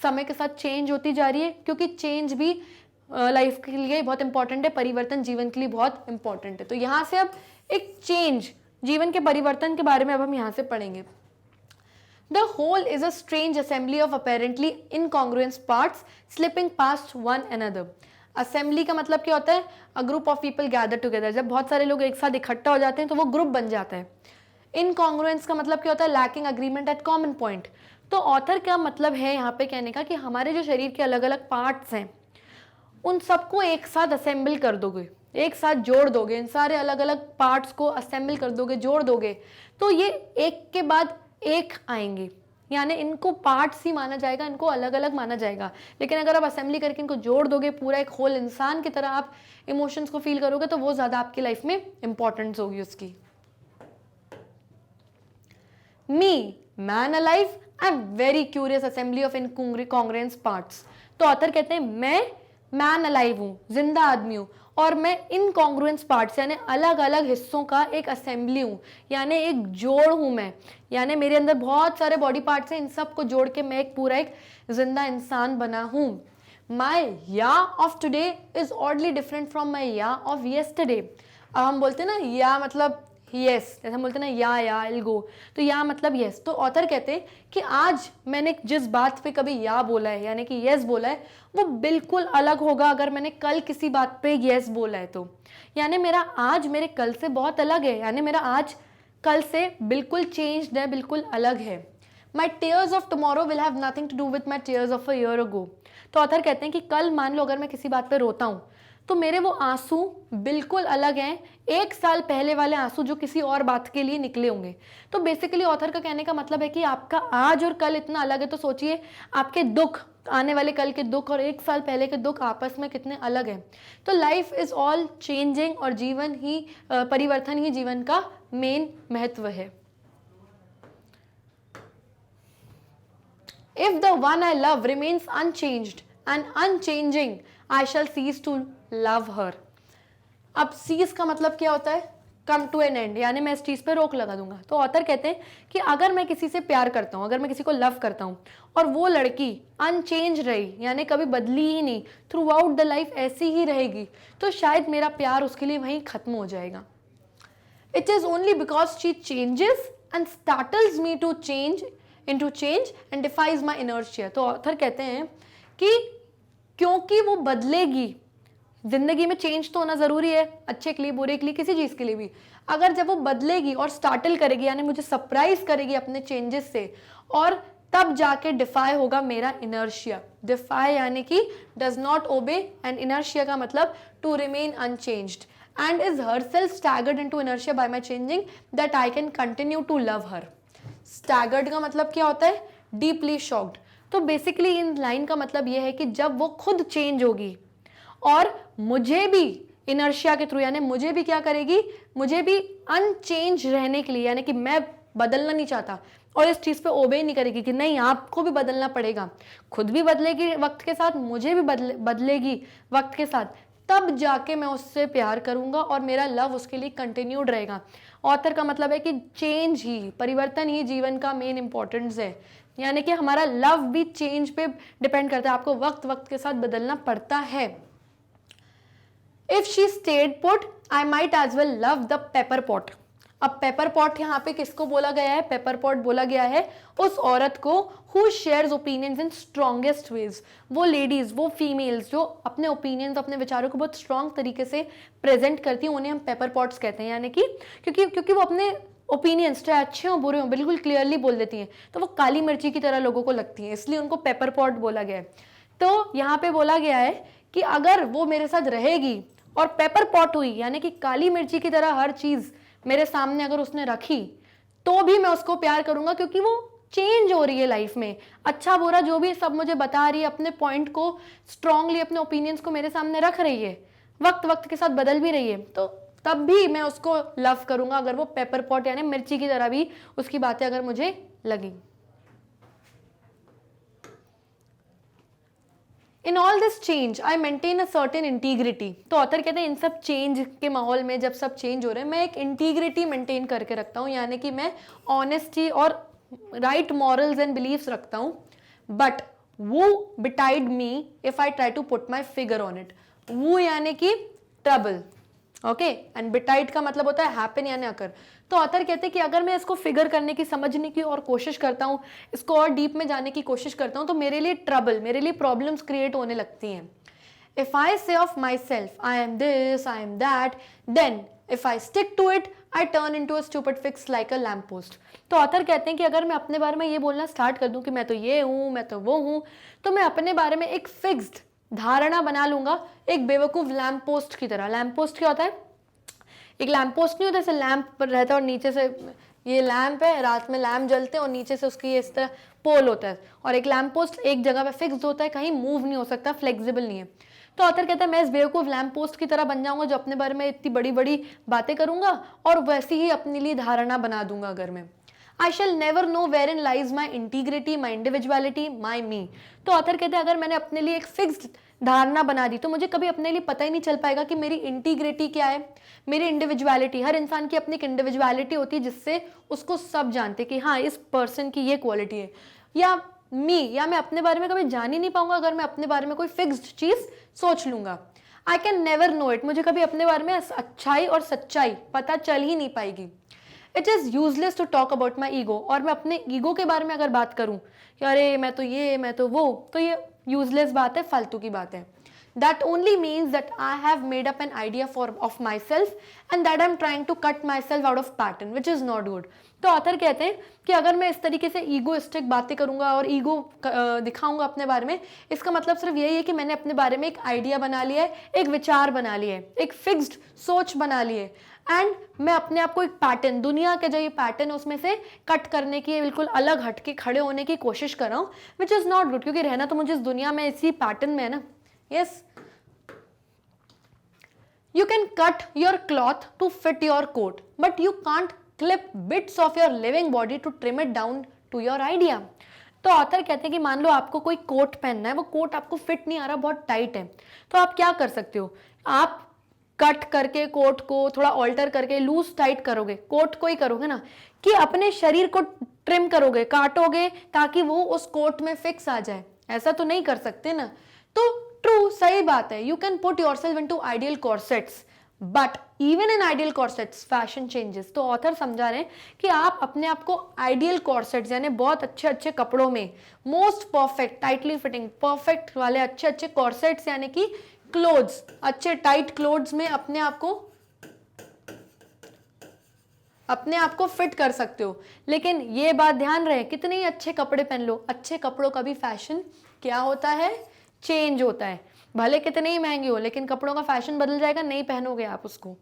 समय के साथ चेंज होती जा रही है, क्योंकि चेंज भी लाइफ के लिए बहुत इंपॉर्टेंट है, परिवर्तन जीवन के लिए बहुत इंपॉर्टेंट है। तो यहाँ से अब एक चेंज, जीवन के परिवर्तन के बारे में अब हम यहाँ से पढ़ेंगे। The whole is a strange assembly of apparently incongruent parts slipping past one another. Assembly का मतलब क्या होता है, अ group of people gather together. जब बहुत सारे लोग एक साथ इकट्ठा हो जाते हैं तो वो ग्रुप बन जाता है। इनकॉन्ग्रुएंस का मतलब क्या होता है, lacking agreement at common point. तो ऑथर क्या मतलब है यहाँ पे कहने का कि हमारे जो शरीर के अलग अलग पार्ट्स हैं उन सबको एक साथ असेंबल कर दोगे, एक साथ जोड़ दोगे, इन सारे अलग अलग पार्ट्स को असेंबल कर दोगे, जोड़ दोगे, तो ये एक के बाद एक आएंगे। यानी इनको पार्ट्स ही माना जाएगा, इनको अलग अलग माना जाएगा। लेकिन अगर आप असेंबली करके इनको जोड़ दोगे, पूरा एक होल इंसान की तरह आप इमोशंस को फील करोगे, तो वो ज़्यादा आपकी लाइफ में इंपॉर्टेंस होगी उसकी। Me man alive, I am very curious assembly of incongruous parts. तो ऑथर कहते हैं मैं मैन अलाइव हूँ, जिंदा आदमी हूँ, और मैं इनकॉन्ग्रुएंस पार्ट्स यानी अलग अलग हिस्सों का एक असेंबली हूँ, यानी एक जोड़ हूँ मैं। यानी मेरे अंदर बहुत सारे बॉडी पार्ट्स हैं, इन सब को जोड़ के मैं एक पूरा एक जिंदा इंसान बना हूँ। माई या of today is oddly different from my या ऑफ येस्टरडे। अब हम बोलते हैं ना या मतलब यस, जैसे हम बोलते हैं ना या विल गो, तो या मतलब यस। तो ऑथर कहते हैं कि आज मैंने जिस बात पे कभी या बोला है यानी कि यस बोला है, वो बिल्कुल अलग होगा अगर मैंने कल किसी बात पे यस बोला है तो। यानी मेरा आज मेरे कल से बहुत अलग है, यानी मेरा आज कल से बिल्कुल चेंज्ड है, बिल्कुल अलग है। My tears of tomorrow will have nothing to do with my tears of a year ago. तो ऑथर कहते हैं कि कल मान लो अगर मैं किसी बात पे रोता हूँ, तो मेरे वो आंसू बिल्कुल अलग हैं एक साल पहले वाले आंसू जो किसी और बात के लिए निकले होंगे। तो बेसिकली ऑथर का कहने का मतलब है कि आपका आज और कल इतना अलग है, तो सोचिए आपके दुख, आने वाले कल के दुख और एक साल पहले के दुख आपस में कितने अलग हैं। तो लाइफ इज ऑल चेंजिंग, और जीवन ही परिवर्तन ही जीवन का मेन महत्व है। If the one I love remains unchanged and unchanging, I shall cease to love her. अब cease का मतलब क्या होता है? Come to an end, यानी मैं इस चीज़ पे रोक लगा दूंगा। तो ऑथर कहते हैं कि अगर मैं किसी से प्यार करता हूँ, अगर मैं किसी को लव करता हूँ और वो लड़की अनचेंज रही, यानी कभी बदली ही नहीं, थ्रू आउट द लाइफ ऐसी ही रहेगी, तो शायद मेरा प्यार उसके लिए वहीं खत्म हो जाएगा। It is only because she changes and startles me to change and defies my inertia. तो ऑथर कहते हैं कि क्योंकि वो बदलेगी, जिंदगी में चेंज तो होना जरूरी है, अच्छे के लिए बुरे के लिए किसी चीज के लिए भी। अगर जब वो बदलेगी और स्टार्टल करेगी यानी मुझे सरप्राइज करेगी अपने चेंजेस से, और तब जाके डिफाई होगा मेरा इनर्शिया। डिफाई यानी कि does not obey, and inertia का मतलब to remain unchanged, and is herself staggered into inertia by my changing that I can continue to love her. Staggered का मतलब क्या होता है? Deeply shocked. तो बेसिकली इन लाइन का मतलब यह है कि जब वो खुद चेंज होगी और मुझे भी इनर्शिया के थ्रू, यानी मुझे भी क्या करेगी, मुझे भी अनचेंज रहने के लिए, यानी कि मैं बदलना नहीं चाहता और इस चीज़ पे ओबे नहीं करेगी कि नहीं आपको भी बदलना पड़ेगा, खुद भी बदलेगी वक्त के साथ, मुझे भी बदलेगी वक्त के साथ, तब जाके मैं उससे प्यार करूंगा और मेरा लव उसके लिए कंटिन्यूड रहेगा। ऑथर का मतलब है कि चेंज ही, परिवर्तन ही जीवन का मेन इंपॉर्टेंस है, यानी कि हमारा लव भी चेंज पे डिपेंड करता है, आपको वक्त वक्त के साथ बदलना पड़ता है। If she stayed put I might as well love the pepper pot. अब पेपर पॉट यहाँ पे किसको बोला गया है? पेपर पॉट बोला गया है उस औरत को who shares opinions in strongest ways. वो लेडीज, वो फीमेल्स जो अपने ओपिनियंस, अपने विचारों को बहुत स्ट्रॉन्ग तरीके से प्रेजेंट करती हैं, उन्हें हम पेपर पॉट्स कहते हैं। यानी कि क्योंकि वो अपने ओपिनियंस चाहे अच्छे हो बुरे हो बिल्कुल क्लियरली बोल देती हैं, तो वो काली मिर्ची की तरह लोगों को लगती हैं, इसलिए उनको पेपर पॉट बोला गया है। तो यहाँ पे बोला गया है कि अगर वो मेरे साथ रहेगी और पेपर पॉट हुई, यानी कि काली मिर्ची की तरह हर चीज मेरे सामने अगर उसने रखी, तो भी मैं उसको प्यार करूंगा, क्योंकि वो चेंज हो रही है लाइफ में, अच्छा बुरा जो भी सब मुझे बता रही है, अपने पॉइंट को स्ट्रांगली, अपने ओपिनियंस को मेरे सामने रख रही है, वक्त वक्त के साथ बदल भी रही है, तो तब भी मैं उसको लव करूंगा अगर वो पेपर पॉट यानी मिर्ची की तरह भी उसकी बातें अगर मुझे लगी। इन all this change I maintain a certain integrity. तो ऑथर कहते हैं इन सब चेंज के माहौल में जब सब चेंज हो रहे हैं, मैं एक इंटीग्रिटी मेंटेन करके रखता हूँ, यानी कि मैं ऑनेस्टी और राइट मॉरल्स एंड बिलीव्स रखता हूँ। But woe betide me if I try to put my figure on it. वो यानी कि ट्रबल, ओके, एंड बिटाइड का मतलब होता है हैपन यानी अकर। तो ऑथर कहते हैं कि अगर मैं इसको फिगर करने की, समझने की और कोशिश करता हूँ, इसको और डीप में जाने की कोशिश करता हूँ, तो मेरे लिए ट्रबल, मेरे लिए प्रॉब्लम्स क्रिएट होने लगती हैं। If I say of myself I am this, I am that, then if I stick to it I turn into a stupid fix like a lamp post. तो author कहते हैं कि अगर मैं अपने बारे में ये बोलना स्टार्ट कर दूं कि मैं तो ये हूँ, मैं तो वो हूँ, तो मैं अपने बारे में एक फिक्स्ड धारणा बना लूंगा, एक बेवकूफ लैम्प पोस्ट की तरह। लैम्प पोस्ट क्या होता है? एक लैम्प पोस्ट नहीं होता, ऐसे लैम्प पर रहता है और नीचे से ये लैम्प है, रात में लैम्प जलते हैं और नीचे से उसकी इस तरह पोल होता है, और एक लैम्प पोस्ट एक जगह पे फिक्स होता है, कहीं मूव नहीं हो सकता, फ्लेक्सिबल नहीं है। तो ऑथर कहता है मैं इस बेवकूफ लैम्प पोस्ट की तरह बन जाऊंगा जो अपने बारे में इतनी बड़ी बड़ी बातें करूंगा और वैसी ही अपने लिए धारणा बना दूंगा घर में। I shall never know wherein lies my integrity, my individuality, my me। तो ऑथर कहते हैं अगर मैंने अपने लिए एक फिक्स्ड धारणा बना दी तो मुझे कभी अपने लिए पता ही नहीं चल पाएगा कि मेरी इंटीग्रिटी क्या है, मेरी इंडिविजुअलिटी। हर इंसान की अपनी एक इंडिविजुअलिटी होती है जिससे उसको सब जानते कि हाँ इस पर्सन की ये क्वालिटी है, या मी, या मैं अपने बारे में कभी जान ही नहीं पाऊंगा अगर मैं अपने बारे में कोई फिक्स्ड चीज सोच लूंगा। I can never know it, मुझे कभी अपने बारे में अच्छाई और सच्चाई पता चल ही नहीं पाएगी। It is useless to talk about my ego, और मैं अपने ईगो के बारे में अगर बात करूं कि अरे मैं तो ये मैं तो वो, तो ये यूजलेस बात है, फालतू की बात है। That only means that I have made up an idea of myself and that I am trying to cut myself out of pattern which is not good. तो ऑथर कहते हैं कि अगर मैं इस तरीके से ईगोइस्टिक बातें करूंगा और ईगो दिखाऊंगा अपने बारे में, इसका मतलब सिर्फ यही है कि मैंने अपने बारे में एक आइडिया बना लिया है, एक विचार बना लिया है, एक फिक्स्ड सोच बना ली है, एंड मैं अपने आप को एक पैटर्न, दुनिया के जो ये पैटर्न है उसमें से कट करने की, बिल्कुल अलग हटके खड़े होने की कोशिश कर रहा हूँ, विच इज़ नॉट गुड, क्योंकि रहना तो मुझे इस दुनिया में इसी पैटर्न में है ना। Yes, you can cut your cloth to fit your coat but you can't clip bits of your living body to trim it down to your idea. तो ऑथर कहते हैं कि मान लो आपको कोई कोट पहनना है, वो कोट आपको फिट नहीं आ रहा, बहुत टाइट है, तो आप क्या कर सकते हो, आप कट करके कोट को थोड़ा ऑल्टर करके लूज टाइट करोगे, कोट को ही करोगे ना, कि अपने शरीर को ट्रिम करोगे, काटोगे ताकि वो उस कोट में फिक्स आ जाए। ऐसा तो नहीं कर सकते ना। तो ट्रू, सही बात है, you can put yourself into ideal corsets but even in ideal corsets fashion changes. तो ऑथर समझा रहे हैं कि आप अपने आप को आइडियल कॉर्सेट्स यानी बहुत अच्छे अच्छे कपड़ों में, most perfect tightly fitting perfect वाले अच्छे अच्छे कॉर्सेट्स यानी कि क्लोथ्स, अच्छे टाइट क्लोथ्स में अपने आप को फिट कर सकते हो। लेकिन ये बात ध्यान रहे, कितने ही अच्छे कपड़े पहन लो, अच्छे कपड़ों का भी फैशन क्या होता है, चेंज होता है। भले कितने ही महंगे हो, लेकिन कपड़ों का फैशन बदल जाएगा, नहीं पहनोगे आप उसको।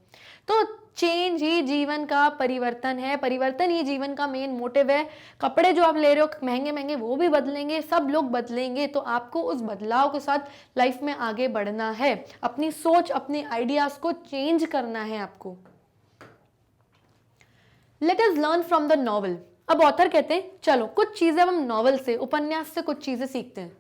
तो चेंज ही जीवन का परिवर्तन है, परिवर्तन ही जीवन का मेन मोटिव है। कपड़े जो आप ले रहे हो महंगे महंगे, वो भी बदलेंगे, सब लोग बदलेंगे, तो आपको उस बदलाव के साथ लाइफ में आगे बढ़ना है, अपनी सोच, अपने आइडियाज को चेंज करना है आपको। Let us learn from the novel. अब ऑथर कहते हैं चलो कुछ चीजें हम नॉवल से, उपन्यास से कुछ चीजें सीखते हैं।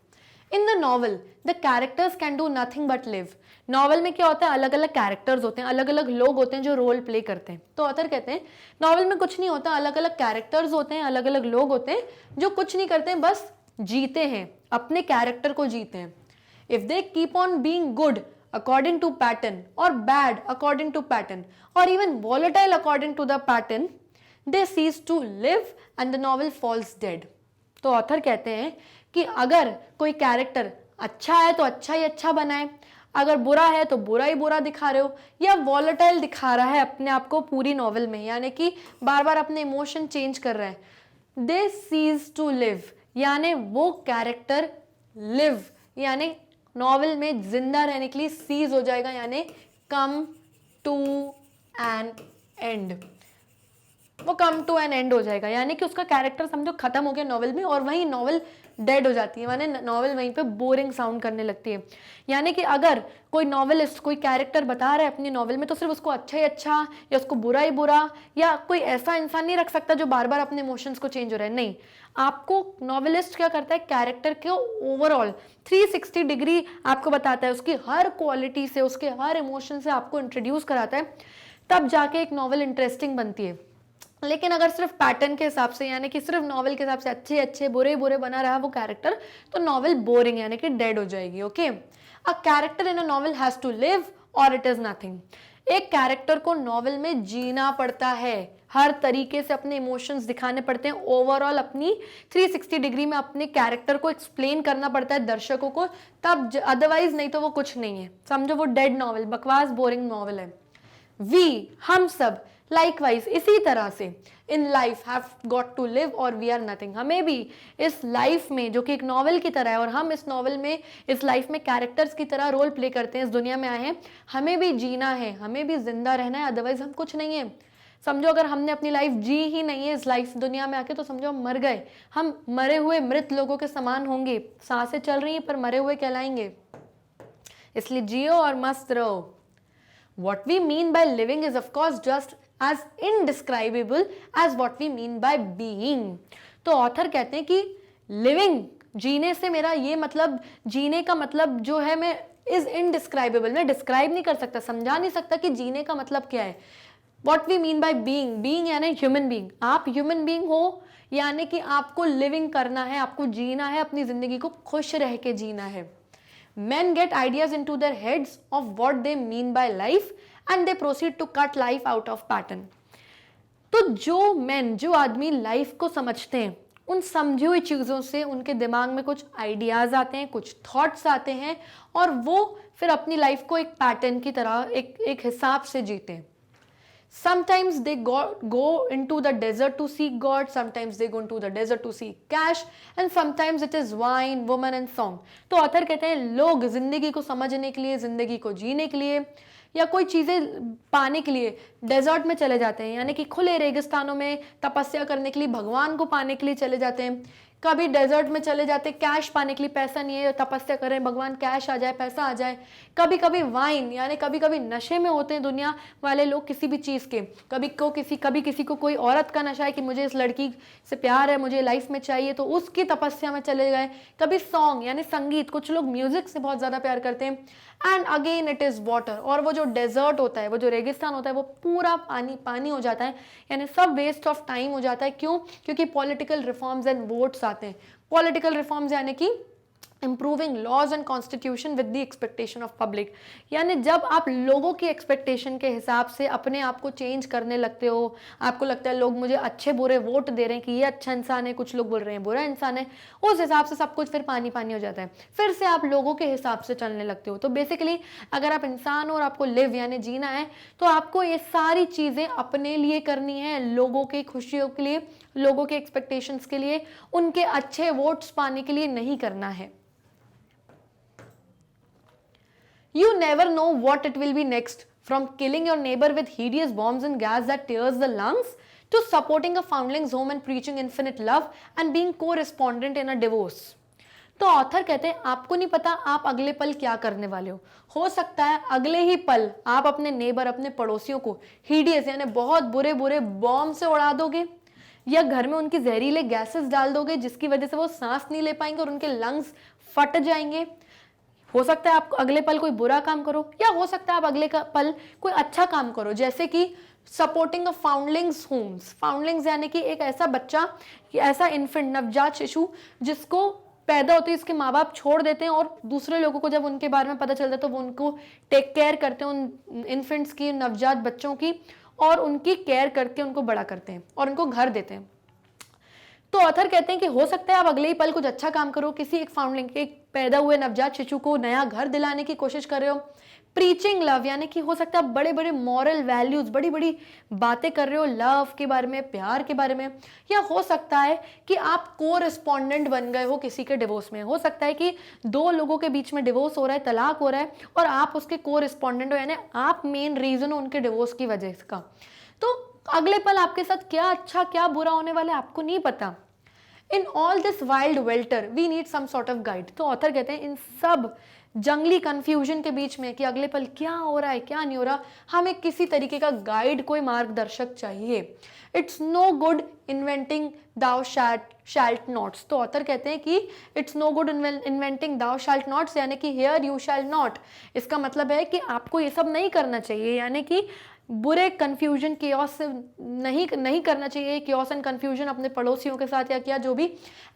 इन the novel the characters can do nothing but live. Novel में क्या होता है, अलग अलग कैरेक्टर्स होते हैं, अलग अलग लोग होते हैं जो रोल प्ले करते हैं। तो ऑथर कहते हैं नॉवल में कुछ नहीं होता, अलग अलग कैरेक्टर्स होते हैं, अलग अलग लोग होते हैं जो कुछ नहीं करते हैं, बस जीते हैं, अपने कैरेक्टर को जीते हैं। If they keep on being good according to pattern or bad according to pattern or even volatile according to the pattern, they cease to live and the novel falls dead। तो author कहते हैं कि अगर कोई character अच्छा है तो अच्छा ही अच्छा बनाए, अगर बुरा है तो बुरा ही बुरा दिखा रहे हो, या वॉलेटाइल दिखा रहा है अपने आप को पूरी नॉवल में, यानी कि बार बार अपने इमोशन चेंज कर रहा है, दे सीज टू लिव, यानी वो कैरेक्टर लिव यानी नॉवल में जिंदा रहने के लिए सीज हो जाएगा, यानी कम टू एन एंड, वो कम टू एन एंड हो जाएगा, यानी कि उसका कैरेक्टर समझो खत्म हो गया नॉवल में, और वहीं नॉवल डेड हो जाती है, माने नॉवल वहीं पे बोरिंग साउंड करने लगती है। यानी कि अगर कोई नॉवेलिस्ट कोई कैरेक्टर बता रहा है अपनी नॉवल में, तो सिर्फ उसको अच्छा ही अच्छा या उसको बुरा ही बुरा, या कोई ऐसा इंसान नहीं रख सकता जो बार बार अपने इमोशंस को चेंज हो रहा है, नहीं। आपको नॉवेलिस्ट क्या करता है, कैरेक्टर को ओवरऑल 360 डिग्री आपको बताता है, उसकी हर क्वालिटी से, उसके हर इमोशन से आपको इंट्रोड्यूस कराता है, तब जाके एक नॉवल इंटरेस्टिंग बनती है। लेकिन अगर सिर्फ पैटर्न के हिसाब से, यानी कि सिर्फ नॉवल के हिसाब से अच्छे अच्छे बुरे बुरे बना रहा वो कैरेक्टर, तो नॉवल बोरिंग यानी कि डेड हो जाएगी। Okay, a character in a novel has to live or it is nothing. एक कैरेक्टर को नॉवल में जीना पड़ता है, हर तरीके से अपने इमोशंस दिखाने पड़ते हैं, ओवरऑल अपनी 360 डिग्री में अपने कैरेक्टर को एक्सप्लेन करना पड़ता है दर्शकों को, तब अदरवाइज नहीं तो वो कुछ नहीं है, समझो वो डेड नॉवल, बकवास बोरिंग नॉवल है। वी, हम सब, लाइकवाइज इसी तरह से in life have got to live or we are nothing. हमें भी इस लाइफ में, जो कि एक नॉवल की तरह है, और हम इस नॉवल में, इस लाइफ में कैरेक्टर्स की तरह रोल प्ले करते हैं, इस दुनिया में आए हैं, हमें भी जीना है, हमें भी जिंदा रहना है, अदरवाइज हम कुछ नहीं है। समझो अगर हमने अपनी लाइफ जी ही नहीं है इस लाइफ दुनिया में आके, तो समझो हम मर गए, हम मरे हुए मृत लोगों के समान होंगे, सांसें चल रही हैं पर मरे हुए कहलाएंगे। इसलिए जियो और मस्त रहो। What we mean by living is of course just as indescribable as what we mean by being। तो ऑथर कहते हैं कि लिविंग, जीने से मेरा ये मतलब, जीने का मतलब जो है मैं इज इनडिस्क्राइबेबल, मैं डिस्क्राइब नहीं कर सकता, समझा नहीं सकता कि जीने का मतलब क्या है। What we mean by being, being यानी ह्यूमन बीइंग, आप ह्यूमन बीइंग हो यानी कि आपको लिविंग करना है, आपको जीना है, अपनी जिंदगी को खुश रह के जीना है। Men get ideas into their heads of what they mean by life and they proceed to cut life out of pattern। तो जो मैन, जो आदमी लाइफ को समझते हैं, उन समझी हुई चीज़ों से उनके दिमाग में कुछ आइडियाज़ आते हैं, कुछ थॉट्स आते हैं और वो फिर अपनी लाइफ को एक पैटर्न की तरह, एक हिसाब से जीते हैं। Sometimes they go into the desert to seek God, sometimes they go into the desert to seek cash, and sometimes it is wine, woman and song। तो ऑथर कहते हैं लोग जिंदगी को समझने के लिए, जिंदगी को जीने के लिए या कोई चीज़ें पाने के लिए डेजर्ट में चले जाते हैं, यानी कि खुले रेगिस्तानों में तपस्या करने के लिए, भगवान को पाने के लिए चले जाते हैं। कभी डेजर्ट में चले जाते कैश पाने के लिए, पैसा नहीं है, तपस्या कर रहे हैं, भगवान कैश आ जाए, पैसा आ जाए। कभी कभी वाइन यानी कभी कभी नशे में होते हैं दुनिया वाले लोग किसी भी चीज़ के, कभी किसी को कोई औरत का नशा है कि मुझे इस लड़की से प्यार है, मुझे लाइफ में चाहिए, तो उसकी तपस्या में चले गए। कभी सॉन्ग यानी संगीत, कुछ लोग म्यूजिक से बहुत ज़्यादा प्यार करते हैं। And again it is water, और वो जो डेजर्ट होता है, वो जो रेगिस्तान होता है, वो पूरा पानी पानी हो जाता है, यानी सब वेस्ट ऑफ टाइम हो जाता है। क्यों? क्योंकि पॉलिटिकल रिफॉर्म्स एंड वोट्स आते हैं। पॉलिटिकल रिफॉर्म्स यानी कि improving laws and constitution with the expectation of public, यानी जब आप लोगों की एक्सपेक्टेशन के हिसाब से अपने आप को चेंज करने लगते हो, आपको लगता है लोग मुझे अच्छे बुरे वोट दे रहे हैं कि ये अच्छा इंसान है, कुछ लोग बोल रहे हैं बुरा इंसान है, उस हिसाब से सब कुछ फिर पानी पानी हो जाता है, फिर से आप लोगों के हिसाब से चलने लगते हो। तो बेसिकली अगर आप इंसान हो और आपको लिव यानी जीना है, तो आपको ये सारी चीज़ें अपने लिए करनी है, लोगों की खुशियों के लिए, लोगों के एक्सपेक्टेशंस के लिए, उनके अच्छे वोट्स पाने के लिए नहीं करना है। You never know what it will be next, from killing your neighbor with hideous bombs and gas that tears the lungs to supporting a foundling's home and preaching infinite love and being co-respondent in a divorce। तो author कहते हैं आपको नहीं पता आप अगले पल क्या करने वाले हो सकता है अगले ही पल आप अपने नेबर, अपने पड़ोसियों को हिडियस यानी बहुत बुरे बुरे बॉम्ब से उड़ा दोगे, या घर में उनकी जहरीले गैसेस डाल दोगे जिसकी वजह से वो सांस नहीं ले पाएंगे और उनके लंग्स फट जाएंगे। हो सकता है आप अगले पल कोई बुरा काम करो, या हो सकता है आप अगले पल कोई अच्छा काम करो, जैसे कि सपोर्टिंग अ फाउंडलिंग्स होम्स। फाउंडलिंग्स यानी कि एक ऐसा बच्चा, ऐसा इन्फेंट, नवजात शिशु जिसको पैदा होते ही उसके माँ बाप छोड़ देते हैं और दूसरे लोगों को जब उनके बारे में पता चलता है तो वो उनको टेक केयर करते हैं, उन इन्फेंट्स की, नवजात बच्चों की, और उनकी केयर करके उनको बड़ा करते हैं और उनको घर देते हैं। तो ऑथर कहते हैं कि हो सकता है आप अगले ही पल कुछ अच्छा काम करो, किसी एक फाउंडलिंग के पैदा हुए नवजात शिशु को नया घर दिलाने की कोशिश कर रहे हो। प्रीचिंग लव यानी कि हो सकता है आप बड़े बड़े मॉरल वैल्यूज, बड़ी बड़ी बातें कर रहे हो लव के बारे में, प्यार के बारे में, या हो सकता है कि आप को रिस्पॉन्डेंट बन गए हो किसी के डिवोर्स में। हो सकता है कि दो लोगों के बीच में डिवोर्स हो रहा है, तलाक हो रहा है, और आप उसके को रिस्पॉन्डेंट हो, यानी आप मेन रीजन हो उनके डिवोर्स की वजह का। तो अगले पल आपके साथ क्या अच्छा क्या बुरा होने वाला है आपको नहीं पता। In all this wild welter we need some sort of guide. तो ऑथर कहते हैं इन सब जंगली कंफ्यूजन के बीच में कि अगले पल क्या हो रहा है क्या नहीं हो रहा, हमें किसी तरीके का गाइड, कोई मार्गदर्शक चाहिए। It's no good inventing thou shalt nots. तो ऑथर कहते हैं कि it's no good inventing thou shalt nots, यानी कि हियर यू शैल नॉट। इसका मतलब है कि आपको ये सब नहीं करना चाहिए, यानी कि बुरे कंफ्यूजन केओस नहीं करना चाहिए, केओस एंड कंफ्यूजन अपने पड़ोसियों के साथ या क्या जो भी।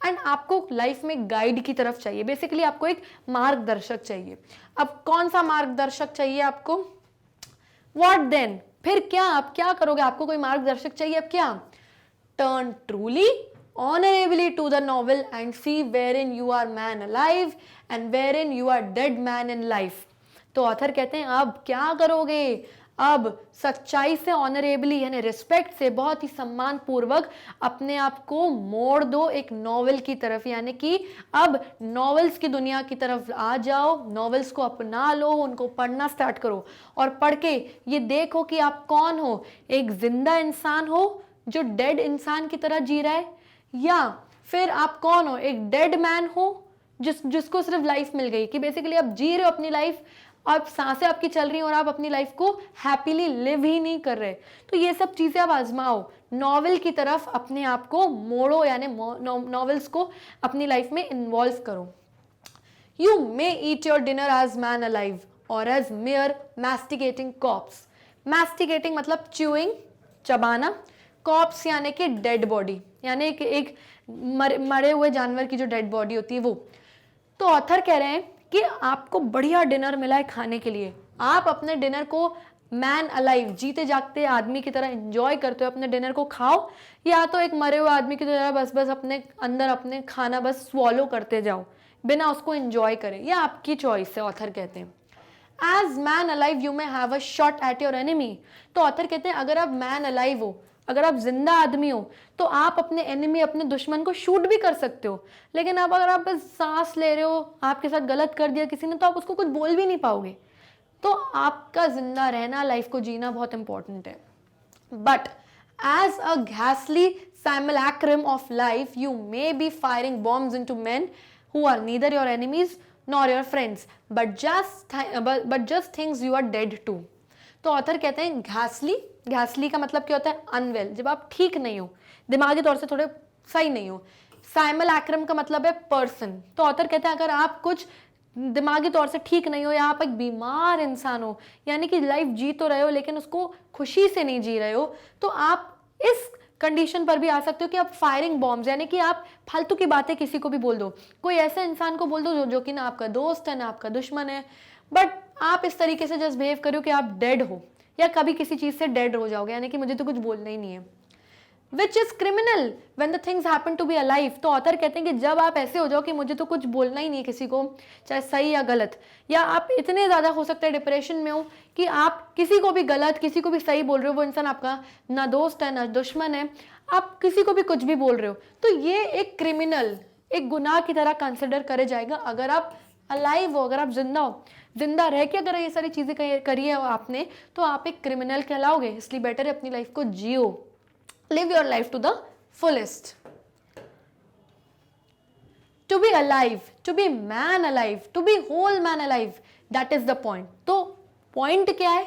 एंड आपको लाइफ में गाइड की तरफ चाहिए, बेसिकली आपको एक मार्गदर्शक चाहिए। अब कौन सा मार्गदर्शक चाहिए आपको? व्हाट देन, फिर क्या, आप क्या करोगे? आपको कोई मार्गदर्शक चाहिए, अब क्या? Turn truly honorably to the novel and see wherein you are man alive and wherein you are dead man in life। तो ऑथर कहते हैं अब क्या करोगे? अब सच्चाई से, ऑनरेबली यानी रिस्पेक्ट से, बहुत ही सम्मान पूर्वक अपने आप को मोड़ दो एक नॉवेल की तरफ, यानी कि अब नॉवेल्स की दुनिया की तरफ आ जाओ, नॉवेल्स को अपना लो, उनको पढ़ना स्टार्ट करो और पढ़ के ये देखो कि आप कौन हो, एक जिंदा इंसान हो जो डेड इंसान की तरह जी रहा है, या फिर आप कौन हो, एक डेड मैन हो जिसको सिर्फ लाइफ मिल गई, कि बेसिकली आप जी रहे हो अपनी लाइफ, आप सांसें आपकी चल रही हैं और आप अपनी लाइफ को हैप्पीली लिव ही नहीं कर रहे। तो ये सब चीजें आप आजमाओ, नॉवेल की तरफ अपने आप को मोड़ो, यानी नॉवेल्स को अपनी लाइफ में इन्वॉल्व करो। You may eat your dinner as man alive or as mere masticating corpse. Masticating मतलब च्यूइंग, चबाना, कॉप्स यानी कि डेड बॉडी, यानी एक मरे हुए जानवर की जो डेड बॉडी होती है वो। तो ऑथर कह रहे हैं कि आपको बढ़िया डिनर मिला है खाने के लिए, आप अपने डिनर को मैन अलाइव, जीते जागते आदमी की तरह एंजॉय करते हो, अपने डिनर को खाओ, या तो एक मरे हुए आदमी की तरह बस अपने अंदर अपने खाना बस स्वॉलो करते जाओ बिना उसको एंजॉय करें, यह आपकी चॉइस है, ऑथर कहते हैं। As man alive you may have a shot at your enemy. तो ऑथर कहते हैं अगर आप मैन अलाइव हो, अगर आप जिंदा आदमी हो, तो आप अपने एनिमी, अपने दुश्मन को शूट भी कर सकते हो, लेकिन अब अगर आप बस सांस ले रहे हो, आपके साथ गलत कर दिया किसी ने, तो आप उसको कुछ बोल भी नहीं पाओगे। तो आपका जिंदा रहना, लाइफ को जीना बहुत इंपॉर्टेंट है। बट एज अ घैसली simulacrum of life you may be firing bombs into men who are neither your enemies nor your friends but just things you are dead to। तो ऑथर कहते हैं घैसली का मतलब क्या होता है, अनवेल, जब आप ठीक नहीं हो, दिमागी तौर से थोड़े सही नहीं हो। साइमलैक्रम का मतलब है पर्सन। तो ऑथर कहते हैं अगर आप कुछ दिमागी तौर से ठीक नहीं हो, या आप एक बीमार इंसान हो, यानी कि लाइफ जी तो रहे हो लेकिन उसको खुशी से नहीं जी रहे हो, तो आप इस कंडीशन पर भी आ सकते हो कि आप फायरिंग बॉम्ब्स, यानी कि आप फालतू की बातें किसी को भी बोल दो, कोई ऐसे इंसान को बोल दो जो कि ना आपका दोस्त है ना आपका दुश्मन है, बट आप इस तरीके से जस्ट बिहेव करो कि आप डेड हो या कभी किसी चीज से डेड हो जाओगे, यानी कि मुझे तो कुछ बोलना ही नहीं है। Which is criminal when the things happen to be alive. तो ऑथर कहते हैं कि जब आप ऐसे हो जाओ कि मुझे तो कुछ बोलना ही नहीं है किसी को, चाहे सही या गलत, या आप इतने ज्यादा हो सकता है डिप्रेशन में हो कि आप किसी को भी गलत किसी को भी सही बोल रहे हो, वो इंसान आपका ना दोस्त है ना दुश्मन है, आप किसी को भी कुछ भी बोल रहे हो, तो ये एक क्रिमिनल, एक गुनाह की तरह कंसिडर करे जाएगा अगर आप अलाइव हो, अगर आप जिंदा हो। जिंदा रह के अगर ये सारी चीजें करी है आपने, तो आप एक क्रिमिनल कहलाओगे। इसलिए बेटर है अपनी लाइफ को जियो, live your life to the fullest। To be alive, to be man alive, to be whole man alive, that is the point। तो point क्या है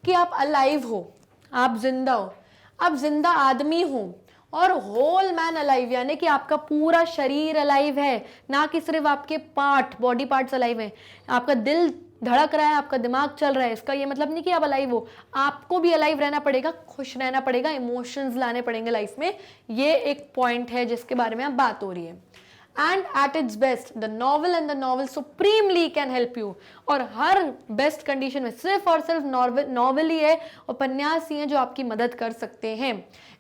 कि आप alive हो, आप जिंदा हो, आप जिंदा आदमी हो, और होल मैन अलाइव यानी कि आपका पूरा शरीर अलाइव है, ना कि सिर्फ आपके पार्ट, बॉडी पार्ट्स अलाइव हैं। आपका दिल धड़क रहा है, आपका दिमाग चल रहा है, इसका ये मतलब नहीं कि आप अलाइव हो, आपको भी अलाइव रहना पड़ेगा, खुश रहना पड़ेगा, इमोशंस लाने पड़ेंगे लाइफ में। ये एक पॉइंट है जिसके बारे में अब बात हो रही है। And at its best the novel and the novel supremely can help you. और हर बेस्ट कंडीशन में सिर्फ और सिर्फ नॉवल ही है, उपन्यास ही है जो आपकी मदद कर सकते हैं।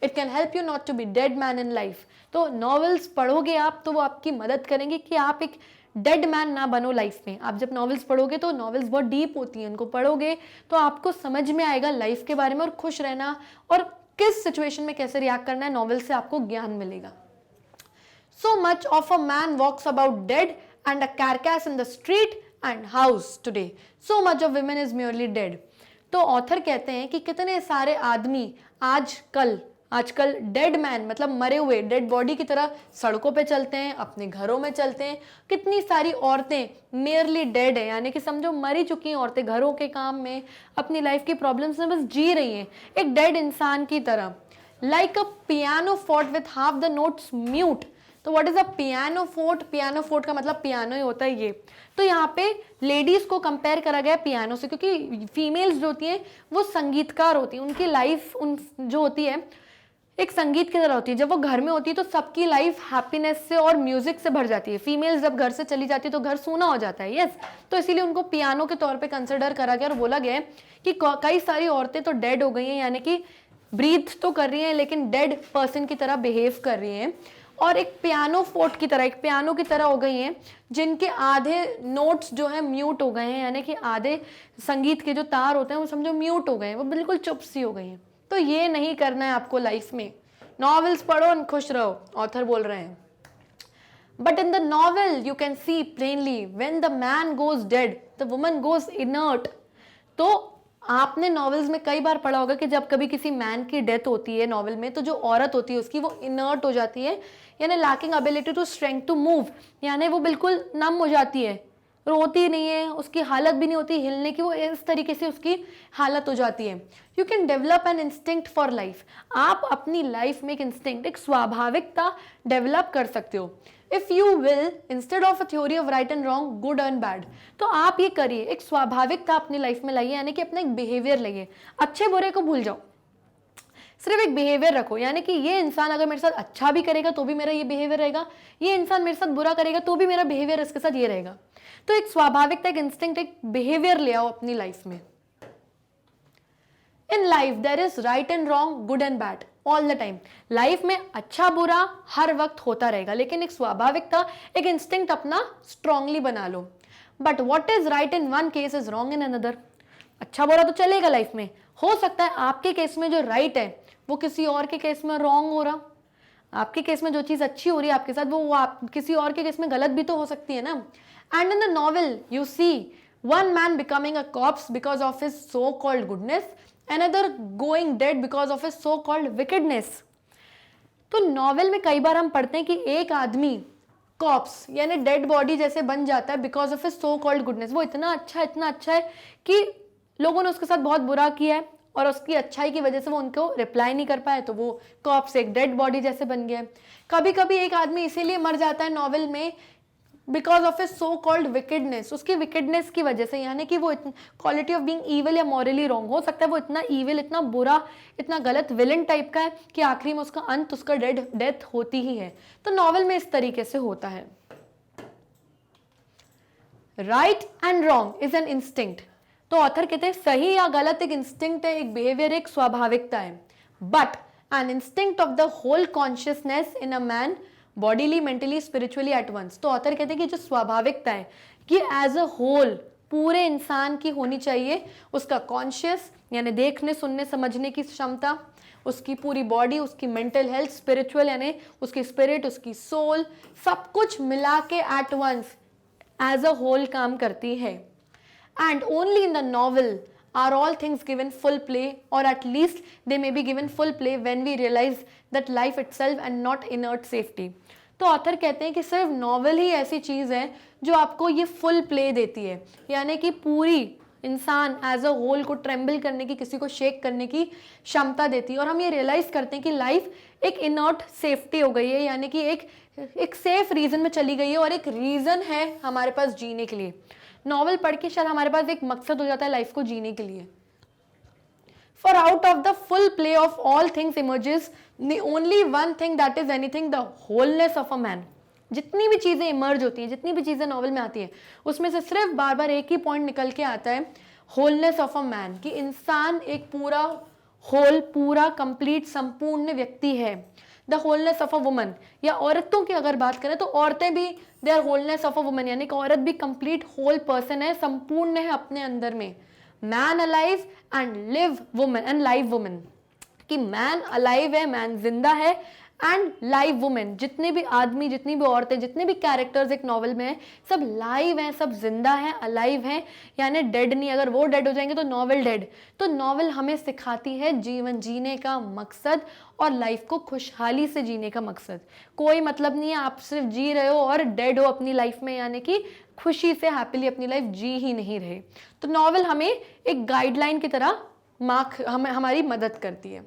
It can help you not to be dead man in life. तो नॉवेल्स पढ़ोगे आप तो वो आपकी मदद करेंगे कि आप एक डेड मैन ना बनो लाइफ में। आप जब नॉवेल्स पढ़ोगे तो नॉवेल्स बहुत डीप होती हैं, उनको पढ़ोगे तो आपको समझ में आएगा लाइफ के बारे में, और खुश रहना और किस सिचुएशन में कैसे रिएक्ट करना है, नॉवेल से आपको ज्ञान मिलेगा। So much of a man walks about dead and a carcass in the street and house today. So much of women is merely dead। तो ऑथर कहते हैं कि कितने सारे आदमी आजकल डेड मैन मतलब मरे हुए डेड बॉडी की तरह सड़कों पे चलते हैं, अपने घरों में चलते हैं। कितनी सारी औरतें मेयरली डेड है, यानी कि समझो मरी चुकी हैं औरतें, घरों के काम में अपनी लाइफ की प्रॉब्लम्स में बस जी रही हैं एक डेड इंसान की तरह। Like a pianoforte with half the notes mute. तो what is a pianoforte? Pianoforte का मतलब पियानो ही होता है ये। तो यहाँ पे लेडीज को कंपेयर करा गया पियानो से, क्योंकि फीमेल्स जो होती हैं वो संगीतकार होती हैं, उनकी लाइफ जो होती है एक संगीत की तरह होती है। जब वो घर में होती है तो सबकी लाइफ हैप्पीनेस से और म्यूजिक से भर जाती है। फीमेल्स जब घर से चली जाती है तो घर सूना हो जाता है। यस, तो इसीलिए उनको पियानो के तौर पे कंसिडर करा गया और बोला गया है कि कई सारी औरतें तो डेड हो गई हैं, यानी कि ब्रीथ तो कर रही हैं लेकिन डेड पर्सन की तरह बिहेव कर रही हैं। और एक पियानो फोर्ट की तरह, एक पियानो की तरह हो गई हैं, जिनके आधे नोट्स जो है म्यूट हो गए हैं, यानी कि आधे संगीत के जो तार होते हैं वो समझो म्यूट हो गए हैं, वो बिल्कुल चुप सी हो गई हैं। तो ये नहीं करना है आपको लाइफ में। नॉवेल्स पढ़ो और खुश रहो, ऑथर बोल रहे हैं। But in the novel, you can see plainly when the man goes dead, the woman goes inert. तो आपने नॉवेल्स में कई बार पढ़ा होगा कि जब कभी किसी मैन की डेथ होती है नॉवेल में, तो जो औरत होती है उसकी वो इनर्ट हो जाती है, यानी lacking ability to strength to move, यानी वो बिल्कुल नम हो जाती है, रोती नहीं है, उसकी हालत भी नहीं होती हिलने की, वो इस तरीके से उसकी हालत हो जाती है। You can develop an instinct for life. आप अपनी लाइफ में एक इंस्टिंक्ट, एक स्वाभाविकता डेवलप कर सकते हो। If you will, instead of a theory of right and wrong, good and bad, तो आप ये करिए, एक स्वाभाविकता अपनी लाइफ में लाइए, यानी कि अपना एक बिहेवियर लाइए। अच्छे बुरे को भूल जाओ, सिर्फ एक बिहेवियर रखो, यानी कि ये इंसान अगर मेरे साथ अच्छा भी करेगा तो भी मेरा ये बिहेवियर रहेगा, ये इंसान मेरे साथ बुरा करेगा तो भी मेरा बिहेवियर इसके साथ ये रहेगा। तो एक स्वाभाविकता, एक इंस्टिंक्ट, एक बिहेवियर ले आओ अपनी लाइफ में। In life there is right and wrong, good and bad all the time. Life में अच्छा बुरा हर वक्त होता रहेगा, लेकिन एक स्वाभाविकता, एक इंस्टिंक्ट अपना स्ट्रांगली बना लो। But what is right in one case is wrong in another. अच्छा बुरा तो चलेगा लाइफ में, हो सकता है आपके केस में जो राइट है वो किसी और के केस में रॉन्ग हो रहा, आपके केस में जो चीज अच्छी हो रही है आपके साथ वो आप किसी और के केस में गलत भी तो हो सकती है ना। And in the novel you see one man becoming a corpse because of his so called goodness, another going dead because of his so called wickedness। तो नॉवेल में कई बार हम पढ़ते हैं कि एक आदमी कॉप्स यानी डेड बॉडी जैसे बन जाता है because of his so called goodness. वो इतना अच्छा है कि लोगों ने उसके साथ बहुत बुरा किया है और उसकी अच्छाई की वजह से वो उनको रिप्लाई नहीं कर पाए, तो वो कॉप्स एक डेड बॉडी जैसे बन गया है। कभी कभी एक आदमी इसीलिए मर जाता है नॉवेल में because of A so called wickedness, उसकी विकेडनेस की वजह से, यानी कि वो क्वालिटी ऑफ बीइंग ईविल या मॉरली रॉन्ग, हो सकता है वो इतना ईविल, इतना बुरा, इतना गलत विलन टाइप का है कि आखिरी में उसका अंत, उसका डेथ होती ही है। तो नॉवेल में इस तरीके से होता है। Right and wrong is an instinct. तो ऑथर कहते हैं सही या गलत एक इंस्टिंक्ट है, एक बिहेवियर, एक स्वाभाविकता है। But an instinct of the whole consciousness in a man, bodily, mentally, spiritually at once. तो ऑथर कहते हैं कि जो स्वाभाविकता है कि एज अ होल पूरे इंसान की होनी चाहिए, उसका कॉन्शियस यानी देखने, सुनने, समझने की क्षमता, उसकी पूरी बॉडी, उसकी मेंटल हेल्थ, स्पिरिचुअल यानी उसकी स्पिरिट, उसकी सोल, सब कुछ मिला के at once as a whole काम करती है। And only in the novel are all things given full play, or at least they may be given full play when we realize that life itself and not inert safety। तो author कहते हैं कि सिर्फ novel ही ऐसी चीज़ है जो आपको ये फुल प्ले देती है, यानी कि पूरी इंसान एज अ होल को ट्रेम्बल करने की, किसी को शेक करने की क्षमता देती है। और हम ये रियलाइज करते हैं कि लाइफ एक इनर्ट सेफ्टी हो गई है, यानी कि एक सेफ रीजन में चली गई है और एक रीजन है हमारे पास जीने के लिए। नॉवल पढ़ के शायद हमारे पास एक मकसद हो जाता है लाइफ को जीने के लिए। For out of the full play of all things emerges the only one thing that is anything, the wholeness of a man. जितनी भी चीजें इमर्ज होती हैं, जितनी भी चीजें नॉवल में आती है, उसमें से सिर्फ बार बार एक ही पॉइंट निकल के आता है, होलनेस ऑफ अ मैन, कि इंसान एक पूरा होल, पूरा कंप्लीट, संपूर्ण व्यक्ति है। The wholeness of a woman, या औरतों की अगर बात करें तो औरतें भी they are wholeness of a woman, यानी कि औरत भी कंप्लीट होल पर्सन है, संपूर्ण है अपने अंदर में। Man alive and live woman and live woman, कि मैन अलाइव है, मैन जिंदा है, एंड लाइव वुमेन, जितने भी आदमी, जितनी भी औरतें, जितने भी कैरेक्टर्स एक नॉवल में हैं, सब लाइव हैं, सब जिंदा हैं, अलाइव हैं, यानी डेड नहीं। अगर वो डेड हो जाएंगे तो नॉवल डेड। तो नॉवल हमें सिखाती है जीवन जीने का मकसद और लाइफ को खुशहाली से जीने का मकसद। कोई मतलब नहीं है आप सिर्फ जी रहे हो और डेड हो अपनी लाइफ में, यानी कि खुशी से हैप्पीली अपनी लाइफ जी ही नहीं रहे। तो नॉवल हमें एक गाइडलाइन की तरह हमें हमारी मदद करती है।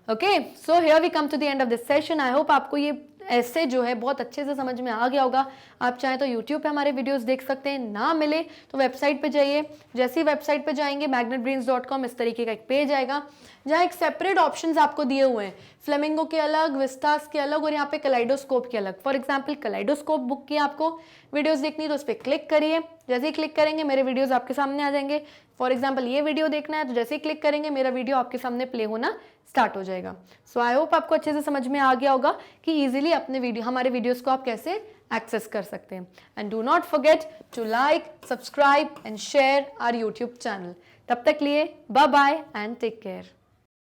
Okay, so here we come to the end of this session. I hope आपको ये ऐसे जो है बहुत अच्छे से समझ में आ गया होगा। आप चाहें तो यूट्यूब पे हमारे वीडियोस देख सकते हैं, ना मिले तो वेबसाइट पे जाइए। जैसे ही वेबसाइट पे जाएंगे magnetbrains.com, इस तरीके का एक पेज आएगा जहाँ एक सेपरेट ऑप्शंस आपको दिए हुए हैं, फ्लेमिंगो के अलग, विस्टास के अलग और यहाँ पे कलाइडोस्कोप के अलग। फॉर एग्जाम्पल कलाइडोस्कोप बुक की आपको वीडियोस देखनी है तो उस पर क्लिक करिए। जैसे ही क्लिक करेंगे मेरे वीडियोस आपके सामने आ जाएंगे। फॉर एग्जाम्पल ये वीडियो देखना है तो जैसे ही क्लिक करेंगे मेरा वीडियो आपके सामने प्ले होना स्टार्ट हो जाएगा। सो आई होप आपको अच्छे से समझ में आ गया होगा कि ईजिली अपने हमारे वीडियोस को आप कैसे एक्सेस कर सकते हैं। And do not forget to like, subscribe and share our YouTube channel. तब तक लिए bye bye and take care.